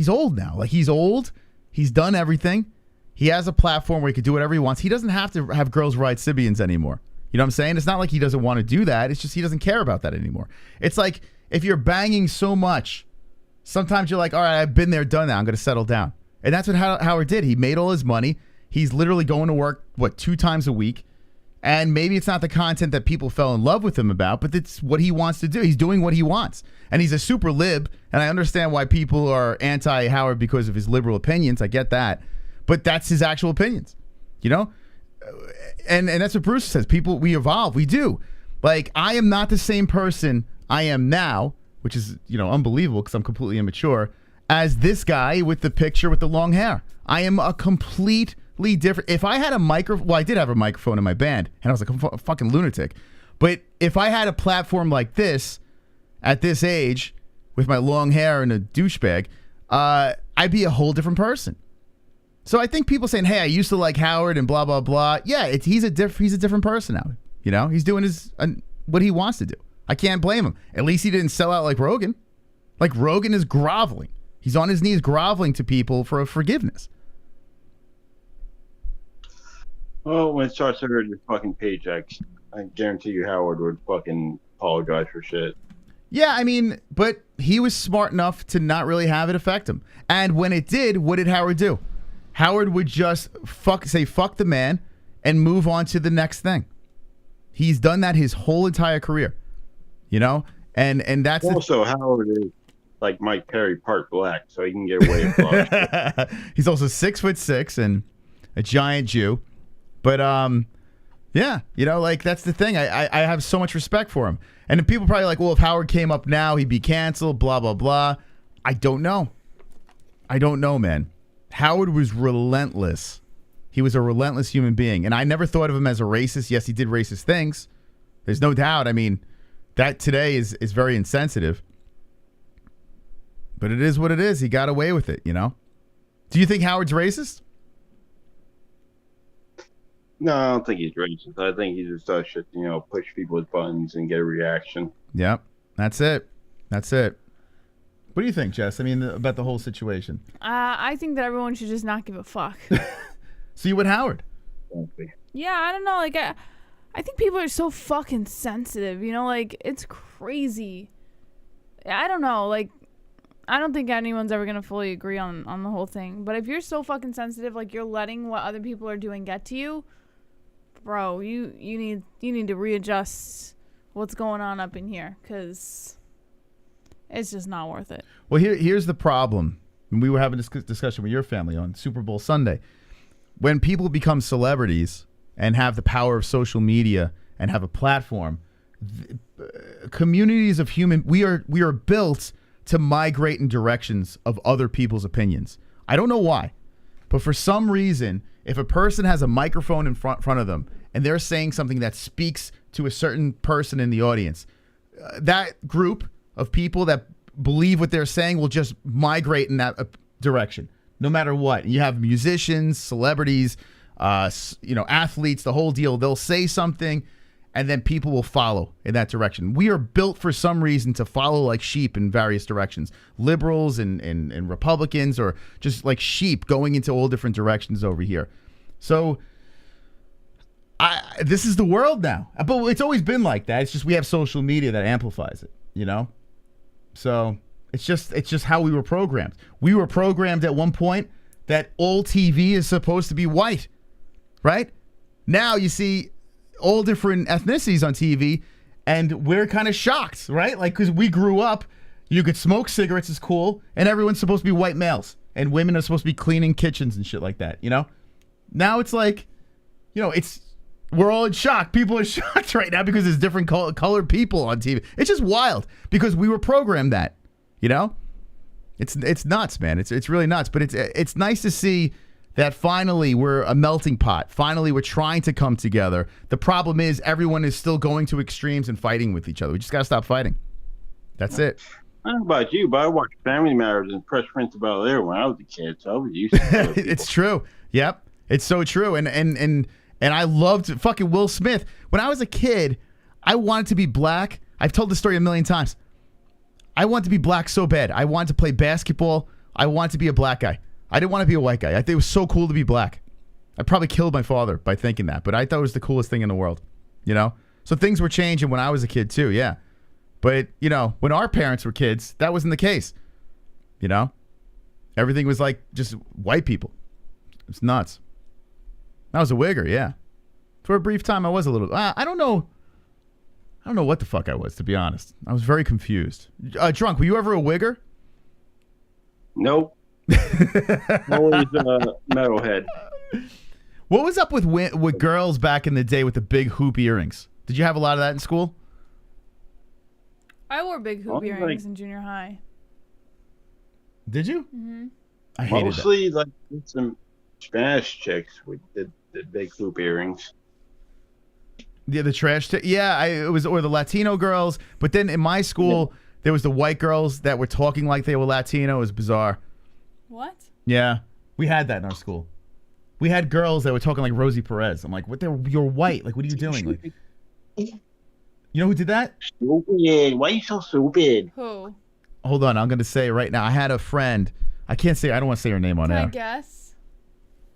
old now. Like, he's old. He's done everything. He has a platform where he could do whatever he wants. He doesn't have to have girls ride Sibians anymore. You know what I'm saying? It's not like he doesn't want to do that. It's just he doesn't care about that anymore. It's like if you're banging so much, sometimes you're like, all right, I've been there, done that. I'm going to settle down. And that's what Howard did. He made all his money. He's literally going to work, 2 times a week? And maybe it's not the content that people fell in love with him about, but it's what he wants to do. He's doing what he wants. And he's a super lib, and I understand why people are anti-Howard because of his liberal opinions. I get that. But that's his actual opinions, And that's what Bruce says. People, we evolve. We do. Like, I am not the same person I am now, which is, unbelievable because I'm completely immature, as this guy with the picture with the long hair. I am a completely different. If I had a microphone, well, I did have a microphone in my band, and I was like a fucking lunatic. But if I had a platform like this at this age with my long hair and a douchebag, I'd be a whole different person. So I think people saying, hey, I used to like Howard and blah, blah, blah. Yeah, he's a different person now. He's doing what he wants to do. I can't blame him. At least he didn't sell out like Rogan. Like, Rogan is groveling. He's on his knees groveling to people for forgiveness. Well, when it starts to hurt your fucking paychecks, I guarantee you Howard would fucking apologize for shit. Yeah, but he was smart enough to not really have it affect him. And when it did, what did Howard do? Howard would just say fuck the man and move on to the next thing. He's done that his whole entire career. And that's also Howard is like Mike Perry part black, so he can get away with a lot of shit. He's also 6'6" and a giant Jew. But yeah, that's the thing. I have so much respect for him. And then people probably like, well, if Howard came up now, he'd be canceled, blah, blah, blah. I don't know, man. Howard was relentless. He was a relentless human being. And I never thought of him as a racist. Yes, he did racist things. There's no doubt. That today is very insensitive. But it is what it is. He got away with it, Do you think Howard's racist? No, I don't think he's racist. I think he just does shit, push people's buttons and get a reaction. Yep. That's it. What do you think, Jess? About the whole situation. I think that everyone should just not give a fuck. So you with Howard? Yeah, I don't know. Like, I think people are so fucking sensitive. It's crazy. I don't know. Like, I don't think anyone's ever gonna fully agree on the whole thing. But if you're so fucking sensitive, like you're letting what other people are doing get to you, bro, you need to readjust what's going on up in here, because it's just not worth it. Well, here's the problem. We were having this discussion with your family on Super Bowl Sunday. When people become celebrities and have the power of social media and have a platform, communities of we are built to migrate in directions of other people's opinions. I don't know why, but for some reason, if a person has a microphone in front of them and they're saying something that speaks to a certain person in the audience, that group of people that believe what they're saying will just migrate in that direction. no matter what. You have musicians, celebrities, athletes, the whole deal. They'll say something, and then people will follow in that direction. We are built for some reason to follow like sheep in various directions. Liberals and Republicans are just like sheep going into all different directions over here. So this is the world now. But it's always been like that. It's just we have social media that amplifies it, So it's just how we were programmed. We were programmed at one point that all TV is supposed to be white, right? Now you see all different ethnicities on TV, and we're kind of shocked, right? Like, because we grew up, you could smoke cigarettes is cool, and everyone's supposed to be white males, and women are supposed to be cleaning kitchens and shit like that, Now it's like, we're all in shock. People are shocked right now because there's different colored people on TV. It's just wild because we were programmed that, It's nuts, man. It's really nuts. But it's nice to see that finally we're a melting pot. Finally, we're trying to come together. The problem is everyone is still going to extremes and fighting with each other. We just got to stop fighting. That's it. I don't know about you, but I watched Family Matters and Fresh Prince of Bel-Air when I was a kid, so I was used to it. It's true. Yep. It's so true. And I loved fucking Will Smith. When I was a kid, I wanted to be black. I've told this story a million times. I wanted to be black so bad. I wanted to play basketball. I wanted to be a black guy. I didn't want to be a white guy. I think it was so cool to be black. I probably killed my father by thinking that, but I thought it was the coolest thing in the world, So things were changing when I was a kid too, yeah. But, when our parents were kids, that wasn't the case, Everything was like just white people. It's nuts. I was a wigger, yeah. For a brief time, I was a little. I don't know what the fuck I was, to be honest. I was very confused. Drunk, were you ever a wigger? Nope. Always a metalhead. What was up with girls back in the day with the big hoop earrings? Did you have a lot of that in school? I wore big hoop earrings in junior high. Did you? Mm-hmm. I hated Mostly like some Spanish chicks with the big hoop earrings. Yeah, the trash. It was, or the Latino girls. But then in my school, there was the white girls that were talking like they were Latino. It was bizarre. What? Yeah, we had that in our school. We had girls that were talking like Rosie Perez. I'm like, what? You're white. Like, what are you doing? Like, you know who did that? Stupid. Why are you so stupid? Who? Hold on, I'm gonna say it right now. I had a friend. I can't say. I don't want to say her name on air. I guess.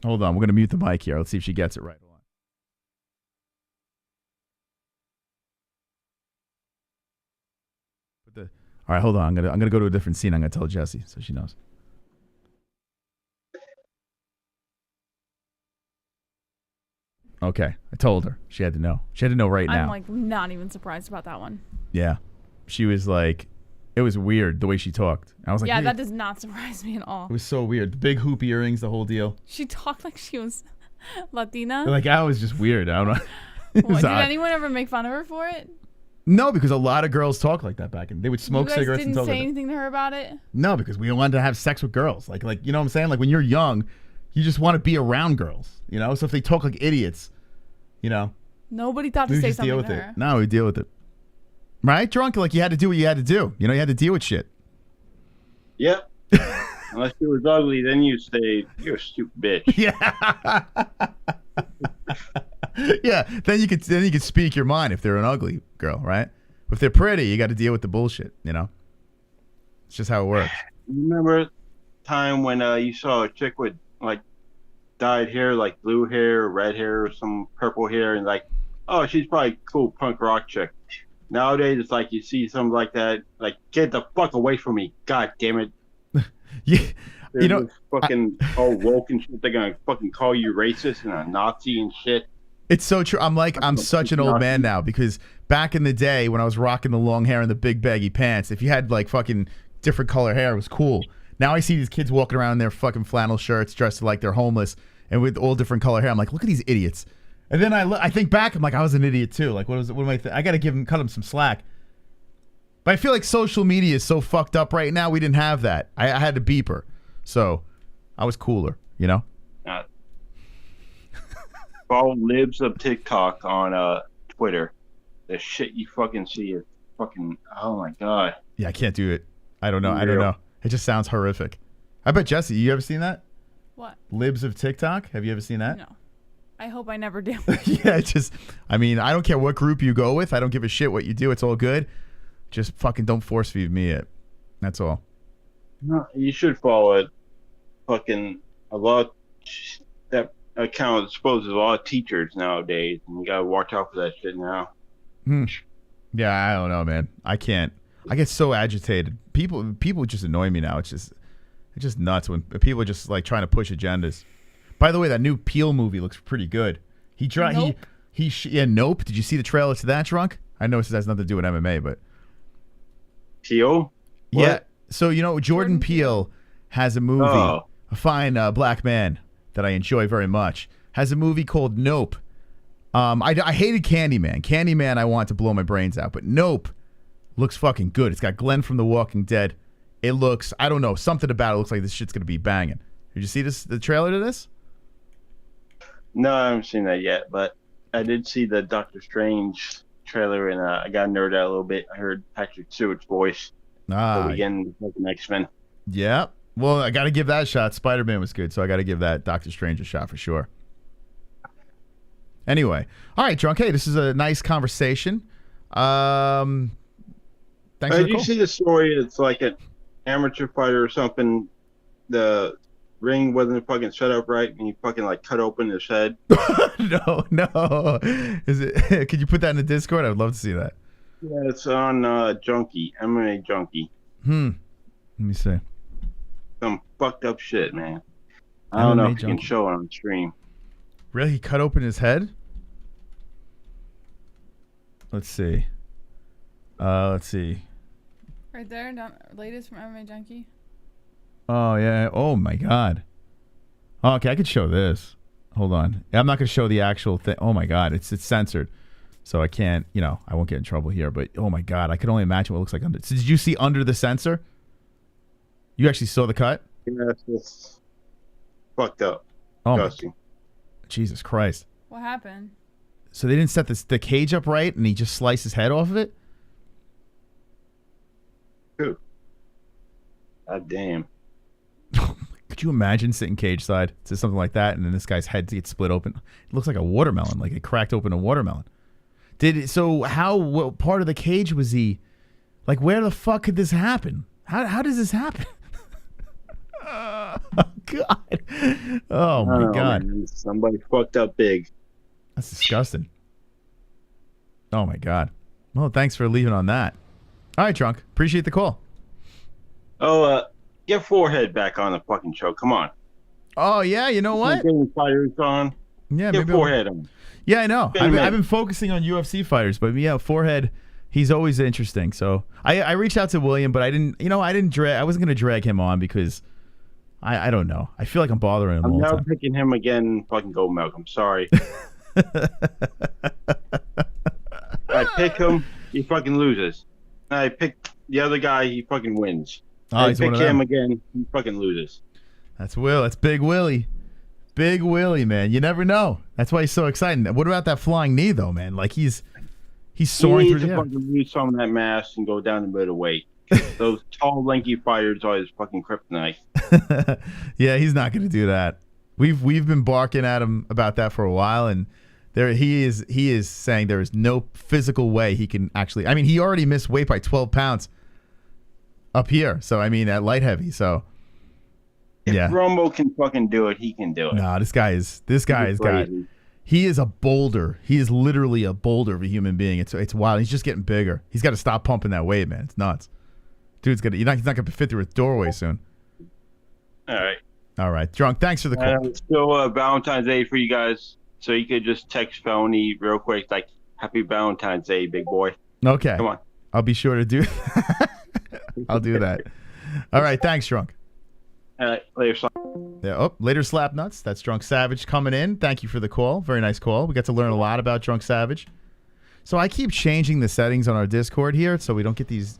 Hold on, we're gonna mute the mic here. Let's see if she gets it right. All right, hold on. I'm gonna go to a different scene. I'm gonna tell Jessie so she knows. Okay, I told her. She had to know. She had to know right now. I'm like not even surprised about that one. Yeah, she was like, it was weird the way she talked. I was like, yeah, that does not surprise me at all. It was so weird. The big hoop earrings, the whole deal. She talked like she was Latina. Like, I was just weird. I don't know. Did anyone ever make fun of her for it? No, because a lot of girls talk like that back in. They would smoke cigarettes and talk like that. You guys didn't say anything to her about it? No, because we wanted to have sex with girls. Like you know what I'm saying? Like when you're young, you just want to be around girls. So if they talk like idiots, nobody thought to say something to her. No, we deal with it. Right? Drunk, like you had to do what you had to do. You had to deal with shit. Yep. Unless you was ugly, then you say you're a stupid bitch. Yeah. Yeah, then you could speak your mind if they're an ugly girl, right? If they're pretty, you got to deal with the bullshit, It's just how it works. You remember a time when you saw a chick with like dyed hair, like blue hair, or red hair, or some purple hair, and like, oh, she's probably a cool punk rock chick. Nowadays, it's like you see something like that, like, get the fuck away from me, god damn it. Yeah. They're fucking all woke and shit. They're gonna fucking call you racist and a Nazi and shit. It's so true. I'm such an old man now because back in the day when I was rocking the long hair and the big baggy pants, if you had like fucking different color hair, it was cool. Now I see these kids walking around in their fucking flannel shirts dressed like they're homeless and with all different color hair. I'm like, look at these idiots. And then I think back, I'm like, I was an idiot too. Like, what am I? I got to cut them some slack. But I feel like social media is so fucked up right now. We didn't have that. I had to beep her, so I was cooler, Follow libs of TikTok on Twitter. The shit you fucking see is fucking, oh my god. Yeah, I can't do it. I don't know. It just sounds horrific. I bet Jesse, you ever seen that? What? Libs of TikTok. Have you ever seen that? No. I hope I never do. Yeah, I mean, I don't care what group you go with. I don't give a shit what you do. It's all good. Just fucking don't force feed me it. That's all. No, you should follow it. Fucking a lot. That account exposes a lot of teachers nowadays, and you gotta watch out for that shit now. Yeah, I don't know, man. I can't. I get so agitated. People just annoy me now. It's just nuts when people are just like trying to push agendas. By the way, that new Peel movie looks pretty good. Nope. Nope. Did you see the trailer to that, Drunk? I know this has nothing to do with MMA, but Peel? Yeah. So Jordan Peele has a movie, a fine black man that I enjoy very much, has a movie called Nope. I hated Candyman. Candyman, I want to blow my brains out, but Nope looks fucking good. It's got Glenn from The Walking Dead. It looks, I don't know, something about it looks like this shit's gonna be banging. Did you see the trailer to this? No, I haven't seen that yet, but I did see the Doctor Strange trailer, and I got nerded out a little bit. I heard Patrick Stewart's voice. Again, like the X-Men. Yeah. Well, I got to give that a shot. Spider-Man was good, so I got to give that Doctor Strange a shot for sure. Anyway, all right, Drunk. Hey, this is a nice conversation. Thanks for the Did you call. see the story? It's like an amateur fighter or something. The ring wasn't fucking set up right, and he fucking like cut open his head. No. Is it? Could you put that in the Discord? I'd love to see that. Yeah, it's on Junkie, MMA Junkie. Let me see. Some fucked up shit, man. I don't know if you can Junkie. show it on stream. Really? He cut open his head? Let's see. Right there, latest from MMA Junkie. Oh, yeah. Oh, my God. Oh, okay, I could show this. Hold on. I'm not going to show the actual thing. Oh, my God. It's censored. So I can't, I won't get in trouble here. But, oh, my God. I can only imagine what it looks like under. So did you see under the censor? You actually saw the cut? Yeah, it's just fucked up. Oh, Disgusting. Jesus Christ. What happened? So they didn't set the cage up right, and he just sliced his head off of it? Dude. God damn. Could you imagine sitting cage side to something like that, and then this guy's head gets split open? It looks like a watermelon, like it cracked open a watermelon. What part of the cage was he? Like, where the fuck could this happen? How does this happen? Oh, God. Oh, my God. Man. Somebody fucked up big. That's disgusting. Oh, my God. Well, thanks for leaving on that. All right, Drunk. Appreciate the call. Oh, get Forehead back on the fucking show. Come on. Oh, yeah. You know what? Getting fighters on. Yeah, get maybe Forehead on. Yeah, I know. Been a I've minute. been focusing on UFC fighters, but yeah, Forehead, he's always interesting. So I reached out to William, but I wasn't going to drag him on because I don't know. I feel like I'm bothering him I'm all the never time. picking him again. Fucking Gold Malcolm. Sorry. I pick him, he fucking loses. I pick the other guy, he fucking wins. Oh, I he's pick one of him them. again, he fucking loses. That's Will. That's Big Willie. Big Willie, man. You never know. That's why he's so exciting. What about that flying knee, though, man? Like he's soaring He through needs the to air. fucking lose some of that mass and go down a bit of weight. Those tall, lanky fighters are his fucking kryptonite. Yeah, he's not going to do that. We've been barking at him about that for a while, and he is saying there is no physical way he can actually. I mean, he already missed weight by 12 pounds up here. So I mean, at light heavy. So If Rumble can fucking do it, he can do it. No, this guy has got. crazy. He is a boulder. He is literally a boulder of a human being. It's wild. He's just getting bigger. He's got to stop pumping that weight, man. It's nuts. Dude's he's not gonna fit through a doorway soon. All right. Drunk. Thanks for the call. Still Valentine's Day for you guys, so you could just text Felony real quick, like "Happy Valentine's Day, big boy." Okay. Come on. I'll be sure to do. I'll do that. All right. Thanks, Drunk. All right, later. Yeah. Oh, later, Slap Nuts. That's Drunk Savage coming in. Thank you for the call. Very nice call. We got to learn a lot about Drunk Savage. So I keep changing the settings on our Discord here so we don't get these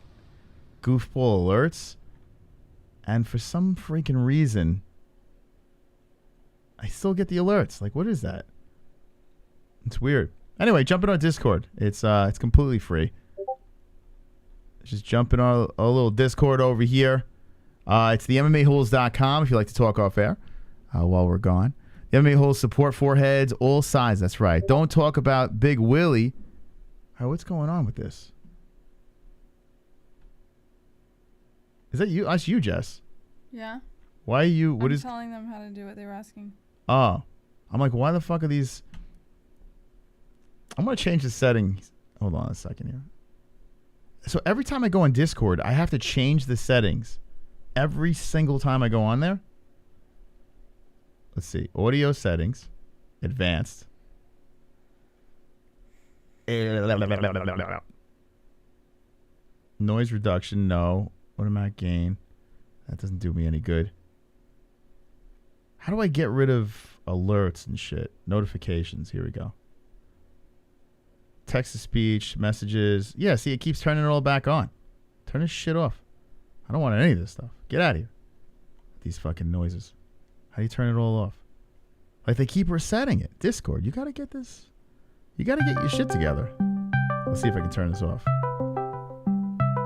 goofball alerts. And for some freaking reason, I still get the alerts. Like, what is that? It's weird. Anyway, jump in our Discord. It's completely free. Just jump in our little Discord over here. It's the MMAHoles.com if you like to talk off air. while we're gone. The MMA Holes support foreheads, all sides. That's right. Don't talk about Big Willie. All right, what's going on with this? Is that you? That's you, Jess. Yeah. Why are you? I'm telling them how to do it. They were asking. Oh, I'm like, why the fuck are these? I'm gonna change the settings. Hold on a second here. So every time I go on Discord, I have to change the settings. Every single time I go on there. Let's see. Audio settings. Advanced. Noise reduction. No. Automatic gain. That doesn't do me any good. How do I get rid of alerts and shit? Notifications. Here we go. Text to speech, messages. Yeah, see, it keeps turning it all back on. Turn this shit off. I don't want any of this stuff. Get out of here. These fucking noises. How do you turn it all off? Like, they keep resetting it. Discord, you gotta get this. You gotta get your shit together. Let's see if I can turn this off.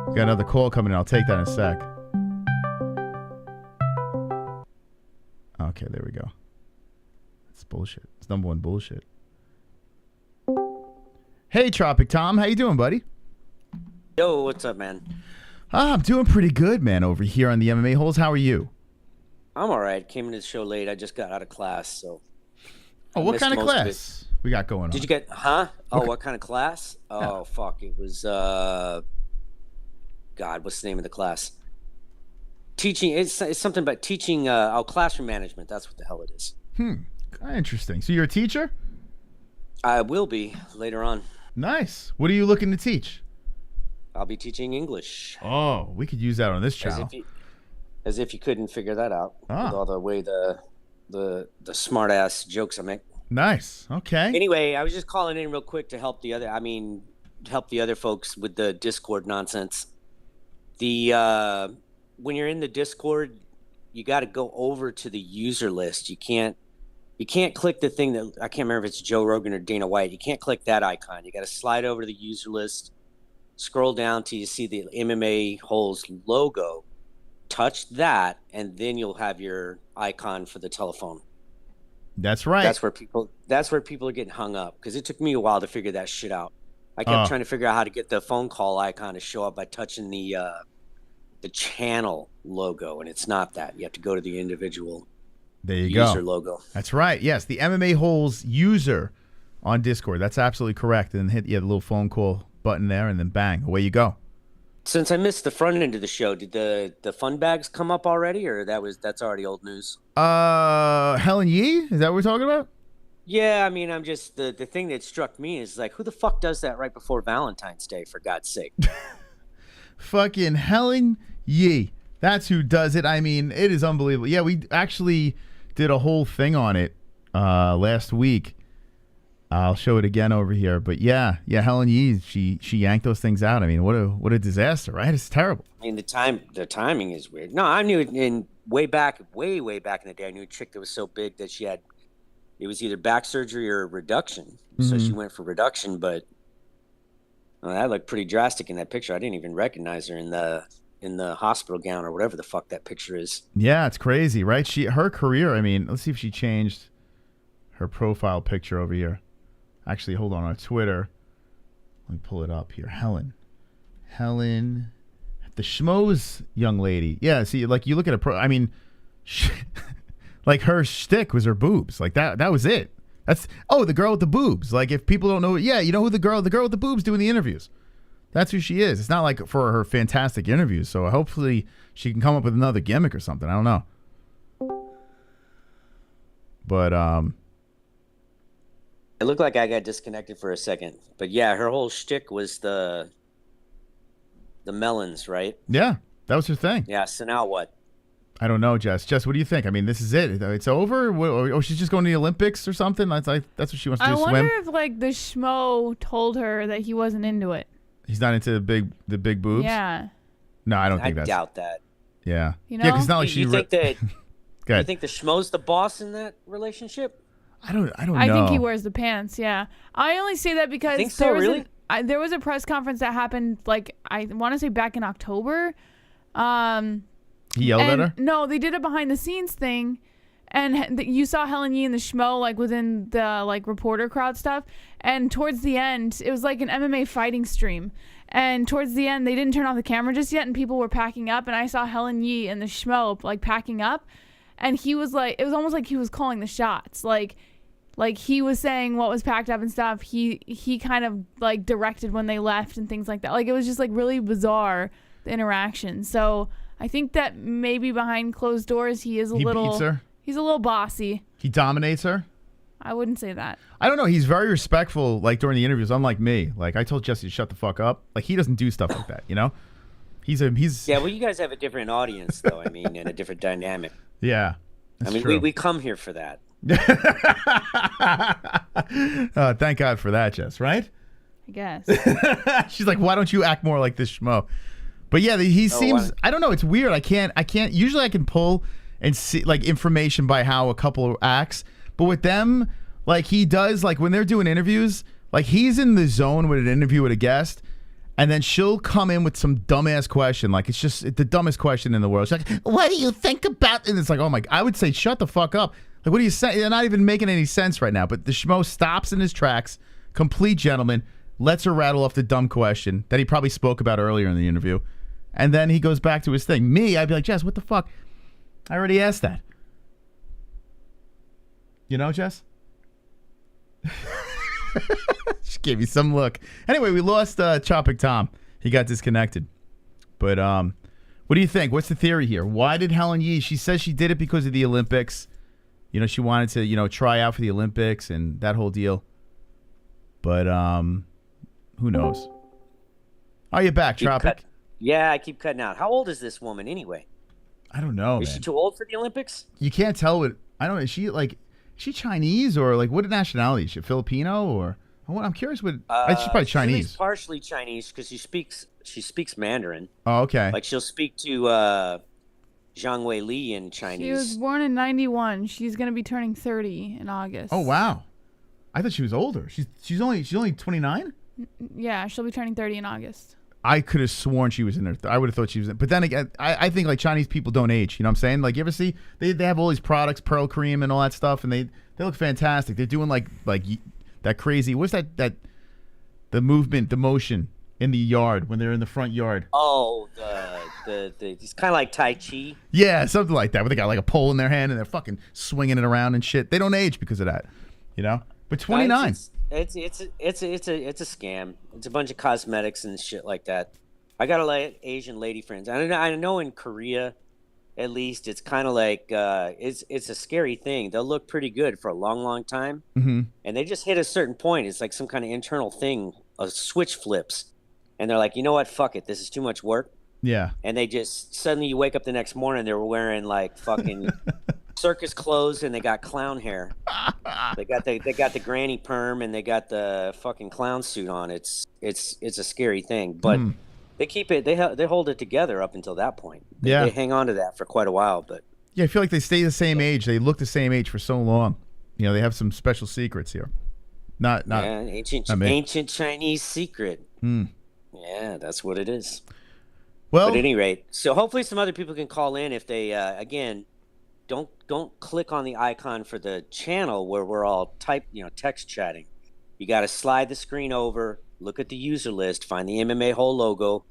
We got another call coming in. I'll take that in a sec. Okay, there we go. It's bullshit. It's number one bullshit. Hey, Tropic Tom. How you doing, buddy? Yo, what's up, man? I'm doing pretty good, man, over here on the MMA Holes. How are you? I'm all right. Came into the show late. I just got out of class, so. Oh, what kind of class we got going on? Did you get, huh? Oh, what kind of class? Oh, fuck. It was, God, what's the name of the class? Teaching, it's something about teaching, classroom management. That's what the hell it is. Interesting. So you're a teacher? I will be later on. Nice. What are you looking to teach? I'll be teaching English. Oh, we could use that on this channel. As if you couldn't figure that out with all the way the smart ass jokes I make. Nice. Okay. Anyway, I was just calling in real quick to help the other folks with the Discord nonsense. When you're in the Discord, you got to go over to the user list. You can't click the thing that I can't remember if it's Joe Rogan or Dana White. You can't click that icon. You got to slide over to the user list, scroll down till you see the MMA Holes logo, touch that, and then you'll have your icon for the telephone. That's right. That's where people are getting hung up, because it took me a while to figure that shit out. I kept trying to figure out how to get the phone call icon to show up by touching the channel logo, and it's not that. You have to go to the individual. There you user go. Logo. That's right. Yes, the MMA Holes user on Discord. That's absolutely correct. And hit the little phone call button there, and then bang, away you go. Since I missed the front end of the show, did the fun bags come up already, or that's already old news? Helen Yee? Is that what we're talking about? Yeah, I mean, I'm just the thing that struck me is like, who the fuck does that right before Valentine's Day? For God's sake. Fucking Helen Yee. That's who does it. I mean, it is unbelievable. Yeah, we actually did a whole thing on it last week. I'll show it again over here. But yeah, Helen Yee, she yanked those things out. I mean, what a disaster, right? It's terrible. I mean, the timing is weird. No, I knew it way back in the day. I knew a chick that was so big that it was either back surgery or reduction. So she went for reduction, but that looked pretty drastic in that picture. I didn't even recognize her in the hospital gown or whatever the fuck that picture is. Yeah, it's crazy, right? Her career, I mean, let's see if she changed her profile picture over here. Actually, hold on Twitter. Let me pull it up here. Helen, the schmoes young lady. Yeah, see, like you look at I mean, like her shtick was her boobs. Like that was it. That's the girl with the boobs. Like if people don't know, yeah, you know who the girl with the boobs doing the interviews. That's who she is. It's not like for her fantastic interviews. So hopefully she can come up with another gimmick or something. I don't know. But it looked like I got disconnected for a second. But yeah, her whole shtick was the melons, right? Yeah, that was her thing. Yeah. So now what? I don't know, Jess. Jess, what do you think? I mean, this is it. It's over. Or she's just going to the Olympics or something. That's what she wants to do. I swim. wonder if like the schmo told her that he wasn't into it. He's not into the big boobs. Yeah. No, I don't think that's. I doubt that. Yeah. You know? Yeah, because it's not like you think that. Go ahead. You think the schmo's the boss in that relationship? I don't know. I think he wears the pants. Yeah. I only say that because think so, really? There was a press conference that happened like I want to say back in October. He yelled at her? No, they did a behind the scenes thing, And you saw Helen Yee and the Schmo like within the like reporter crowd stuff. And towards the end, it was like an MMA fighting stream. And towards the end, they didn't turn off the camera just yet, and people were packing up. And I saw Helen Yee and the Schmo like packing up, and he was like, it was almost like he was calling the shots, like he was saying what was packed up and stuff. He kind of like directed when they left and things like that. Like it was just like really bizarre, the interaction. So I think that maybe behind closed doors, he is a little. Beats her. He's a little bossy. He dominates her. I wouldn't say that. I don't know. He's very respectful, like during the interviews. Unlike me, like I told Jesse to shut the fuck up. Like he doesn't do stuff like that, you know. He's. Yeah, well, you guys have a different audience, though. I mean, and a different dynamic. Yeah. I mean, we come here for that. Thank God for that, Jess. Right? I guess. She's like, why don't you act more like this schmo? But yeah, he seems. I don't know. It's weird. I can't. Usually, I can pull and see like information by how a couple acts. But with them, like he does, like when they're doing interviews, like he's in the zone with an interview with a guest, and then she'll come in with some dumbass question, like it's just the dumbest question in the world. She's like, "What do you think about?" And it's like, oh my! I would say, shut the fuck up. Like, what do you say? They're not even making any sense right now. But the schmo stops in his tracks, complete gentleman, lets her rattle off the dumb question that he probably spoke about earlier in the interview, and then he goes back to his thing. Me, I'd be like, Jess, what the fuck? I already asked that. You know, Jess? She gave me some look. Anyway, we lost Tropic Tom. He got disconnected. But what do you think? What's the theory here? Why did Helen Yee? She says she did it because of the Olympics. You know, she wanted to, you know, try out for the Olympics and that whole deal. But who knows? Are you back, Tropic? Yeah, I keep cutting out. How old is this woman anyway? I don't know. Is she too old for the Olympics? You can't tell what. I don't know. Is she Chinese or like what nationality? Is she Filipino or? I'm curious what. She's probably Chinese. She's partially Chinese because she speaks Mandarin. Oh, okay. Like she'll speak to Zhang Wei Li in Chinese. She was born in 91. She's gonna be turning 30 in August. Oh wow, I thought she was older. She's only 29. Yeah, she'll be turning 30 in August. I could have sworn she was in her. I would have thought she was in. But then again, I think like Chinese people don't age. You know what I'm saying? Like you ever see they have all these products, Pearl Cream and all that stuff, and they look fantastic. They're doing like that crazy. What's that the movement, the motion in the yard when they're in the front yard? Oh, the it's kind of like Tai Chi. Yeah, something like that. Where they got like a pole in their hand and they're fucking swinging it around and shit. They don't age because of that. You know. But 29. It's a scam. It's a bunch of cosmetics and shit like that. I got a lot of Asian lady friends. I know in Korea, at least, it's kind of like it's a scary thing. They'll look pretty good for a long, long time, and they just hit a certain point. It's like some kind of internal thing. A switch flips, and they're like, you know what? Fuck it. This is too much work. Yeah. And they just suddenly you wake up the next morning, they're wearing like fucking circus clothes and they got clown hair. They got the granny perm and they got the fucking clown suit on. It's a scary thing, but they keep it. They hold it together up until that point. They hang on to that for quite a while. But yeah, I feel like they stay the same age. They look the same age for so long. You know, they have some special secrets here. Not ancient Chinese secret. Yeah, that's what it is. Well, but at any rate, so hopefully some other people can call in if they again don't click on the icon for the channel where we're all text chatting. You got to slide the screen over, look at the user list, find the MMA Hole logo,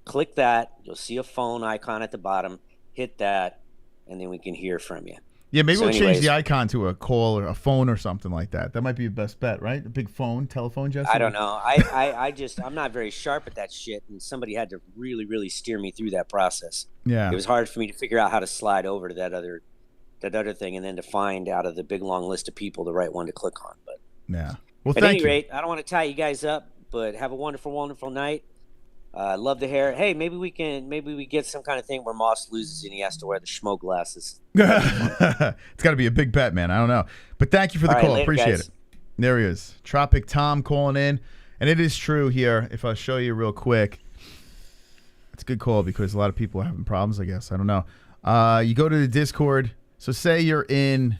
click that. You'll see a phone icon at the bottom. Hit that, and then we can hear from you. Yeah, maybe we'll change the icon to a call or a phone or something like that. That might be your best bet, right? A big telephone, Jesse? I don't know. I'm not very sharp at that shit, and somebody had to really, really steer me through that process. Yeah. It was hard for me to figure out how to slide over to that other thing and then to find out of the big long list of people the right one to click on. But yeah. Well, at any rate, I don't want to tie you guys up, but have a wonderful, wonderful night. Love the hair. Hey, maybe we get some kind of thing where Moss loses and he has to wear the schmo glasses. It's got to be a big bet, man. I don't know. But thank you for the call. Later, appreciate guys. it. There he is. Tropic Tom calling in. And it is true here. If I show you real quick, it's a good call because a lot of people are having problems, I guess. I don't know. You go to the Discord. So say you're in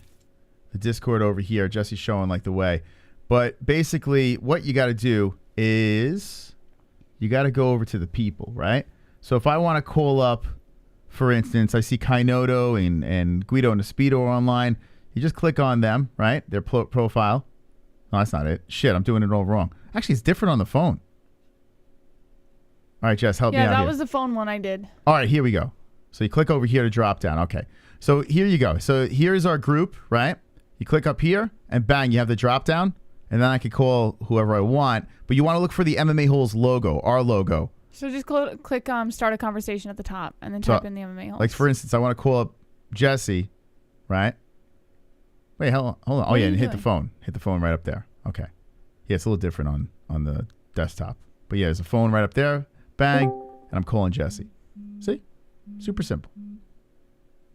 the Discord over here. Jesse's showing like the way. But basically what you got to do is you got to go over to the people, right? So if I want to call up for instance, I see Kainoto and Guido and Espido are online. You just click on them, right? Their profile. No, that's not it. Shit, I'm doing it all wrong. Actually, it's different on the phone. All right, Jess, help me out Yeah, that here. was the phone one I did. All right, here we go. So you click over here to drop down. Okay. So here you go. So here's our group, right? You click up here, and bang, you have the drop down, and then I can call whoever I want. But you want to look for the MMA-Holes logo, our logo. So just click start a conversation at the top, and then type in the MMA-Holes. Like, for instance, I want to call up Jesse, right? Wait, hold on. Oh, yeah, and hit the phone. Hit the phone right up there. Okay. Yeah, it's a little different on the desktop. But yeah, there's a phone right up there. Bang, and I'm calling Jesse. See? Super simple.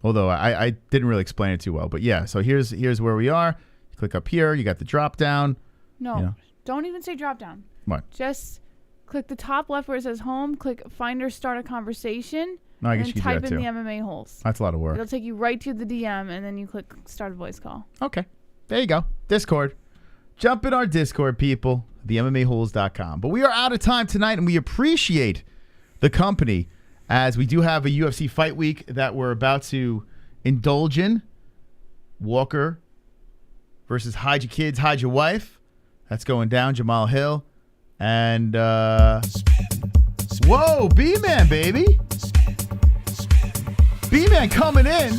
Although I didn't really explain it too well. But yeah, so here's where we are. You click up here. You got the drop down. No, you know. Don't even say drop down. What? Just click the top left where it says home. Click find or start a conversation. No, I guess you and can do type that in too. the MMA-Holes. That's a lot of work. It'll take you right to the DM, and then you click start a voice call. Okay. There you go. Discord. Jump in our Discord, people. TheMMAHoles.com. But we are out of time tonight, and we appreciate the company as we do have a UFC fight week that we're about to indulge in. Walker versus Hide Your Kids, Hide Your Wife. That's going down. Jamal Hill. And, whoa, B-Man, baby. B-Man coming in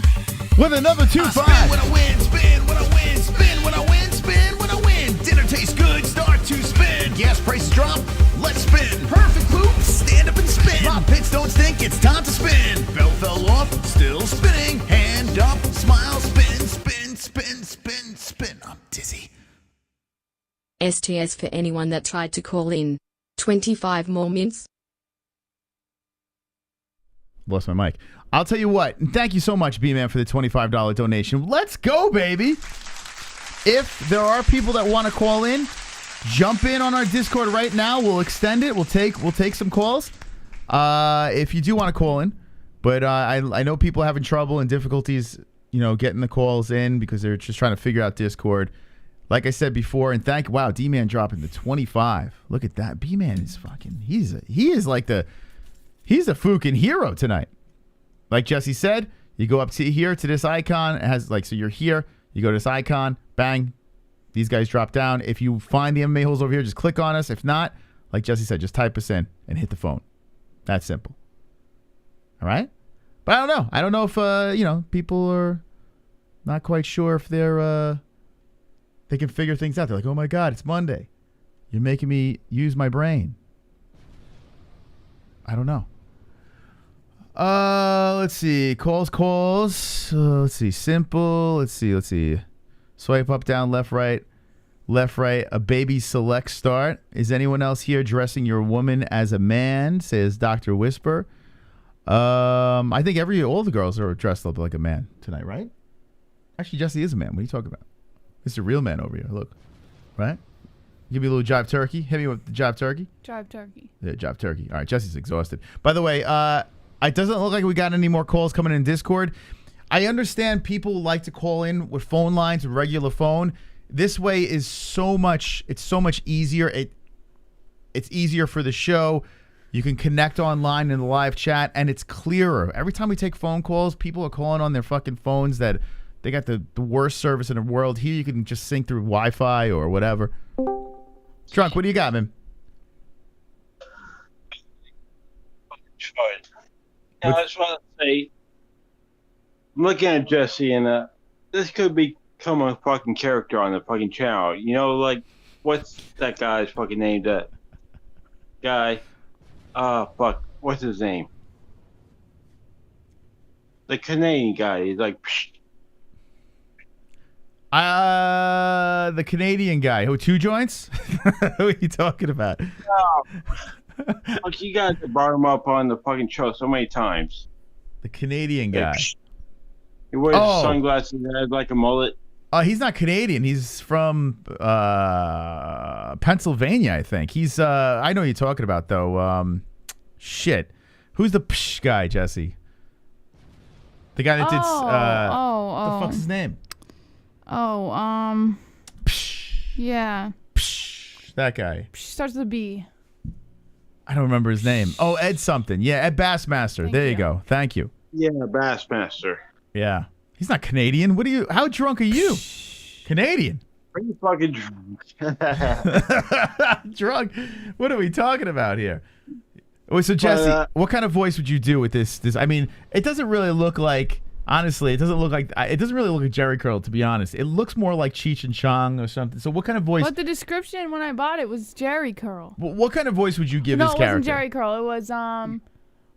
with another 2-5. Spin when I win, spin when I win, spin when I win, spin when I win. Dinner tastes good, start to spin. Gas prices drop, let's spin. Perfect poop, stand up and spin. My pits don't stink, it's time to spin. Belt fell off, still spinning. Hand up, smile, spin, spin, spin, spin, spin. I'm dizzy. STS for anyone that tried to call in. 25 more minutes. Lost my mic. I'll tell you what. Thank you so much, B-Man, for the $25 donation. Let's go, baby. If there are people that want to call in, jump in on our Discord right now. We'll extend it. We'll take some calls. If you do want to call in, but I know people are having trouble and difficulties, getting the calls in because they're just trying to figure out Discord. Like I said before, and wow, D-Man dropping the 25. Look at that. B-Man is fucking. He's the fucking hero tonight. Like Jesse said, you go up to here to this icon. It has so you're here. You go to this icon. Bang. These guys drop down. If you find the MMA Holes over here, just click on us. If not, like Jesse said, just type us in and hit the phone. That's simple. All right? But I don't know. I don't know if people are not quite sure if they can figure things out. They're like, oh my God, it's Monday. You're making me use my brain. I don't know. Let's see. Calls. Let's see. Simple. Let's see. Swipe up, down, left, right. A baby select start. Is anyone else here dressing your woman as a man? Says Dr. Whisper. I think all the girls are dressed up like a man tonight, right? Actually, Jesse is a man. What are you talking about? It's a real man over here. Look. Right? Give me a little jive turkey. Hit me with the jive turkey. Jive turkey. Yeah, jive turkey. All right, Jesse's exhausted. By the way, it doesn't look like we got any more calls coming in Discord. I understand people like to call in with phone lines, regular phone. This way is so much easier. It's easier for the show. You can connect online in the live chat, and it's clearer. Every time we take phone calls, people are calling on their fucking phones that they got the worst service in the world. Here you can just sync through Wi-Fi or whatever. Drunk, what do you got, man? I just want to say, I'm looking at Jesse, and this could become a fucking character on the fucking channel. What's that guy's fucking name? That guy. Fuck. What's his name? The Canadian guy. He's like. Psh. The Canadian guy. Who, Two Joints? Who are you talking about? No. Look, you guys have brought him up on the fucking show so many times. The Canadian guy. He wears sunglasses and has like a mullet. He's not Canadian. He's from Pennsylvania, I think. He's I know who you're talking about though. Shit. Who's the psh guy, Jesse? The guy that did what the fuck's his name? Yeah. Psh, that guy. Starts with a B. I don't remember his name. Oh, Ed something. Yeah, Ed Bassmaster. There you go. Thank you. Yeah, Bassmaster. Yeah. He's not Canadian. What are you? How drunk are you? Canadian. Are you fucking drunk? Drunk? What are we talking about here? Oh, so Jesse, what kind of voice would you do with this? I mean, it doesn't really look like. Honestly, it doesn't really look like Jerry Curl, to be honest. It looks more like Cheech and Chong or something. So what kind of voice? But the description when I bought it was Jerry Curl. What kind of voice would you give No, this it character? wasn't Jerry Curl. It was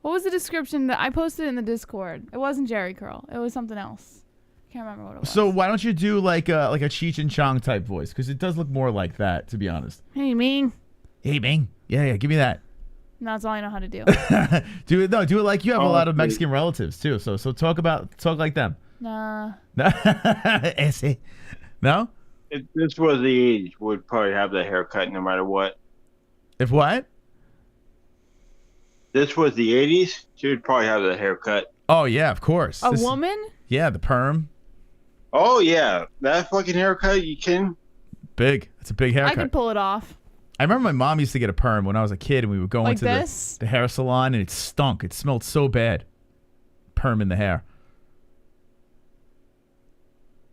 what was the description that I posted in the Discord? It wasn't Jerry Curl. It was something else. Can't remember what it was. So why don't you do like a Cheech and Chong type voice? Because it does look more like that, to be honest. Hey, Ming. Hey, Ming. Yeah, give me that. And that's all I know how to do. Do it like you have a lot of Mexican relatives too. So talk like them. Nah. Ese. No? If this was the age, would probably have the haircut no matter what. If what? This was the 80s, she would probably have the haircut. Oh, yeah, of course. A woman? Yeah, the perm. Oh, yeah. That fucking haircut, you can? Big. It's a big haircut. I could pull it off. I remember my mom used to get a perm when I was a kid, and we would go Like into this? the hair salon, and it stunk. It smelled so bad. Perm in the hair.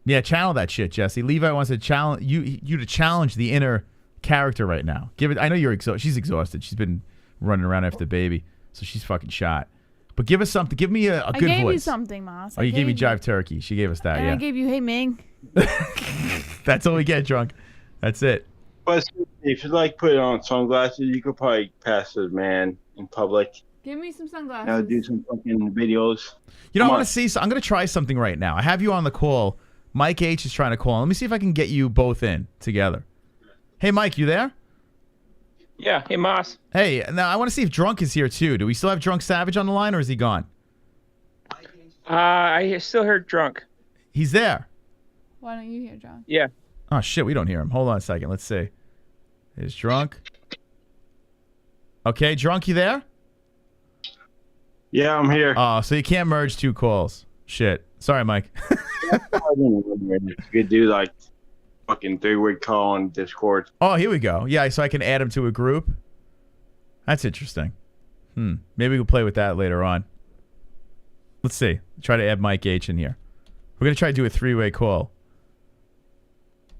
Yeah, channel that shit, Jesse. Levi wants to challenge you to challenge the inner character right now. Give it. I know you're exhausted. She's exhausted. She's been running around after the baby, so she's fucking shot. But give us something. Give me a good voice. I gave you something, Moss. Oh, you gave me Jive Turkey. She gave us that. And Yeah. I gave you Hey Ming. That's all we get, drunk. That's it. But if you like put on sunglasses, you could probably pass as a man in public. Give me some sunglasses. Now do some fucking videos. You know, I want to see. So I'm going to try something right now. I have you on the call. Mike H is trying to call. Let me see if I can get you both in together. Hey, Mike, you there? Yeah. Hey, Moss. Hey, now I want to see if Drunk is here too. Do we still have Drunk Savage on the line, or is he gone? I still heard Drunk. He's there. Why don't you hear Drunk? Yeah. Oh shit, we don't hear him. Hold on a second. Let's see. Is Drunk? Okay, Drunk, you there? Yeah, I'm here. Oh, so you can't merge two calls. Shit. Sorry, Mike. You could do like fucking 3-way call on Discord. Oh, here we go. Yeah, so I can add him to a group. That's interesting. Maybe we'll play with that later on. Let's see. Try to add Mike H in here. We're gonna try to do a 3-way call.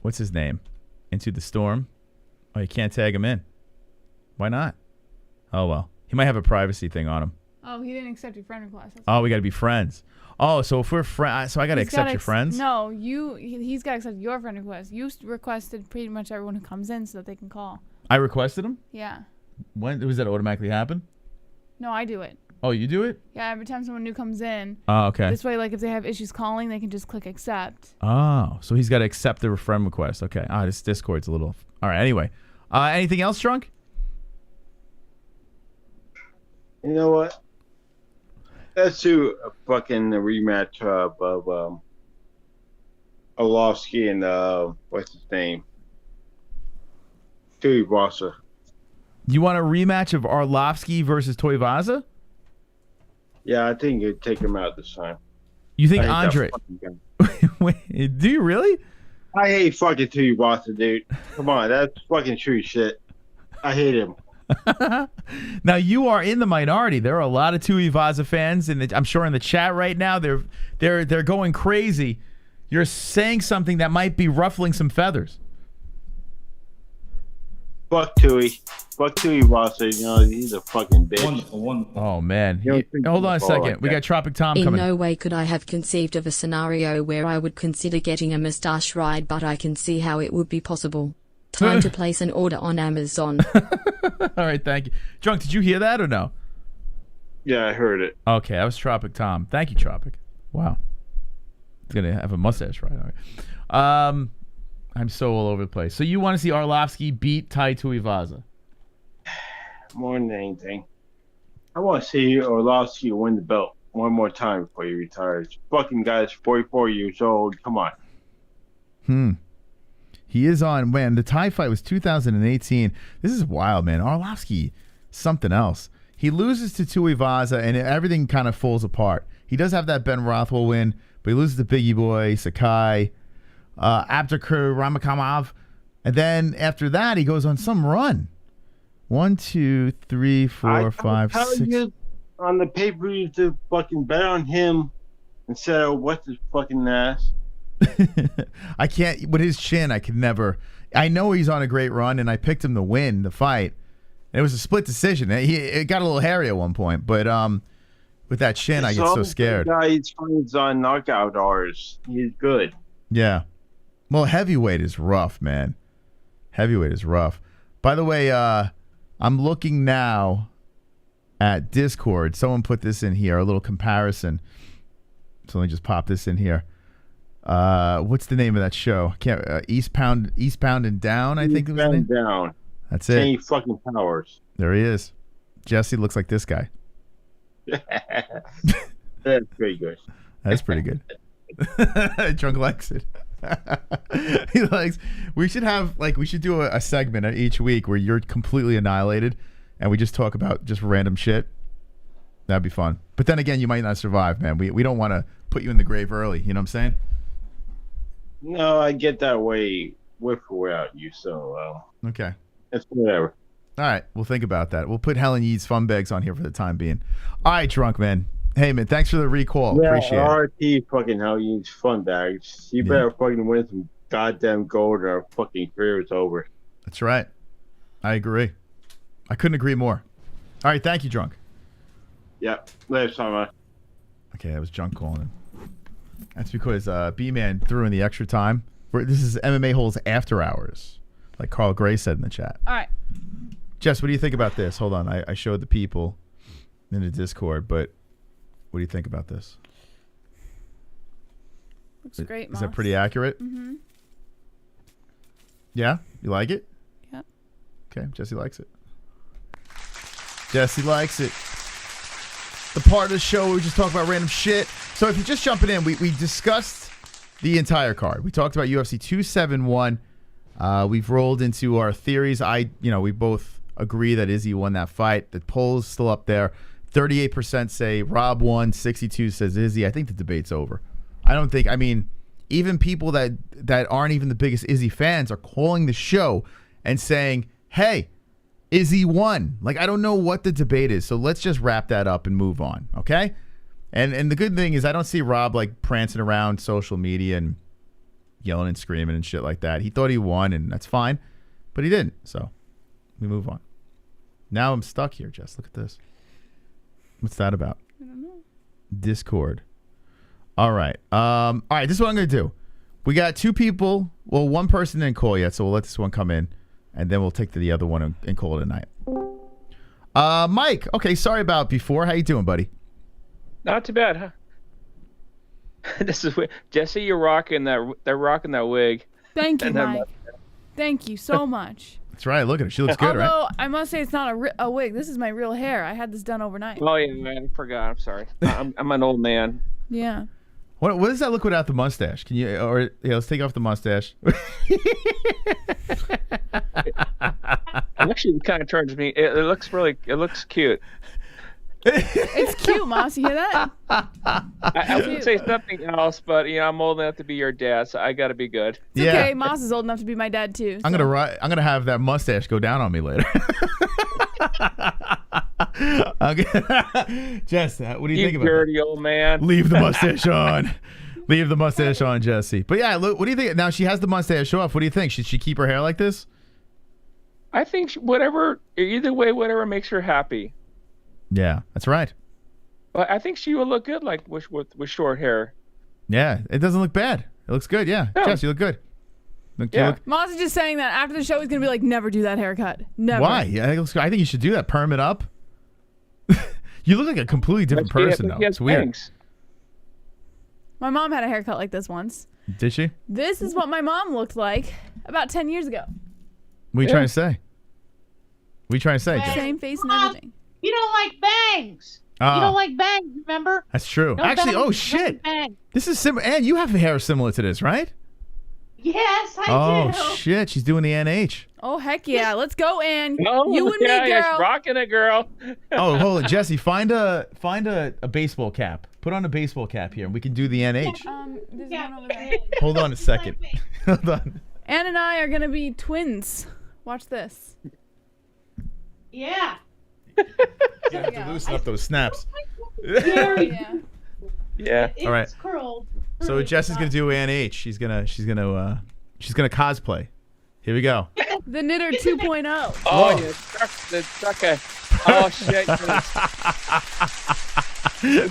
What's his name? Into the Storm. Oh, you can't tag him in. Why not? Oh well. He might have a privacy thing on him. Oh, he didn't accept your friend request. Oh, we gotta be friends. Oh, so if we're friends, so I gotta accept your friends? No, he's gotta accept your friend request. You requested pretty much everyone who comes in so that they can call. I requested him? Yeah. When does that automatically happen? No, I do it. Oh, you do it? Yeah, every time someone new comes in. Oh, okay. This way, like, if they have issues calling, they can just click accept. Oh, so he's got to accept the friend request. Okay. This Discord's a little... All right, anyway. Anything else, Drunk? You know what? Let's do a fucking rematch of Orlovsky and what's his name? Tuivasa. You want a rematch of Arlovsky versus Tuivasa? Yeah, I think you'd take him out this time. You think I hate Andre... that fucking guy. Wait, do you really? I hate fucking Tuivasa, dude. Come on, that's fucking true shit. I hate him. Now you are in the minority. There are a lot of Tuivasa fans, and I'm sure in the chat right now they're going crazy. You're saying something that might be ruffling some feathers. Fuck Tui. Fuck Tuivasa. You know, he's a fucking bitch. Wonderful. Oh man. Hold on a second. We got Tropic Tom In coming. no way could I have conceived of a scenario where I would consider getting a mustache ride, but I can see how it would be possible. Time to place an order on Amazon. All right, thank you. Drunk, did you hear that or no? Yeah, I heard it. Okay, that was Tropic Tom. Thank you, Tropic. Wow. He's going to have a mustache, right? All right. I'm so all over the place. So you want to see Arlovsky beat Tai Tuivasa? More than anything. I want to see Orlovsky win the belt one more time before he retires. Fucking guy's 44 years old. Come on. He is on, man, the Thai fight was 2018. This is wild, man. Arlovsky, something else. He loses to Tuivasa, and everything kind of falls apart. He does have that Ben Rothwell win, but he loses to Biggie Boy, Sakai, Abdurkur Ramakamov. And then after that, he goes on some run. 1, 2, 3, 4, 5, 6. on the pay-per-view to fucking bet on him instead of what's his fucking ass. I can't with his chin. I could never. I know he's on a great run, and I picked him to win the fight. It was a split decision. It got a little hairy at one point, but with that chin, I get so scared. Guy, he's friends on knockout hours. He's good. Yeah. Well, heavyweight is rough, man. Heavyweight is rough. By the way, I'm looking now at Discord. Someone put this in here, a little comparison. So let me just pop this in here. What's the name of that show? Eastbound and Down, I think it was the name. Down. That's it. Kenny fucking Powers. There he is. Jesse looks like this guy. That's pretty good. That's pretty good. Drunk likes it. He likes. We should do a segment each week where you're completely annihilated, and we just talk about just random shit. That'd be fun. But then again, you might not survive, man. We don't want to put you in the grave early. You know what I'm saying? No, I get that way with or without you. So okay, it's whatever. All right, we'll think about that. We'll put Helen Yee's fun bags on here for the time being. All right, Drunk Man. Hey, man, thanks for the recall. Yeah, Appreciate it. RT fucking Helen Yee's fun bags. You better fucking win some goddamn gold or our fucking career is over. That's right. I agree. I couldn't agree more. All right, thank you, Drunk. Yep. Later, son. Okay, that was Junk calling him. That's because B-Man threw in the extra time. This is MMA-Holes After Hours, like Carl Gray said in the chat. All right. Jess, what do you think about this? Hold on. I showed the people in the Discord, but what do you think about this? Looks great, Is that pretty accurate? Mm-hmm. Yeah? You like it? Yep. Okay, Jesse likes it. Jesse likes it. The part of the show where we just talk about random shit. So if you're just jumping in, we discussed the entire card. We talked about UFC 271. We've rolled into our theories. We both agree that Izzy won that fight. The poll's still up there. 38% say Rob won. 62 says Izzy. I think the debate's over. Even people that aren't even the biggest Izzy fans are calling the show and saying, hey, Izzy won. Like, I don't know what the debate is, so let's just wrap that up and move on, okay? And the good thing is I don't see Rob, like, prancing around social media and yelling and screaming and shit like that. He thought he won, and that's fine, but he didn't, so we move on. Now I'm stuck here, Jess. Look at this. What's that about? I don't know. Discord. All right. This is what I'm going to do. We got two people. Well, one person didn't call yet, so we'll let this one come in, and then we'll take the other one and call it a night. Mike. Okay, sorry about before. How you doing, buddy? Not too bad, huh? This is Jesse. You're rocking that. They're rocking that wig. Thank you, Mike. Thank you so much. That's right. Look at her. She looks good, right? Although I must say it's not a wig. This is my real hair. I had this done overnight. Oh yeah, man. I forgot. I'm sorry. I'm an old man. Yeah. What does that look without the mustache? Can you let's take off the mustache. Actually, it kind of turns me. It looks cute. It's cute, Moss. You hear that? I would say something else, but I'm old enough to be your dad, so I got to be good. It's okay. Moss is old enough to be my dad too. So. I'm gonna have that mustache go down on me later. Jess, what do you think about dirty that? Old man? Leave the mustache on. Leave the mustache on, Jesse. But yeah, look. What do you think? Now she has the mustache off. What do you think? Should she keep her hair like this? I think either way, whatever makes her happy. Yeah, that's right. But I think she will look good, like with short hair. Yeah, it doesn't look bad. It looks good. Yeah, Jess, you look good. Moss is just saying that after the show he's gonna be like, never do that haircut. Never. Why? Yeah, I think you should do that. Perm it up. You look like a completely different person, though. It's weird. Thanks. My mom had a haircut like this once. Did she? This is what my mom looked like about 10 years ago. What are you trying to say? What are you trying to say? Same face and everything. You don't like bangs. You don't like bangs, remember? That's true. No Actually, bangs, oh shit. bangs. This is similar. And you have hair similar to this, right? Yes, I do. Oh shit, she's doing the NH. Oh heck yeah, let's go, Ann. Oh, you and me, girl. Yeah, rocking it, girl. Oh, hold on, Jesse. Find a baseball cap. Put on a baseball cap here, and we can do the NH. There's one over there. Hold on a second. Hold on. Ann and I are gonna be twins. Watch this. Yeah. You have to loosen up those snaps. Yeah. Yeah. All right. It's curled. So Jess is gonna do Ann H. She's gonna cosplay. Here we go. The Knitter 2.0. Oh, yeah. The sucker. Oh, shit.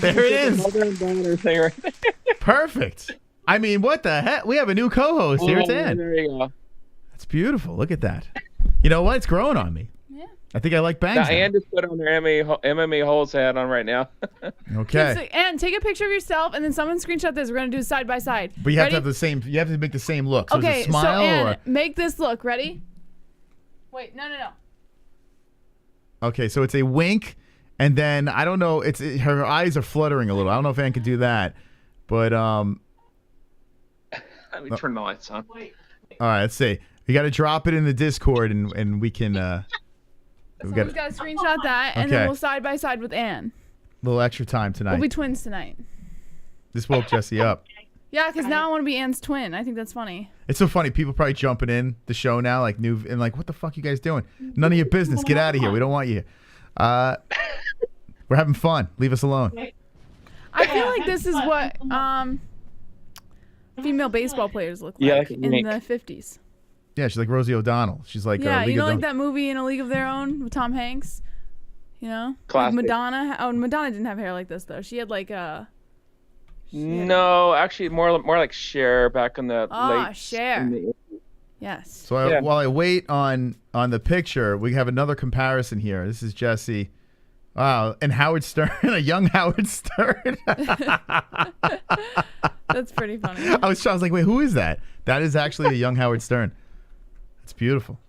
There it is. Mother and daughter thing right there. Perfect. I mean, what the heck? We have a new co-host here. It's Ann. There you go. That's beautiful. Look at that. You know what? It's growing on me. Yeah. I think I like bangs. Now, now. Ann just put on her MMA-Holes hat on right now. Okay. And take a picture of yourself, and then someone screenshot this. We're gonna do side by side. But you have Ready? to have the same. You have to make the same look. So Okay, is it a smile so Ann, or? make this look. Ready? Wait, no. Okay, so it's a wink, and then I don't know. Her eyes are fluttering a little. I don't know if Ann can do that, but Let me turn the lights on. All right, let's see. You got to drop it in the Discord, and we can. Someone's got to screenshot that, and Okay. then we'll side by side with Ann. A little extra time tonight. We'll be twins tonight. This woke Jesse up. Yeah, because now I want to be Ann's twin. I think that's funny. It's so funny. People probably jumping in the show now, like new and like, what the fuck you guys doing? None of your business. Get out of here. We don't want you. We're having fun. Leave us alone. I feel like this is what female baseball players look Yeah, like like in Nick. the 50s. Yeah, she's like Rosie O'Donnell. She's like Yeah, League you know, of like Their- that movie In a League of Their Own with Tom Hanks. You know, like Classic. Madonna. Oh, Madonna didn't have hair like this though. She had like a. No, actually, more like Cher back in the Ah, late. Cher. in the- Yes. So while I wait on the picture, we have another comparison here. This is Jesse. Wow, and Howard Stern, a young Howard Stern. That's pretty funny. I was like, wait, who is that? That is actually a young Howard Stern. It's beautiful.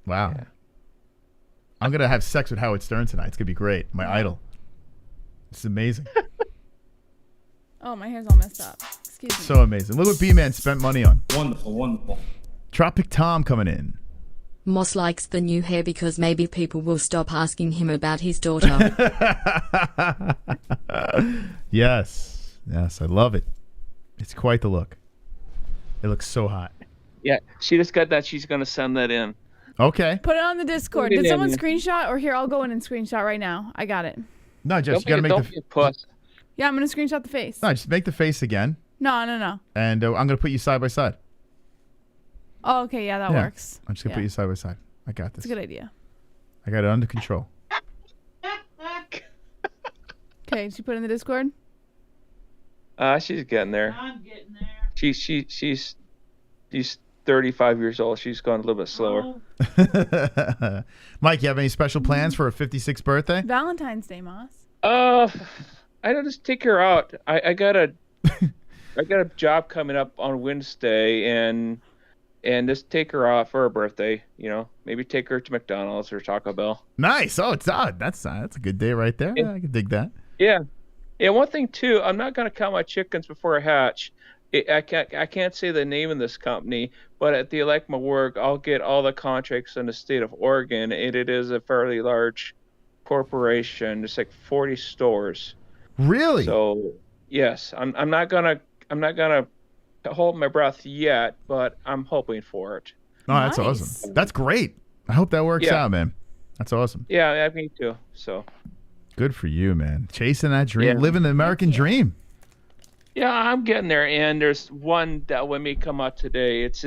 Wow. Yeah. I'm gonna have sex with Howard Stern tonight. It's gonna be great. My idol. It's amazing. Oh, my hair's all messed up. Excuse me. So amazing. Look what B-Man spent money on. Wonderful, wonderful. Tropic Tom coming in. Moss likes the new hair because maybe people will stop asking him about his daughter. Yes. Yes, I love it. It's quite the look. It looks so hot. Yeah, she just got that. She's gonna send that in. Okay. Put it on the Discord. Did someone screenshot? Or here, I'll go in and screenshot right now. I got it. No, Jess, you gotta make the puss. Yeah, I'm gonna screenshot the face. No, just make the face again. No. And I'm gonna put you side by side. Oh, okay, yeah, that works. I'm just gonna put you side by side. I got this. It's a good idea. I got it under control. Okay, did you put it in the Discord? She's getting there. I'm getting there. She's 35 years old. She's going a little bit slower. Mike, you have any special plans for her 56th birthday? Valentine's Day, Moss. I don't just take her out. I got a job coming up on Wednesday, and just take her out for her birthday. You know, maybe take her to McDonald's or Taco Bell. Nice. Oh, it's odd. That's a good day right there. I can dig that. Yeah. Yeah. One thing too, I'm not gonna count my chickens before I hatch. I can't say the name of this company, but at the ELECMA work, I'll get all the contracts in the state of Oregon, and it is a fairly large corporation. It's like 40 stores. Really? So yes, I'm not gonna hold my breath yet, but I'm hoping for it. Oh, that's awesome. That's great. I hope that works Yeah. out, man. That's awesome. Yeah, me too. So Good for you, man. Chasing that dream, Yeah. living the American dream. yeah, I'm getting there. And there's one that when we come out today, it's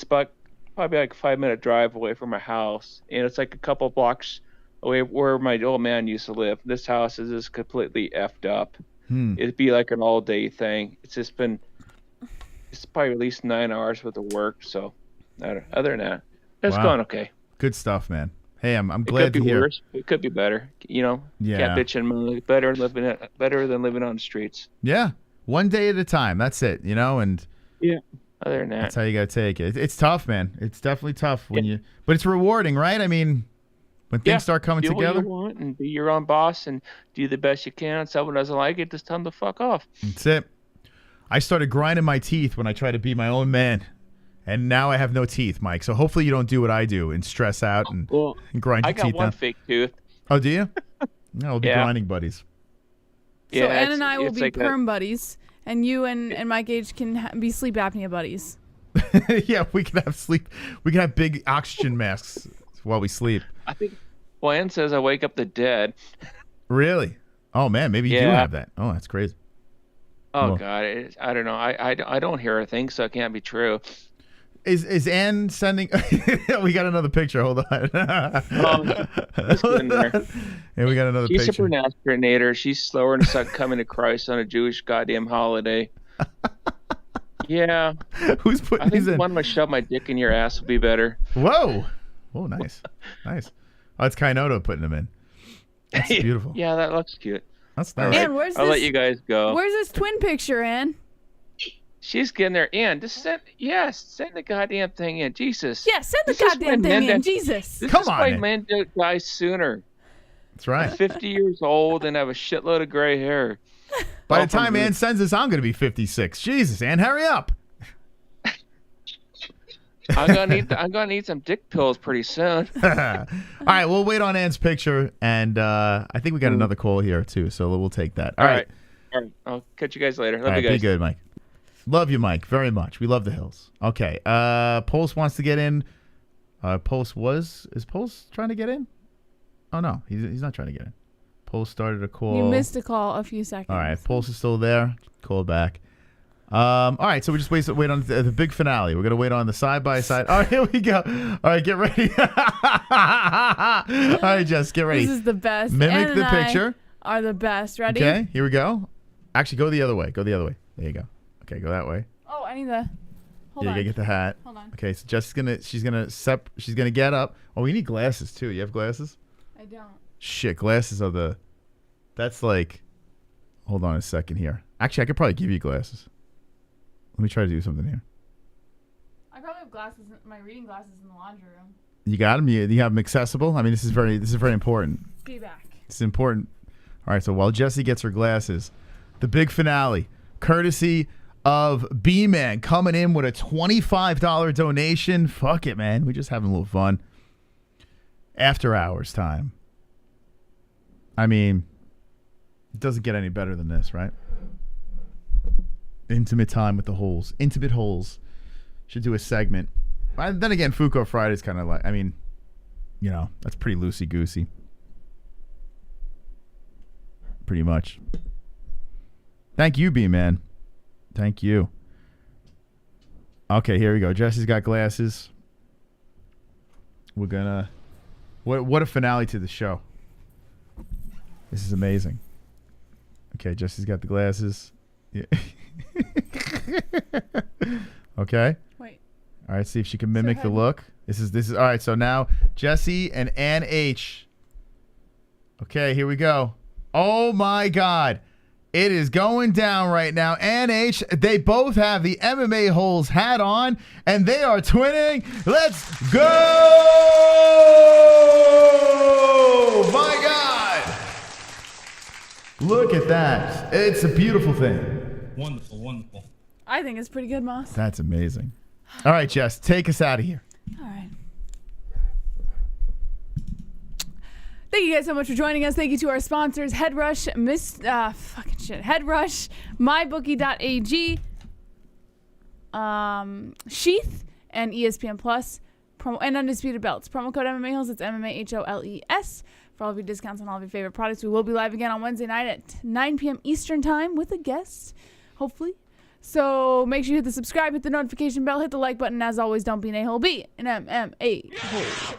about probably like a 5-minute drive away from my house, and it's like a couple blocks away where my old man used to live. This house is just completely effed up. It'd be like an all day thing. It's probably at least 9 hours worth of work. So other than that, it's Wow. going okay. Good stuff, man. Hey, I'm It glad could be to hear. worse. It could be better. You know, Yeah. can't bitch and moan. Better than living on the streets. Yeah, one day at a time. That's it, you know. And Yeah. Other than that, that's how you gotta take it. It's tough, man. It's definitely tough but it's rewarding, right? I mean, when things start coming do together. what you want and be your own boss and do the best you can. If someone doesn't like it, just tell them to fuck off. That's it. I started grinding my teeth when I tried to be my own man, and now I have no teeth, Mike. So hopefully you don't do what I do and stress out and grind your I got teeth one down. fake tooth. Oh, do you? No, we'll be Yeah. grinding buddies. So Ann and I will be perm buddies, and you and Mike Gage can be sleep apnea buddies. Yeah, we can have sleep. We can have big oxygen masks while we sleep. I think Well, Ann says I wake up the dead. Really? Oh man, maybe you do have that. Oh, that's crazy. Oh Well, God, I don't know. I don't hear a thing, so it can't be true. Is Ann sending? We got another picture. Hold on. Just getting there. Yeah, we got another She's picture. a procrastinator. She's slower than suck coming to Christ on a Jewish goddamn holiday. Yeah. Who's putting I think these in? one of them shove my dick in your ass would be better. Whoa. Oh, nice. Nice. Oh, it's Kainoto putting them in. That's beautiful. Yeah, that looks cute. That's nice. Ann, where's I'll this? let you guys go. Where's this twin picture, Ann? She's getting there. Ann, just send the goddamn thing in. Jesus. Yeah, send the This is goddamn when thing men in. die- Jesus. This Come is on, why Ann. men die sooner. That's right. I'm 50 years old and have a shitload of gray hair. By the time Ann sends this, I'm going to be 56. Jesus, Ann, hurry up. I'm gonna need some dick pills pretty soon. All right, we'll wait on Ann's picture, and I think we got another call here too, so we'll take that. All right. All right. I'll catch you guys later. Love All right, you guys. be good, Mike. Love you, Mike, very much. We love the Hills. Okay. Pulse wants to get in. Is Pulse trying to get in? Oh no, he's not trying to get in. Pulse started a call. You missed a call a few seconds. All right, Pulse is still there. Call back. All right, so we just wait on the big finale. We're gonna wait on the side by side. All right, here we go. All right, get ready. All right, Jess, get ready. This is the best. Mimic Ann the and I picture. Are the best. Ready? Okay, here we go. Actually, go the other way. Go the other way. There you go. Okay, go that way. Oh, I need the. Hold You on. gotta get the hat. Hold on. Okay, so Jess she's gonna get up. Oh, we need glasses too. You have glasses? I don't. Shit, glasses are that's like. Hold on a second here. Actually, I could probably give you glasses. Let me try to do something here. I probably have glasses, my reading glasses in the laundry room. You got them? You have them accessible? I mean, this is very important. Be back. It's important. All right, so while Jessie gets her glasses, the big finale, courtesy of B-Man, coming in with a $25 donation. Fuck it, man. We're just having a little fun. After hours time. I mean, it doesn't get any better than this, right? Intimate time with the Holes. Intimate Holes. Should do a segment. Then again, Fuko Friday's kind of like, I mean, you know, that's pretty loosey-goosey. Pretty much. Thank you, B-Man. Thank you. Okay, here we go. Jesse's got glasses. We're gonna... What a finale to the show. This is amazing. Okay, Jesse's got the glasses. Yeah. Okay. Wait. All right, see if she can mimic the look. This is all right. So now Jesse and Ann H. Okay, here we go. Oh my God, it is going down right now. Ann H. They both have the MMA-Holes hat on, and they are twinning. Let's go! My God, look at that. It's a beautiful thing. Wonderful, wonderful. I think it's pretty good, Moss. That's amazing. All right, Jess, take us out of here. All right. Thank you guys so much for joining us. Thank you to our sponsors, Headrush, Headrush, MyBookie.ag, Sheath, and ESPN Plus, and Undisputed Belts. Promo code MMA-Holes. It's MMAHOLES for all of your discounts on all of your favorite products. We will be live again on Wednesday night at 9 p.m. Eastern Time with a guest, hopefully. So make sure you hit the subscribe, hit the notification bell, hit the like button. As always, don't be an a-hole, be an MMA-Hole.